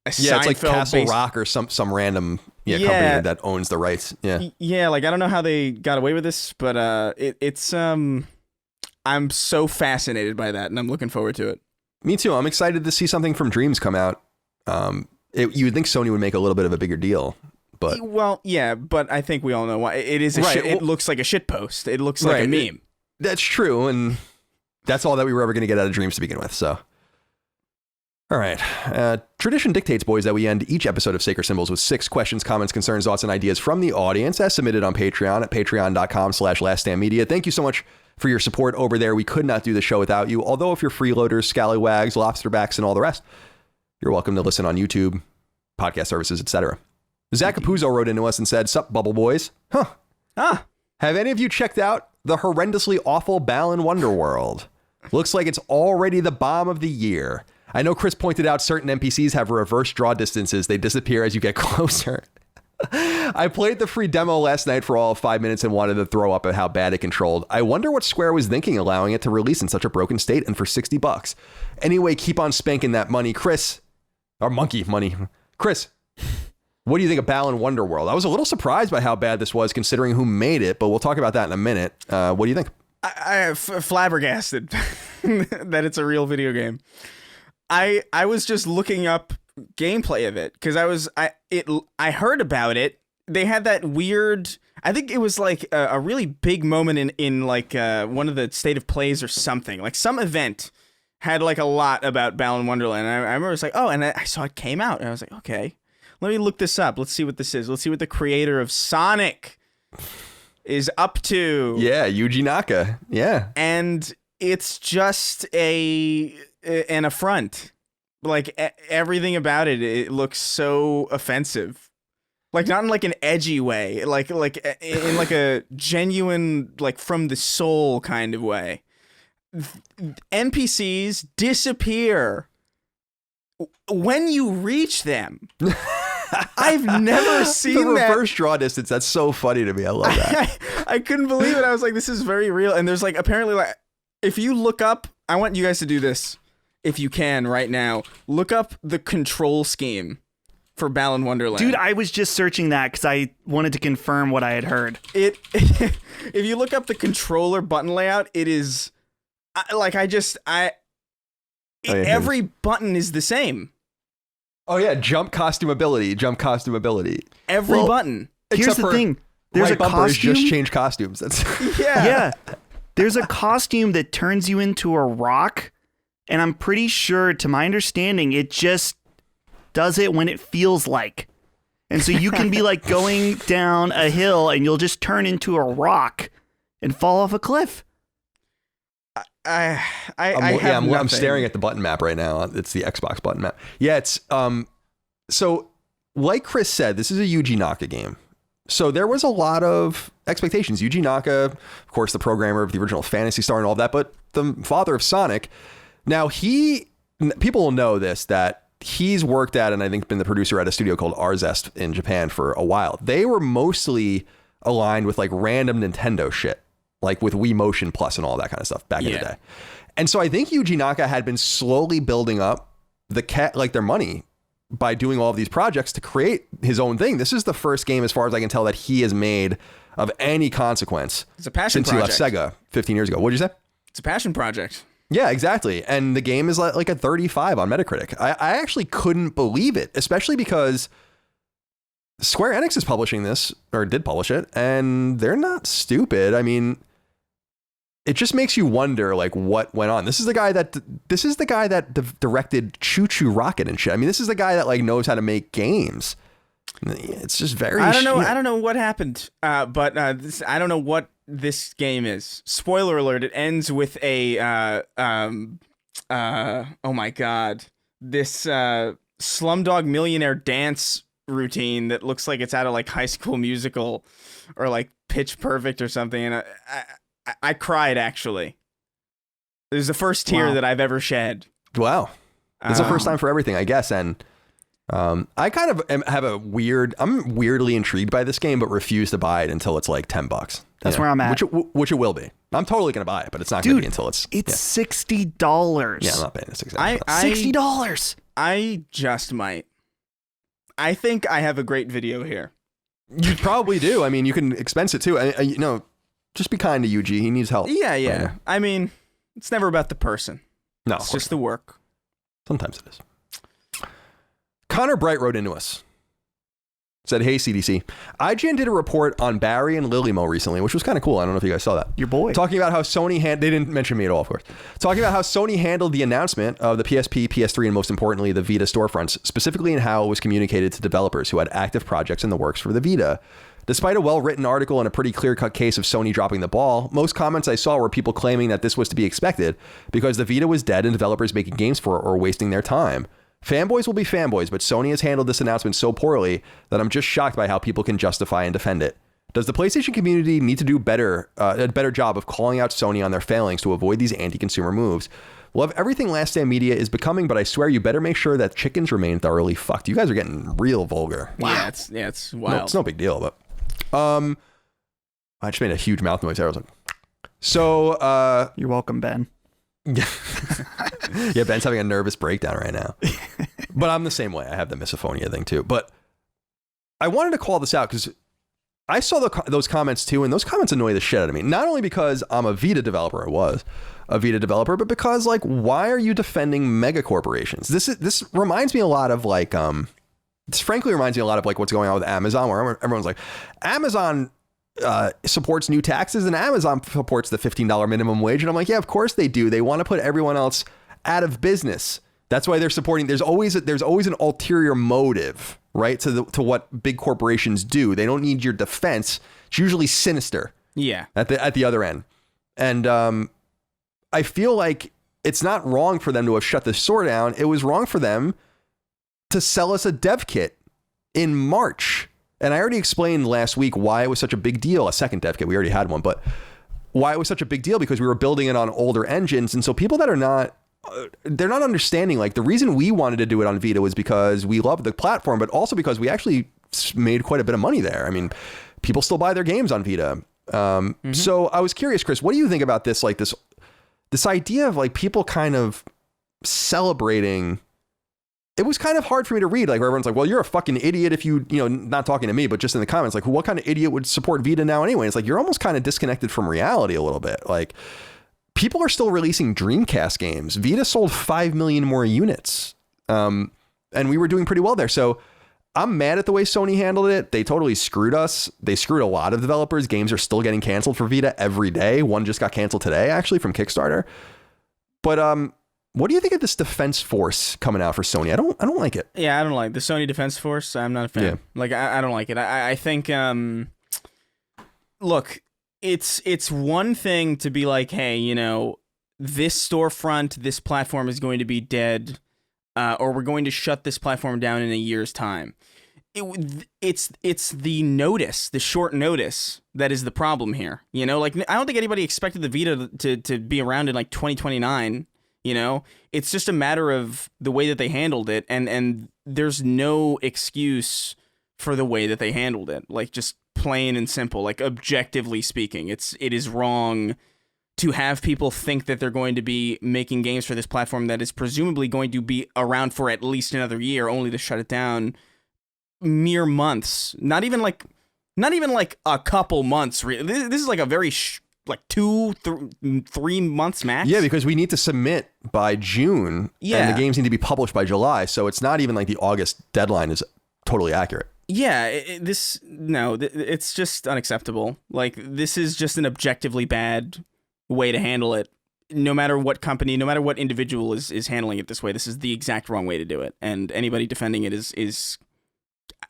a Seinfeld. It's like Castle Rock or some random company that owns the rights. Yeah, like I don't know how they got away with this, but it's I'm so fascinated by that, and I'm looking forward to it. Me too. I'm excited to see something from Dreams come out. You would think Sony would make a little bit of a bigger deal, but but I think we all know why. It is it looks like a shit post. It looks like a meme. That's true, and that's all that we were ever going to get out of Dreams to begin with. So, all right. Tradition dictates, boys, that we end each episode of Sacred Symbols with 6 questions, comments, concerns, thoughts, and ideas from the audience, as submitted on Patreon at patreon.com/laststandmedia. Thank you so much for your support over there. We could not do the show without you. Although if you're freeloaders, scallywags, lobsterbacks, and all the rest, you're welcome to listen on YouTube, podcast services, etc. Zach Capuzzo wrote into us and said, "Sup, Bubble Boys? Have any of you checked out the horrendously awful Balan Wonderworld? Looks like it's already the bomb of the year. I know Chris pointed out certain NPCs have reverse draw distances. They disappear as you get closer. I played the free demo last night for all of 5 minutes and wanted to throw up at how bad it controlled. I wonder what Square was thinking allowing it to release in such a broken state and for $60. Anyway, keep on spanking that money, Chris. Or monkey money. Chris, what do you think of Balan Wonderworld? I was a little surprised by how bad this was considering who made it, but we'll talk about that in a minute. What do you think? I flabbergasted that it's a real video game. I was just looking up gameplay of it because I heard about it. They had that weird, I think it was like a really big moment in like one of the state of plays or something, like some event had like a lot about Balan Wonderland. And I remember it's like, and I saw it came out and I was like, okay, let me look this up. Let's see what this is. Let's see what the creator of Sonic is up to. Yeah, Yuji Naka. Yeah. And it's just an affront. Like everything about it looks so offensive. Like not in like an edgy way, like in like a genuine, like from the soul kind of way. NPCs disappear when you reach them. I've never seen the reverse draw distance. That's so funny to me. I love that. I couldn't believe it. I was like, this is very real. And there's like apparently like if you look up, I want you guys to do this. If you can right now, look up the control scheme for Balan Wonderland. Dude, I was just searching that because I wanted to confirm what I had heard. If you look up the controller button layout, it is every button is the same. Oh yeah, jump costume ability. Every button. Here's the thing. There's a costume. Just change costumes. That's yeah. There's a costume that turns you into a rock. And I'm pretty sure, to my understanding, it just does it when it feels like. And so you can be like going down a hill and you'll just turn into a rock and fall off a cliff. I'm staring at the button map right now. It's the Xbox button map. Yeah, it's so like Chris said, this is a Yuji Naka game. So there was a lot of expectations. Yuji Naka, of course, the programmer of the original Phantasy Star and all that, but the father of Sonic. Now people will know this, that he's worked at, and I think been the producer at a studio called Arzest in Japan for a while. They were mostly aligned with like random Nintendo shit, like with Wii Motion Plus and all that kind of stuff back in the day. And so I think Yuji Naka had been slowly building up their money by doing all of these projects to create his own thing. This is the first game, as far as I can tell, that he has made of any consequence. It's a passion since project. he left Sega 15 years ago. What'd you say? It's a passion project. Yeah, exactly. And the game is like a 35 on Metacritic. I actually couldn't believe it, especially because Square Enix is publishing this, or did publish it, and they're not stupid. I mean, it just makes you wonder, like, what went on. This is the guy that directed Choo Choo Rocket and shit. I mean, this is the guy that like knows how to make games. It's just very. I don't know what happened, but I don't know what this game is. Spoiler alert! It ends with a oh my god, this Slumdog Millionaire dance routine that looks like it's out of like High School Musical or like Pitch Perfect or something, and I cried actually. It was the first tear that I've ever shed. Wow, it's the first time for everything, I guess, and. I kind of I'm weirdly intrigued by this game, but refuse to buy it until it's like $10. That's where I'm at. Which it will be. I'm totally going to buy it, but it's not going to be until it's $60. Yeah, I'm not paying this $60. I just might. I think I have a great video here. You probably do. I mean, you can expense it too. Just be kind to Yuji. He needs help. Yeah. Right, I mean, it's never about the person. No, it's just the work. Sometimes it is. Connor Bright wrote into us. Said, hey, CDC. IGN did a report on Barry and Lilymo recently, which was kind of cool. I don't know if you guys saw that. Your boy. Talking about how Sony they didn't mention me at all, of course. Talking about how Sony handled the announcement of the PSP, PS3, and most importantly, the Vita storefronts, specifically in how it was communicated to developers who had active projects in the works for the Vita. Despite a well-written article and a pretty clear-cut case of Sony dropping the ball, most comments I saw were people claiming that this was to be expected because the Vita was dead and developers making games for it or wasting their time. Fanboys will be fanboys, but Sony has handled this announcement so poorly that I'm just shocked by how people can justify and defend it. Does the PlayStation community need to do a better job of calling out Sony on their failings to avoid these anti-consumer moves? Love everything Last Stand Media is becoming, but I swear you better make sure that chickens remain thoroughly fucked. You guys are getting real vulgar. Wow. Yeah, it's wild. No, it's no big deal, but I just made a huge mouth noise there. I was like, so you're welcome, Ben. Yeah, Ben's having a nervous breakdown right now. But I'm the same way. I have the misophonia thing too. But I wanted to call this out because I saw those comments too, and those comments annoy the shit out of me. Not only because I'm a Vita developer, I was a Vita developer, but because like, why are you defending mega corporations? This reminds me a lot of like, this frankly reminds me a lot of like what's going on with Amazon, where everyone's like, Amazon supports new taxes and Amazon supports the $15 minimum wage. And I'm like, yeah, of course they do. They want to put everyone else out of business. That's why they're supporting. There's always an ulterior motive, right? To what big corporations do. They don't need your defense. It's usually sinister. Yeah. At the other end. And I feel like it's not wrong for them to have shut the store down. It was wrong for them to sell us a dev kit in March. And I already explained last week why it was such a big deal. A second dev kit, we already had one, but why it was such a big deal, because we were building it on older engines. And so people that are not, they're not understanding, like the reason we wanted to do it on Vita was because we love the platform, but also because we actually made quite a bit of money there. I mean, people still buy their games on Vita. So I was curious, Chris, what do you think about this? Like this idea of like people kind of celebrating. It was kind of hard for me to read, like where everyone's like, well, you're a fucking idiot if you not talking to me, but just in the comments, like what kind of idiot would support Vita now anyway? It's like, you're almost kind of disconnected from reality a little bit. Like people are still releasing Dreamcast games. Vita sold 5 million more units. And we were doing pretty well there. So I'm mad at the way Sony handled it. They totally screwed us. They screwed a lot of developers. Games are still getting canceled for Vita every day. One just got canceled today, actually, from Kickstarter. But, what do you think of this Defense Force coming out for Sony? I don't like it. Yeah, I don't like the Sony Defense Force. I'm not a fan. Yeah. Like I don't like it. I think look, it's one thing to be like, hey, this storefront, this platform is going to be dead, or we're going to shut this platform down in a year's time. It's the notice, the short notice that is the problem here. Like I don't think anybody expected the Vita to be around in like 2029. It's just a matter of the way that they handled it, and there's no excuse for the way that they handled it. Like just plain and simple, like objectively speaking, it is wrong to have people think that they're going to be making games for this platform that is presumably going to be around for at least another year, only to shut it down mere months. Not even like a couple months. This is like a very 2-3 months max. Yeah, because we need to submit by June, and the games need to be published by July. So it's not even like the August deadline is totally accurate. Yeah, it's just unacceptable. Like, this is just an objectively bad way to handle it. No matter what company, no matter what individual is handling it this way, this is the exact wrong way to do it. And anybody defending it is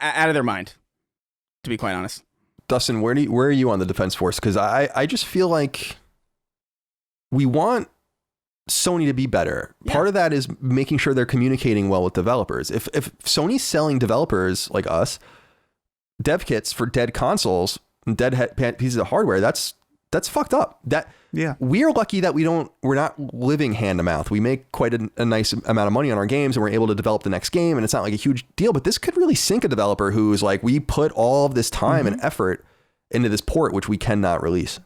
out of their mind, to be quite honest. Dustin, where are you on the defense force? Because I just feel like we want Sony to be better. Yeah. Part of that is making sure they're communicating well with developers. If Sony's selling developers like us dev kits for dead consoles and dead pieces of hardware, that's fucked up. We're lucky that we're not living hand to mouth. We make quite a nice amount of money on our games, and we're able to develop the next game, and it's not like a huge deal, but this could really sink a developer who's like, we put all of this time and effort into this port, which we cannot release.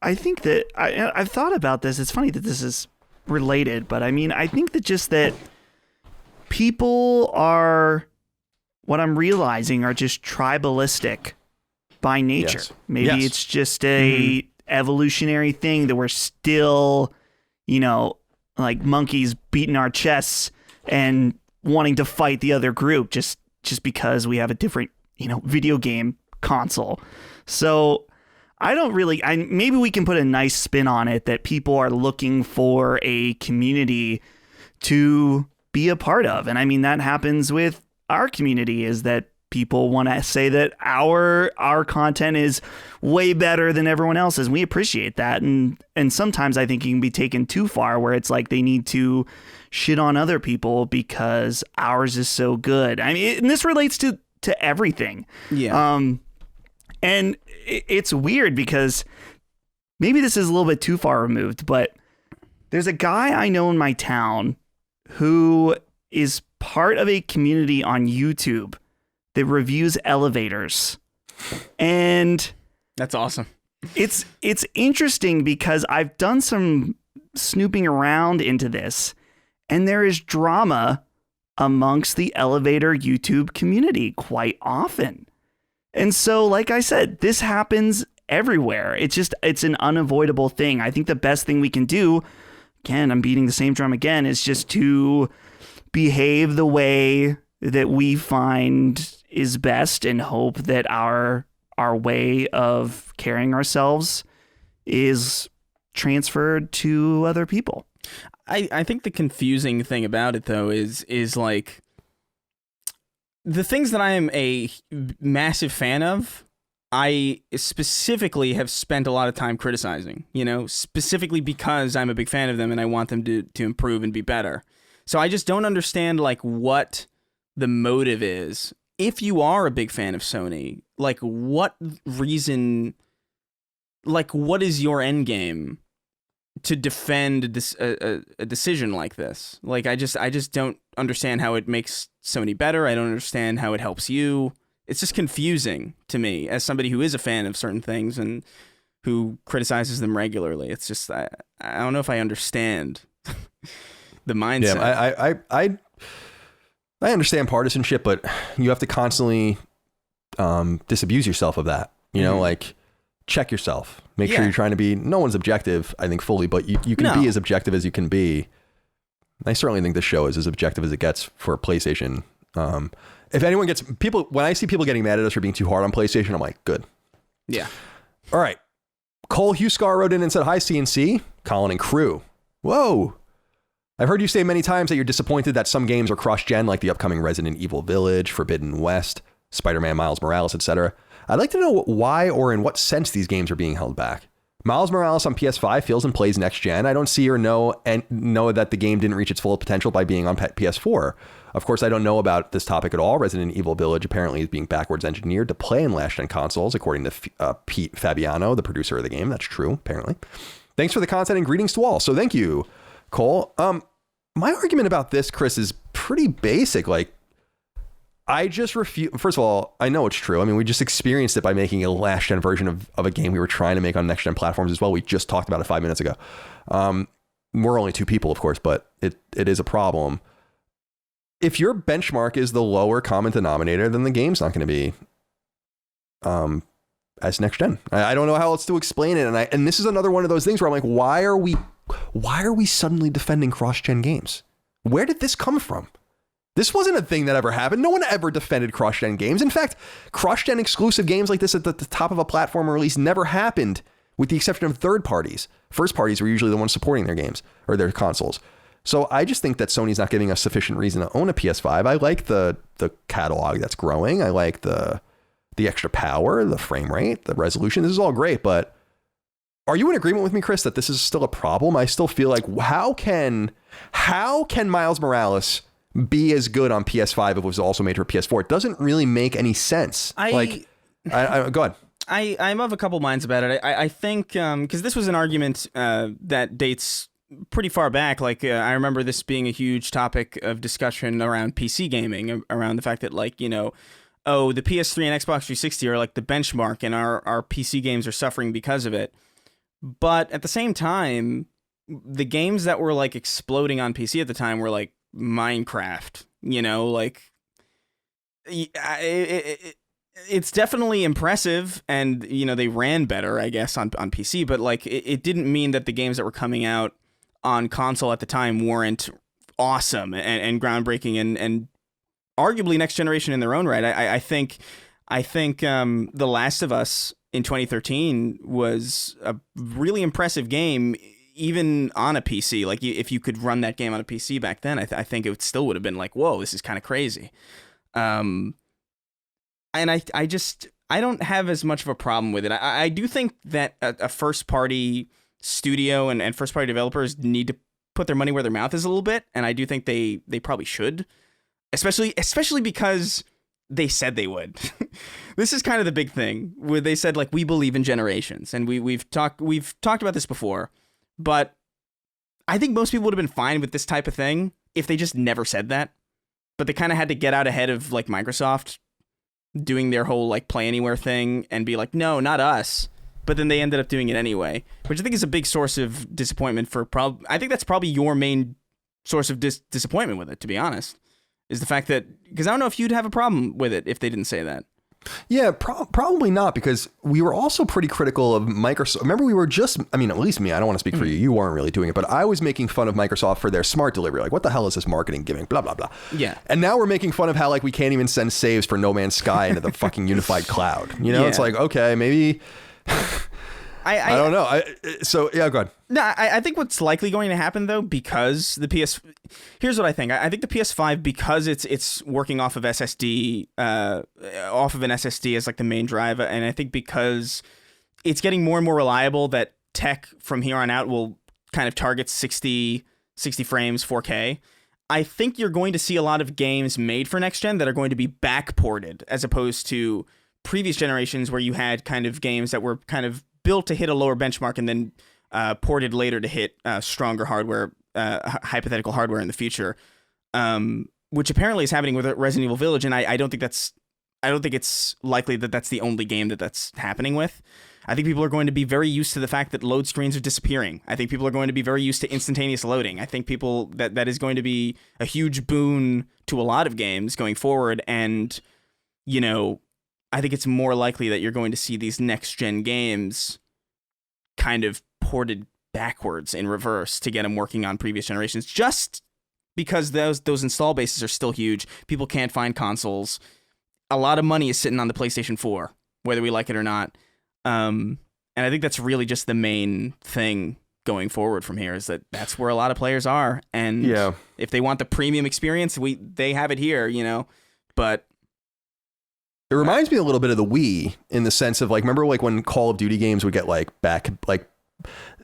I think that I've thought about this. It's funny that this is related, but I mean, I think that just that people what I'm realizing are just tribalistic by nature. Yes. Maybe it's just a evolutionary thing that we're still, like monkeys beating our chests and wanting to fight the other group just because we have a different, video game console. So I don't really, maybe we can put a nice spin on it that people are looking for a community to be a part of. And I mean, that happens with our community, is that people want to say that our content is way better than everyone else's. And we appreciate that. And sometimes I think it can be taken too far, where it's like they need to shit on other people because ours is so good. I mean, and this relates to everything. Yeah. And it's weird because maybe this is a little bit too far removed, but there's a guy I know in my town who is part of a community on YouTube that reviews elevators. And that's awesome. It's interesting because I've done some snooping around into this, and there is drama amongst the elevator YouTube community quite often. And so, like I said, this happens everywhere. It's an unavoidable thing. I think the best thing we can do, again, I'm beating the same drum again, is just to behave the way that we find is best and hope that our way of carrying ourselves is transferred to other people. I think the confusing thing about it, though, is like the things that I am a massive fan of, I specifically have spent a lot of time criticizing, specifically because I'm a big fan of them and I want them to improve and be better. So I just don't understand like what the motive is. If you are a big fan of Sony, like what reason, like what is your end game to defend this a decision like this? Like I just don't understand how it makes Sony better. I don't understand how it helps you. It's just confusing to me as somebody who is a fan of certain things and who criticizes them regularly. It's just I don't know if I understand the mindset. Yeah, I understand partisanship, but you have to constantly disabuse yourself of that. Like check yourself. Make sure you're trying to be. No one's objective, I think, fully, but you can be as objective as you can be. I certainly think this show is as objective as it gets for PlayStation. If anyone gets when I see people getting mad at us for being too hard on PlayStation, I'm like, good. Yeah. All right. Cole Huskar wrote in and said, "Hi, CNC, Colin and crew. Whoa. I've heard you say many times that you're disappointed that some games are cross-gen, like the upcoming Resident Evil Village, Forbidden West, Spider-Man Miles Morales, etc. I'd like to know why or in what sense these games are being held back. Miles Morales on PS5 feels and plays next gen. I don't see or know that the game didn't reach its full potential by being on PS4. Of course, I don't know about this topic at all. Resident Evil Village apparently is being backwards engineered to play in last-gen consoles, according to Pete Fabiano, the producer of the game. That's true, apparently. Thanks for the content and greetings to all." So thank you, Cole. My argument about this, Chris, is pretty basic. Like, I just refuse. First of all, I know it's true. I mean, we just experienced it by making a last gen version of a game we were trying to make on next gen platforms as well. We just talked about it 5 minutes ago. We're only 2 people, of course, but it is a problem. If your benchmark is the lower common denominator, then the game's not going to be as next gen. I don't know how else to explain it. And this is another one of those things where I'm like, why are we suddenly defending cross gen games? Where did this come from? This wasn't a thing that ever happened. No one ever defended cross-gen games. In fact, cross-gen exclusive games like this at the top of a platform release never happened, with the exception of third parties. First parties were usually the ones supporting their games or their consoles. So I just think that Sony's not giving us sufficient reason to own a PS5. I like the catalog that's growing. I like the extra power, the frame rate, the resolution. This is all great, but are you in agreement with me, Chris, that this is still a problem? I still feel like how can Miles Morales be as good on PS5 if it was also made for PS4? It doesn't really make any sense. Go ahead. I'm of a couple minds about it. I think because this was an argument that dates pretty far back. I remember this being a huge topic of discussion around PC gaming, around the fact that the PS3 and Xbox 360 are like the benchmark, and our PC games are suffering because of it. But at the same time, the games that were like exploding on PC at the time were like Minecraft, it's definitely impressive, and they ran better, I guess, on PC, but it didn't mean that the games that were coming out on console at the time weren't awesome and groundbreaking and arguably next generation in their own right. I think The Last of Us in 2013 was a really impressive game, even on a PC. If you could run that game on a PC back then, I think it still would have been like, whoa, this is kind of crazy. And I don't have as much of a problem with it. I do think that a first party studio and first party developers need to put their money where their mouth is a little bit. And I do think they probably should, especially because they said they would. This is kind of the big thing where they said, we believe in generations, and we've talked about this before. But I think most people would have been fine with this type of thing if they just never said that. But they kind of had to get out ahead of Microsoft doing their whole Play Anywhere thing and be like, no, not us. But then they ended up doing it anyway, which I think is a big source of disappointment I think that's probably your main source of disappointment with it, to be honest, is the fact that, because I don't know if you'd have a problem with it if they didn't say that. Yeah, probably not, because we were also pretty critical of Microsoft. Remember, we were at least me, I don't want to speak for you. You weren't really doing it, but I was making fun of Microsoft for their smart delivery. Like, what the hell is this marketing gimmick? Blah, blah, blah. Yeah. And now we're making fun of how, we can't even send saves for No Man's Sky into the fucking unified cloud. Yeah. It's like, okay, maybe... I don't know. So, yeah, go ahead. No, I think what's likely going to happen, though, because here's what I think. I think the PS5, because it's working off of SSD, off of an SSD as the main drive, and I think because it's getting more and more reliable that tech from here on out will kind of target 60 frames, 4K. I think you're going to see a lot of games made for next gen that are going to be backported, as opposed to previous generations where you had kind of games that were kind of built to hit a lower benchmark and then ported later to hit stronger hardware, hypothetical hardware in the future, which apparently is happening with Resident Evil Village. And I don't think it's likely that that's the only game that's happening with. I think people are going to be very used to the fact that load screens are disappearing. I think people are going to be very used to instantaneous loading. I think that is going to be a huge boon to a lot of games going forward. And, I think it's more likely that you're going to see these next-gen games kind of ported backwards in reverse to get them working on previous generations, just because those install bases are still huge. People can't find consoles. A lot of money is sitting on the PlayStation 4, whether we like it or not. And I think that's really just the main thing going forward from here, is that's where a lot of players are. And if they want the premium experience, they have it here, but... It reminds me a little bit of the Wii in the sense of remember when Call of Duty games would get back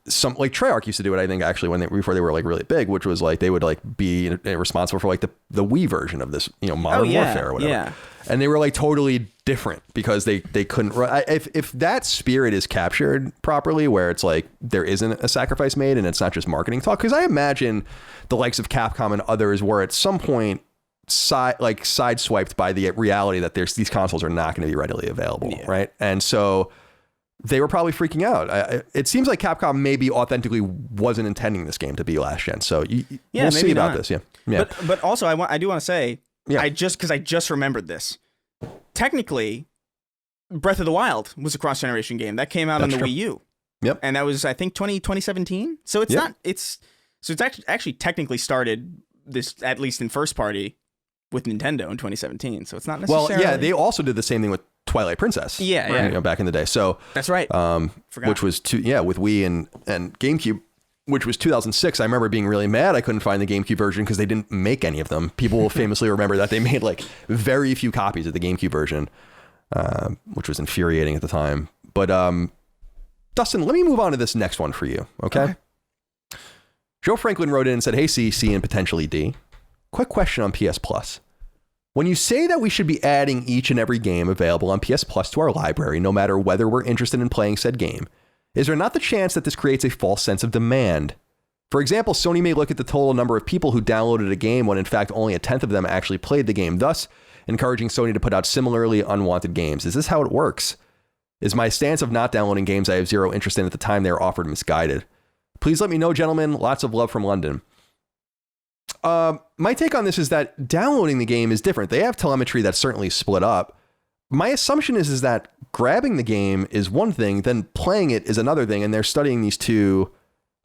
some Treyarch used to do it, I think, actually before they were really big, which was they would be responsible for the Wii version of this, Modern Warfare or whatever. Yeah. And they were totally different because they couldn't run. If that spirit is captured properly, where it's there isn't a sacrifice made and it's not just marketing talk, because I imagine the likes of Capcom and others were at some point sideswiped by the reality that these consoles are not going to be readily available, right? And so they were probably freaking out. It seems like Capcom maybe authentically wasn't intending this game to be last gen. So we'll see about this. Yeah. But also I do want to say, because I just remembered this. Technically, Breath of the Wild was a cross-generation game that came out on the Wii U. Yep. And that was, I think, 2017. So it's not. It's actually technically started this, at least in first party, with Nintendo in 2017. So it's not necessarily. Well, yeah, they also did the same thing with Twilight Princess. Yeah. Back in the day. So that's right. Which was with Wii and GameCube, which was 2006. I remember being really mad I couldn't find the GameCube version because they didn't make any of them. People will famously remember that they made like very few copies of the GameCube version, which was infuriating at the time. But Dustin, let me move on to this next one for you. Okay. Joe Franklin wrote in and said, "Hey, CC and potentially D. Quick question on PS Plus. When you say that we should be adding each and every game available on PS Plus to our library, no matter whether we're interested in playing said game, is there not the chance that this creates a false sense of demand? For example, Sony may look at the total number of people who downloaded a game when in fact only a tenth of them actually played the game, thus encouraging Sony to put out similarly unwanted games. Is this how it works? Is my stance of not downloading games I have zero interest in at the time they are offered misguided? Please let me know, gentlemen. Lots of love from London." My take on this is that downloading the game is different. They have telemetry that's certainly split up. My assumption is that grabbing the game is one thing, then playing it is another thing, and they're studying these two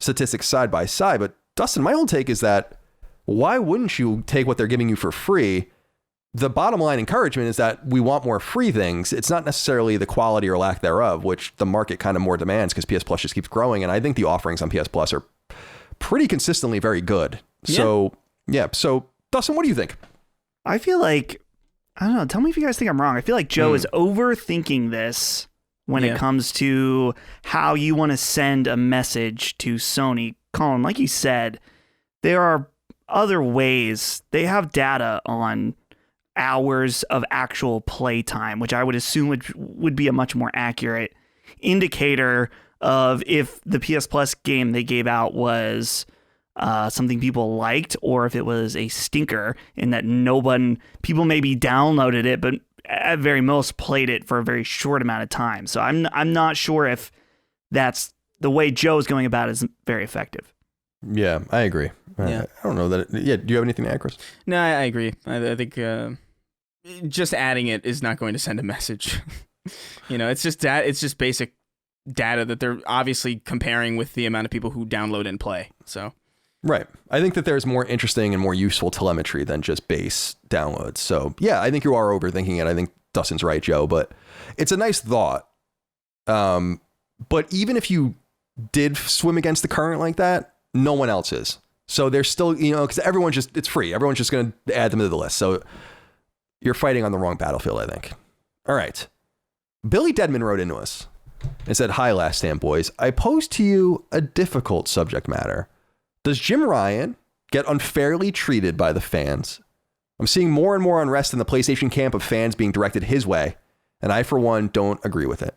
statistics side by side. But Dustin, my whole take is that why wouldn't you take what they're giving you for free? The bottom line encouragement is that we want more free things. It's not necessarily the quality or lack thereof, which the market kind of more demands because PS Plus just keeps growing. And I think the offerings on PS Plus are pretty consistently very good. So Dustin, what do you think? I feel like, I don't know, tell me if you guys think I'm wrong. I feel like Joe is overthinking this when it comes to how you want to send a message to Sony. Colin, like you said, there are other ways. They have data on hours of actual play time, which I would assume would be a much more accurate indicator of if the PS Plus game they gave out was something people liked, or if it was a stinker in that people maybe downloaded it, but at very most played it for a very short amount of time. So I'm not sure if that's the way Joe's going about it is very effective. Yeah, I agree. I don't know that. Do you have anything to add, Chris? No, I agree. I think just adding it is not going to send a message. It's just basic data that they're obviously comparing with the amount of people who download and play. So. Right. I think that there's more interesting and more useful telemetry than just base downloads. So yeah, I think you are overthinking it. I think Dustin's right, Joe, but it's a nice thought. But even if you did swim against the current like that, no one else is. So there's still, because it's free. Everyone's just going to add them to the list. So you're fighting on the wrong battlefield, I think. All right. Billy Deadman wrote into us and said, "Hi, Last Stand Boys. I pose to you a difficult subject matter. Does Jim Ryan get unfairly treated by the fans? I'm seeing more and more unrest in the PlayStation camp of fans being directed his way, and I, for one, don't agree with it."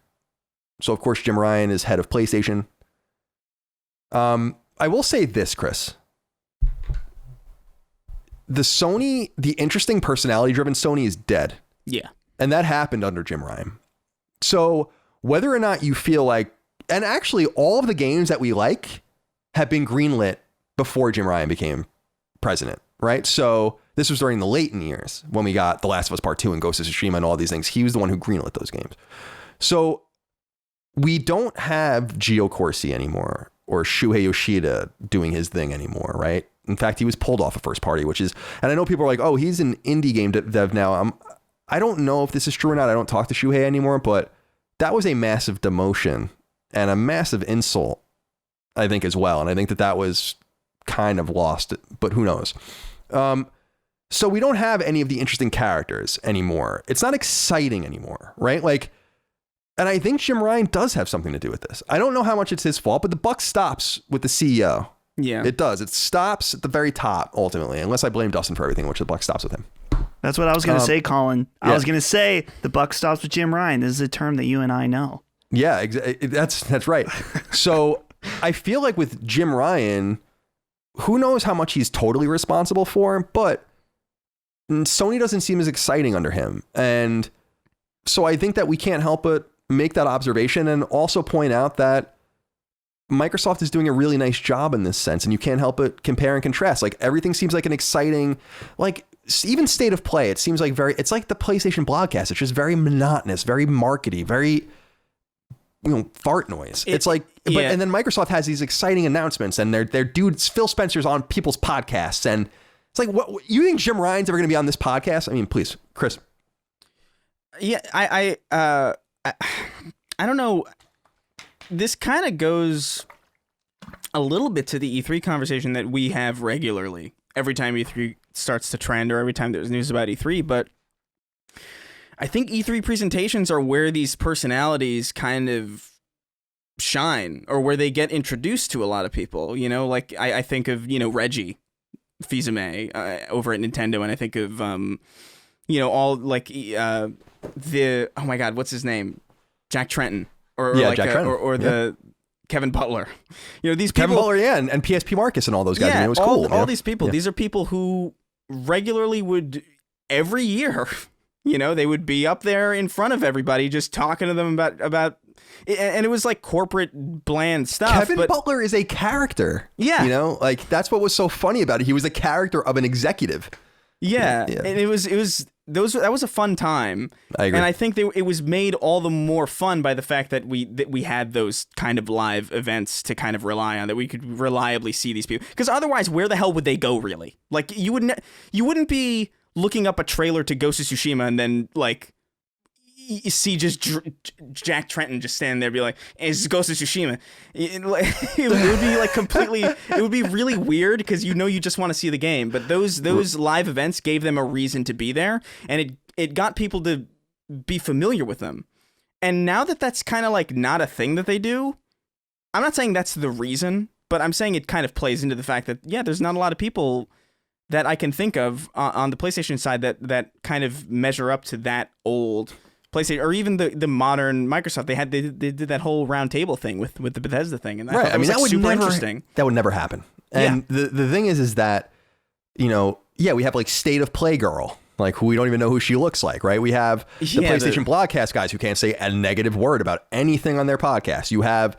So, of course, Jim Ryan is head of PlayStation. I will say this, Chris. The interesting personality-driven Sony is dead. Yeah. And that happened under Jim Ryan. So whether or not you feel like, and actually all of the games that we like have been greenlit before Jim Ryan became president, right? So this was during the Layton years when we got The Last of Us Part 2 and Ghost of Tsushima and all these things. He was the one who greenlit those games. So we don't have Gio Corsi anymore or Shuhei Yoshida doing his thing anymore, right? In fact, he was pulled off of first party, which is, and I know people are like, oh, he's an indie game dev now. I don't know if this is true or not. I don't talk to Shuhei anymore, but that was a massive demotion and a massive insult, I think, as well. And I think that was kind of lost, but who knows? So we don't have any of the interesting characters anymore. It's not exciting anymore, right? And I think Jim Ryan does have something to do with this. I don't know how much it's his fault, but the buck stops with the CEO. Yeah, it does. It stops at the very top, ultimately, unless I blame Dustin for everything, which the buck stops with him. That's what I was going to say, Colin. I was going to say the buck stops with Jim Ryan. This is a term that you and I know. Yeah, that's right. So I feel like with Jim Ryan, who knows how much he's totally responsible for, but Sony doesn't seem as exciting under him. And so I think that we can't help but make that observation and also point out that Microsoft is doing a really nice job in this sense. And you can't help but compare and contrast. Like everything seems like an exciting, like even state of play. It seems like it's like the PlayStation broadcast. It's just very monotonous, very markety, very, fart noise. It's like, and then Microsoft has these exciting announcements and their dudes, Phil Spencer's on people's podcasts. And it's like, what you think Jim Ryan's ever going to be on this podcast? I mean, please, Chris. Yeah, I don't know. This kind of goes a little bit to the E3 conversation that we have regularly every time E3 starts to trend or every time there's news about E3. But I think E3 presentations are where these personalities kind of shine or where they get introduced to a lot of people. Like I think of, Reggie Fils-Aimé over at Nintendo, and I think of, all like oh my God, what's his name? Jack Tretton. Jack Tretton. Or the Kevin Butler. These people. Kevin Butler, and PSP Marcus and all those guys. Yeah, it was cool. All these people. Yeah. These are people who regularly would, every year, they would be up there in front of everybody just talking to them about and it was like corporate bland stuff. Kevin Butler is a character. Yeah. Like that's what was so funny about it. He was a character of an executive. Yeah. And that was a fun time. I agree. And I think it was made all the more fun by the fact that we had those kind of live events to kind of rely on, that we could reliably see these people. Because otherwise, where the hell would they go, really? Like, you wouldn't be looking up a trailer to Ghost of Tsushima and then, like, you see just Jack Tretton just standing there, be like, hey, "It's Ghost of Tsushima." It would be like completely. It would be really weird because you just want to see the game. But those live events gave them a reason to be there, and it got people to be familiar with them. And now that that's kind of like not a thing that they do, I'm not saying that's the reason, but I'm saying it kind of plays into the fact that there's not a lot of people that I can think of on the PlayStation side that kind of measure up to that old PlayStation, or even the modern Microsoft. They did that whole round table thing with the Bethesda thing, and that was super interesting. That would never happen. And the thing is that we have like State of Play girl, like who we don't even know who she looks like, right? We have the PlayStation broadcast guys who can't say a negative word about anything on their podcast. You have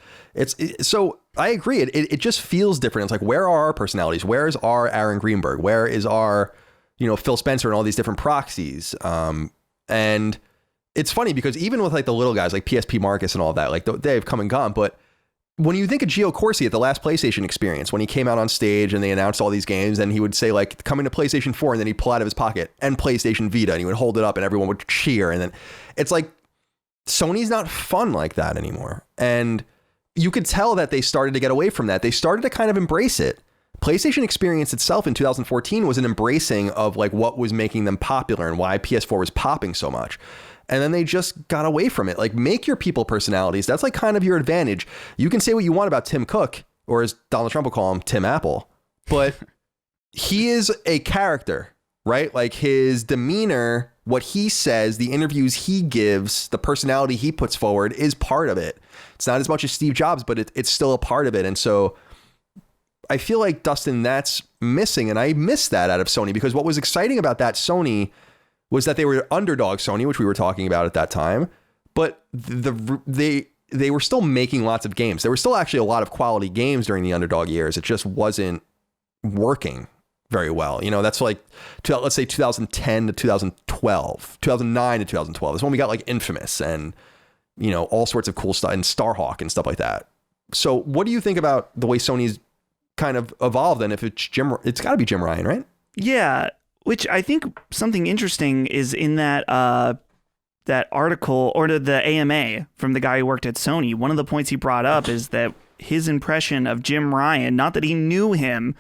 so I agree. It just feels different. It's like, where are our personalities? Where is our Aaron Greenberg? Where is our Phil Spencer and all these different proxies? And it's funny because even with like the little guys like PSP Marcus and all of that, like they've come and gone. But when you think of Gio Corsi at the last PlayStation experience, when he came out on stage and they announced all these games, and he would say like, coming to PlayStation 4, and then he'd pull out of his pocket and PlayStation Vita, and he would hold it up and everyone would cheer. And then it's like, Sony's not fun like that anymore. And you could tell that they started to get away from that. They started to kind of embrace it. PlayStation experience itself in 2014 was an embracing of like what was making them popular and why PS4 was popping so much. And then they just got away from it. Like, make your people personalities. That's like kind of your advantage. You can say what you want about Tim Cook, or as Donald Trump will call him, Tim Apple, but he is a character, right? Like his demeanor, what he says, the interviews he gives, the personality he puts forward is part of it. It's not as much as Steve Jobs, but it's still a part of it. And so I feel like, Dustin, that's missing. And I miss that out of Sony, because what was exciting about that Sony was that they were underdog Sony, which we were talking about at that time, but they were still making lots of games. There were still actually a lot of quality games during the underdog years. It just wasn't working very well. That's like, let's say 2010 to 2012, 2009 to 2012 is when we got like Infamous and, all sorts of cool stuff, and Starhawk and stuff like that. So what do you think about the way Sony's kind of evolved? And if it's got to be Jim Ryan, right? Yeah. Which I think something interesting is in that that article, or the AMA from the guy who worked at Sony. One of the points he brought up is that his impression of Jim Ryan, not that he knew him,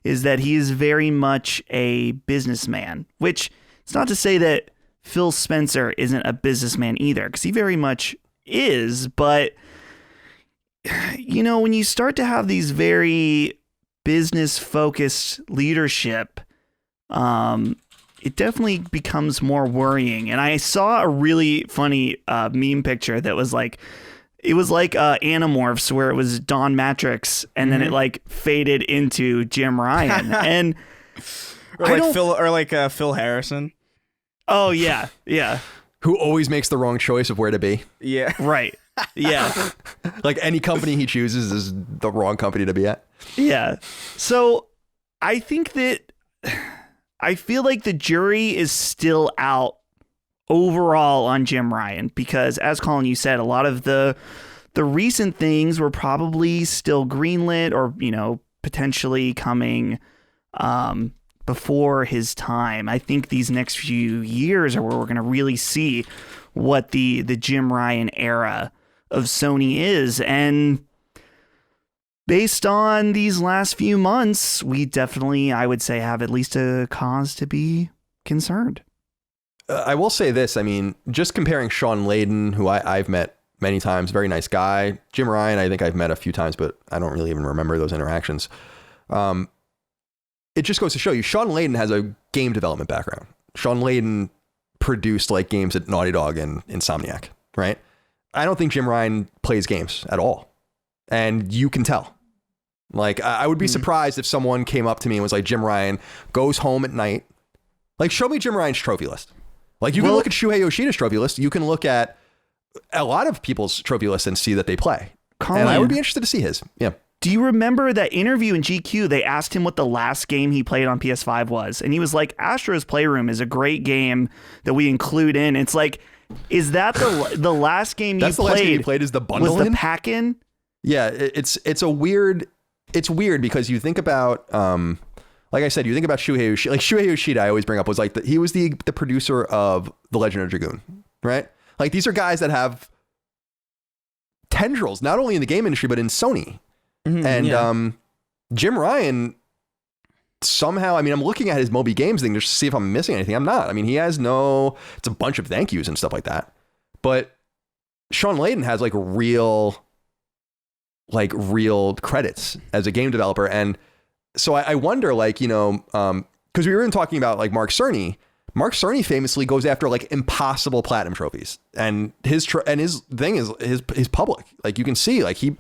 is that he is very much a businessman. Which, it's not to say that Phil Spencer isn't a businessman either, because he very much is. But when you start to have these very business-focused leadership, it definitely becomes more worrying. And I saw a really funny meme picture that was like, it was like Animorphs, where it was Don Matrix, and then it like faded into Jim Ryan. And Phil Harrison. Oh yeah, yeah. Who always makes the wrong choice of where to be. Yeah. Right. Yeah. Like any company he chooses is the wrong company to be at. Yeah. So I think that I feel like the jury is still out overall on Jim Ryan because, as Colin, you said, a lot of the recent things were probably still greenlit or, potentially coming before his time. I think these next few years are where we're going to really see what the Jim Ryan era of Sony is. And based on these last few months, we definitely, I would say, have at least a cause to be concerned. I will say this. I mean, just comparing Sean Layden, who I've met many times, very nice guy. Jim Ryan, I think I've met a few times, but I don't really even remember those interactions. It just goes to show you, Sean Layden has a game development background. Sean Layden produced like games at Naughty Dog and Insomniac, right? I don't think Jim Ryan plays games at all. And you can tell. Like, I would be surprised if someone came up to me and was like, Jim Ryan goes home at night. Like, show me Jim Ryan's trophy list. Like, you can look at Shuhei Yoshida's trophy list. You can look at a lot of people's trophy lists and see that they play. Colin, and I would be interested to see his. Yeah. Do you remember that interview in GQ? They asked him what the last game he played on PS5 was. And he was like, Astro's Playroom is a great game that we include in. It's like, is that the last game That's you the played? Last game you played is the bundle was the in? pack-in? Yeah, it's weird because you think about, like I said, you think about Shuhei Yoshida. Like Shuhei Yoshida, I always bring up, was like, he was the producer of The Legend of Dragoon, right? Like these are guys that have tendrils, not only in the game industry, but in Sony. And Jim Ryan somehow, I mean, I'm looking at his Moby Games thing just to see if I'm missing anything. I'm not. I mean, he has it's a bunch of thank yous and stuff like that. But Sean Layden has like real credits as a game developer. And so I wonder, like, because we were even talking about like Mark Cerny. Mark Cerny famously goes after like impossible platinum trophies, and his thing is his public. Like you can see, like he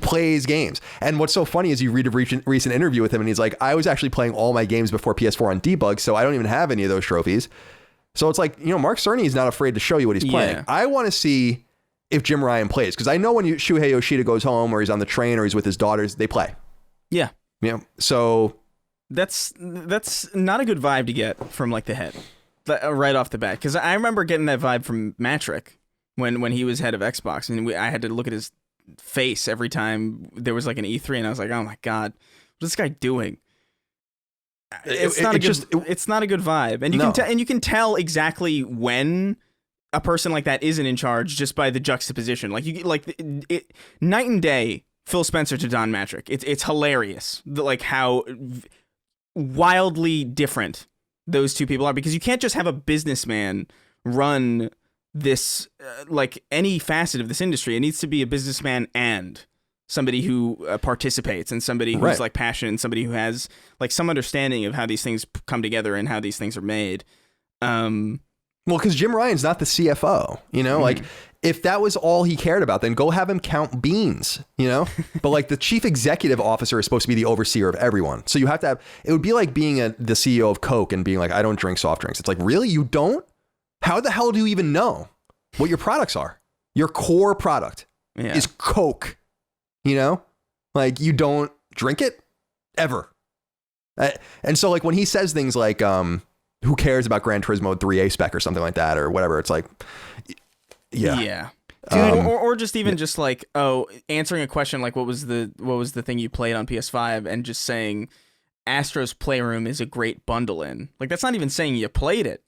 plays games. And what's so funny is you read a recent interview with him, and he's like, I was actually playing all my games before PS4 on debug, so I don't even have any of those trophies. So it's like, Mark Cerny is not afraid to show you what he's playing. Yeah. I want to see if Jim Ryan plays, because I know when Shuhei Yoshida goes home or he's on the train or he's with his daughters, they play. Yeah. So that's not a good vibe to get from like the head right off the bat, because I remember getting that vibe from Matrick when he was head of Xbox, and I had to look at his face every time there was like an E3, and I was like, oh my god, what's this guy doing? It's not a good vibe, and you can tell exactly when a person like that isn't in charge just by the juxtaposition. Like night and day. Phil Spencer to Don Matrick. It's hilarious, like how wildly different those two people are, because you can't just have a businessman run this like any facet of this industry. It needs to be a businessman and somebody who participates, and somebody who's like passionate, and somebody who has like some understanding of how these things come together and how these things are made. Well, because Jim Ryan's not the CFO, like if that was all he cared about, then go have him count beans, but like the chief executive officer is supposed to be the overseer of everyone. So you have to have, it would be like being the CEO of Coke and being like, I don't drink soft drinks. It's like, really? You don't? How the hell do you even know what your products are? Your core product is Coke, like you don't drink it ever. And so like when he says things like, who cares about Gran Turismo 3A spec or something like that or whatever, it's like, yeah. Dude, or just even just like, answering a question like what was the thing you played on PS5, and just saying Astro's Playroom is a great bundle in. Like that's not even saying you played it.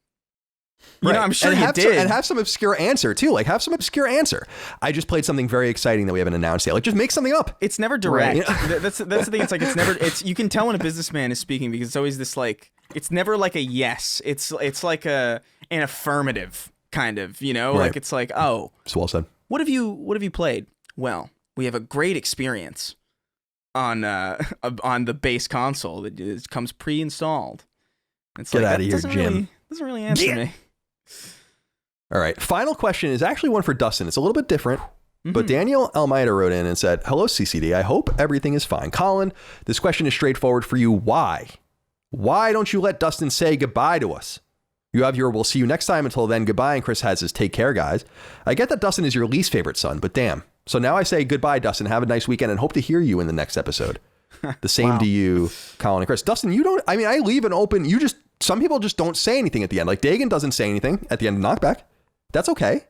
I'm sure you did. And have some obscure answer too. Like have some obscure answer. I just played something very exciting that we haven't announced yet. Like just make something up. It's never direct. Right. That's the thing. It's like you can tell when a businessman is speaking, because it's always this like, it's never like a yes. It's like an affirmative kind of, like it's like, oh, it's well said. What have you played? Well, we have a great experience on the base console that comes pre-installed. It's Get like, out of here, Jim. Doesn't really answer me. All right. Final question is actually one for Dustin. It's a little bit different, but Daniel Almeida wrote in and said, hello, CCD. I hope everything is fine. Colin, this question is straightforward for you. Why Why don't you let Dustin say goodbye to us? You have your we'll see you next time. Until then, goodbye. And Chris has his take care, guys. I get that Dustin is your least favorite son, but damn. So now I say goodbye, Dustin. Have a nice weekend and hope to hear you in the next episode. The same to you, Colin and Chris. Dustin, you don't, I mean, I leave an open, some people just don't say anything at the end. Like Dagan doesn't say anything at the end of Knockback. That's okay.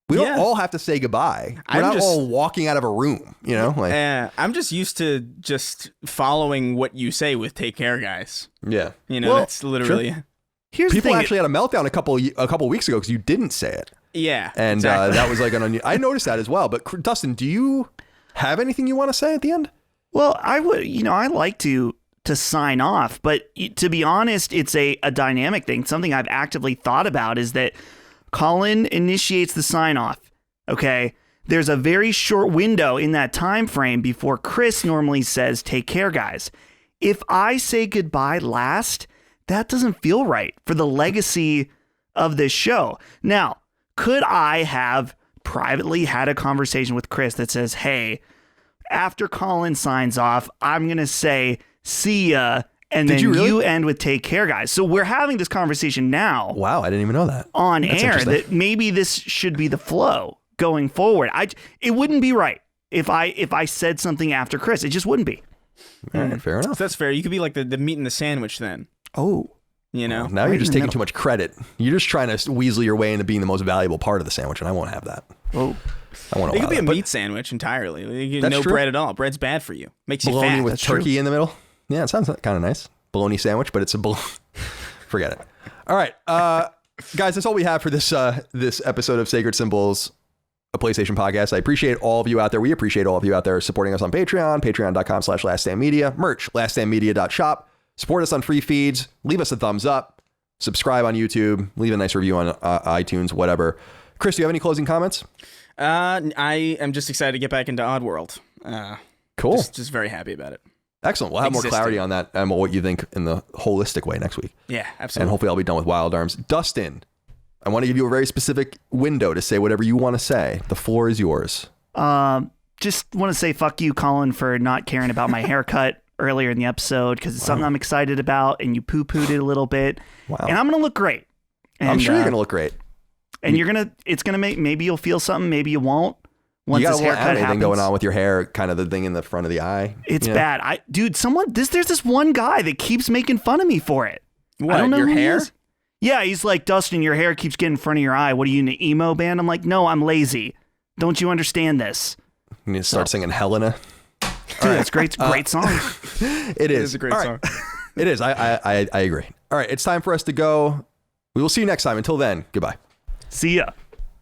We don't all have to say goodbye. We're not all walking out of a room, you know? Like, I'm just used to just following what you say with take care, guys. Yeah. You know, that's literally... Sure. People actually had a meltdown a couple weeks ago because you didn't say it. Yeah. And exactly. that was like I noticed that as well. But Dustin, do you have anything you want to say at the end? Well, I would, I like to sign off, but to be honest, it's a dynamic thing. Something I've actively thought about is that Colin initiates the sign off. Okay. There's a very short window in that time frame before Chris normally says, take care, guys. If I say goodbye last, that doesn't feel right for the legacy of this show. Now, could I have privately had a conversation with Chris that says, hey, after Colin signs off, I'm going to say, see ya, and then you end with take care, guys. So we're having this conversation now. Wow, I didn't even know that. On air, that maybe this should be the flow going forward. It wouldn't be right if I said something after Chris. It just wouldn't be. All right, fair enough. So that's fair. You could be like the meat in the sandwich then. Oh. You know? Now you're just taking too much credit. You're just trying to weasel your way into being the most valuable part of the sandwich, and I won't have that. Oh. I won't. It could be a meat sandwich entirely. No bread at all. Bread's bad for you. Makes you fat. Bologna with That's turkey true. in the middle. Yeah, it sounds kind of nice. Bologna sandwich, but it's a bologna. Forget it. All right, guys, that's all we have for this episode of Sacred Symbols, a PlayStation podcast. I appreciate all of you out there. We appreciate all of you out there supporting us on Patreon, patreon.com/laststandmedia, merch, laststandmedia.shop. Support us on free feeds. Leave us a thumbs up. Subscribe on YouTube. Leave a nice review on iTunes, whatever. Chris, do you have any closing comments? I am just excited to get back into Oddworld. Cool. Just very happy about it. Excellent. We'll have more clarity on that and what you think in the holistic way next week. Yeah, absolutely. And hopefully I'll be done with Wild Arms. Dustin, I want to give you a very specific window to say whatever you want to say. The floor is yours. Just want to say fuck you, Colin, for not caring about my haircut earlier in the episode, because it's something I'm excited about, and you poo-pooed it a little bit. Wow. And I'm going to look great. And, I'm sure you're going to look great. And it's going to make, maybe you'll feel something, maybe you won't. Once you got this a little haircut anime happens, thing going on with your hair, kind of the thing in the front of the eye. It's bad. Dude, there's this one guy that keeps making fun of me for it. What, I don't know your who he hair? is. Yeah, he's like, Dustin, your hair keeps getting in front of your eye. What are you, in an emo band? I'm like, no, I'm lazy. Don't you understand this? You need to start singing Helena. Dude, it's great. Great song. It is. It is a great song. It is. I agree. All right, it's time for us to go. We will see you next time. Until then, goodbye. See ya.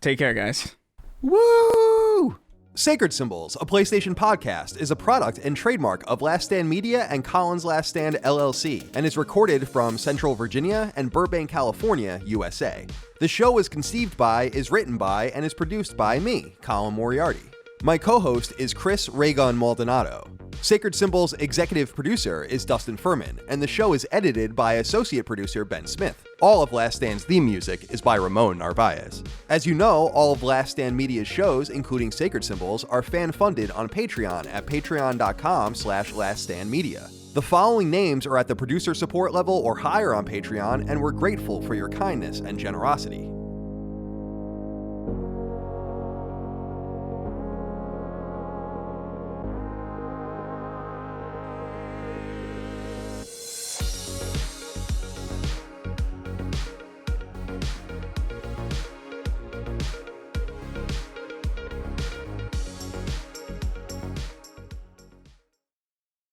Take care, guys. Woo! Sacred Symbols, a PlayStation podcast, is a product and trademark of Last Stand Media and Colin's Last Stand LLC, and is recorded from Central Virginia and Burbank, California, USA. The show is conceived by, is written by, and is produced by me, Colin Moriarty. My co-host is Chris Raygun Maldonado. Sacred Symbols' executive producer is Dustin Furman, and the show is edited by associate producer Ben Smith. All of Last Stand's theme music is by Ramon Narvaez. As you know, all of Last Stand Media's shows, including Sacred Symbols, are fan-funded on Patreon at patreon.com/laststandmedia. The following names are at the producer support level or higher on Patreon, and we're grateful for your kindness and generosity.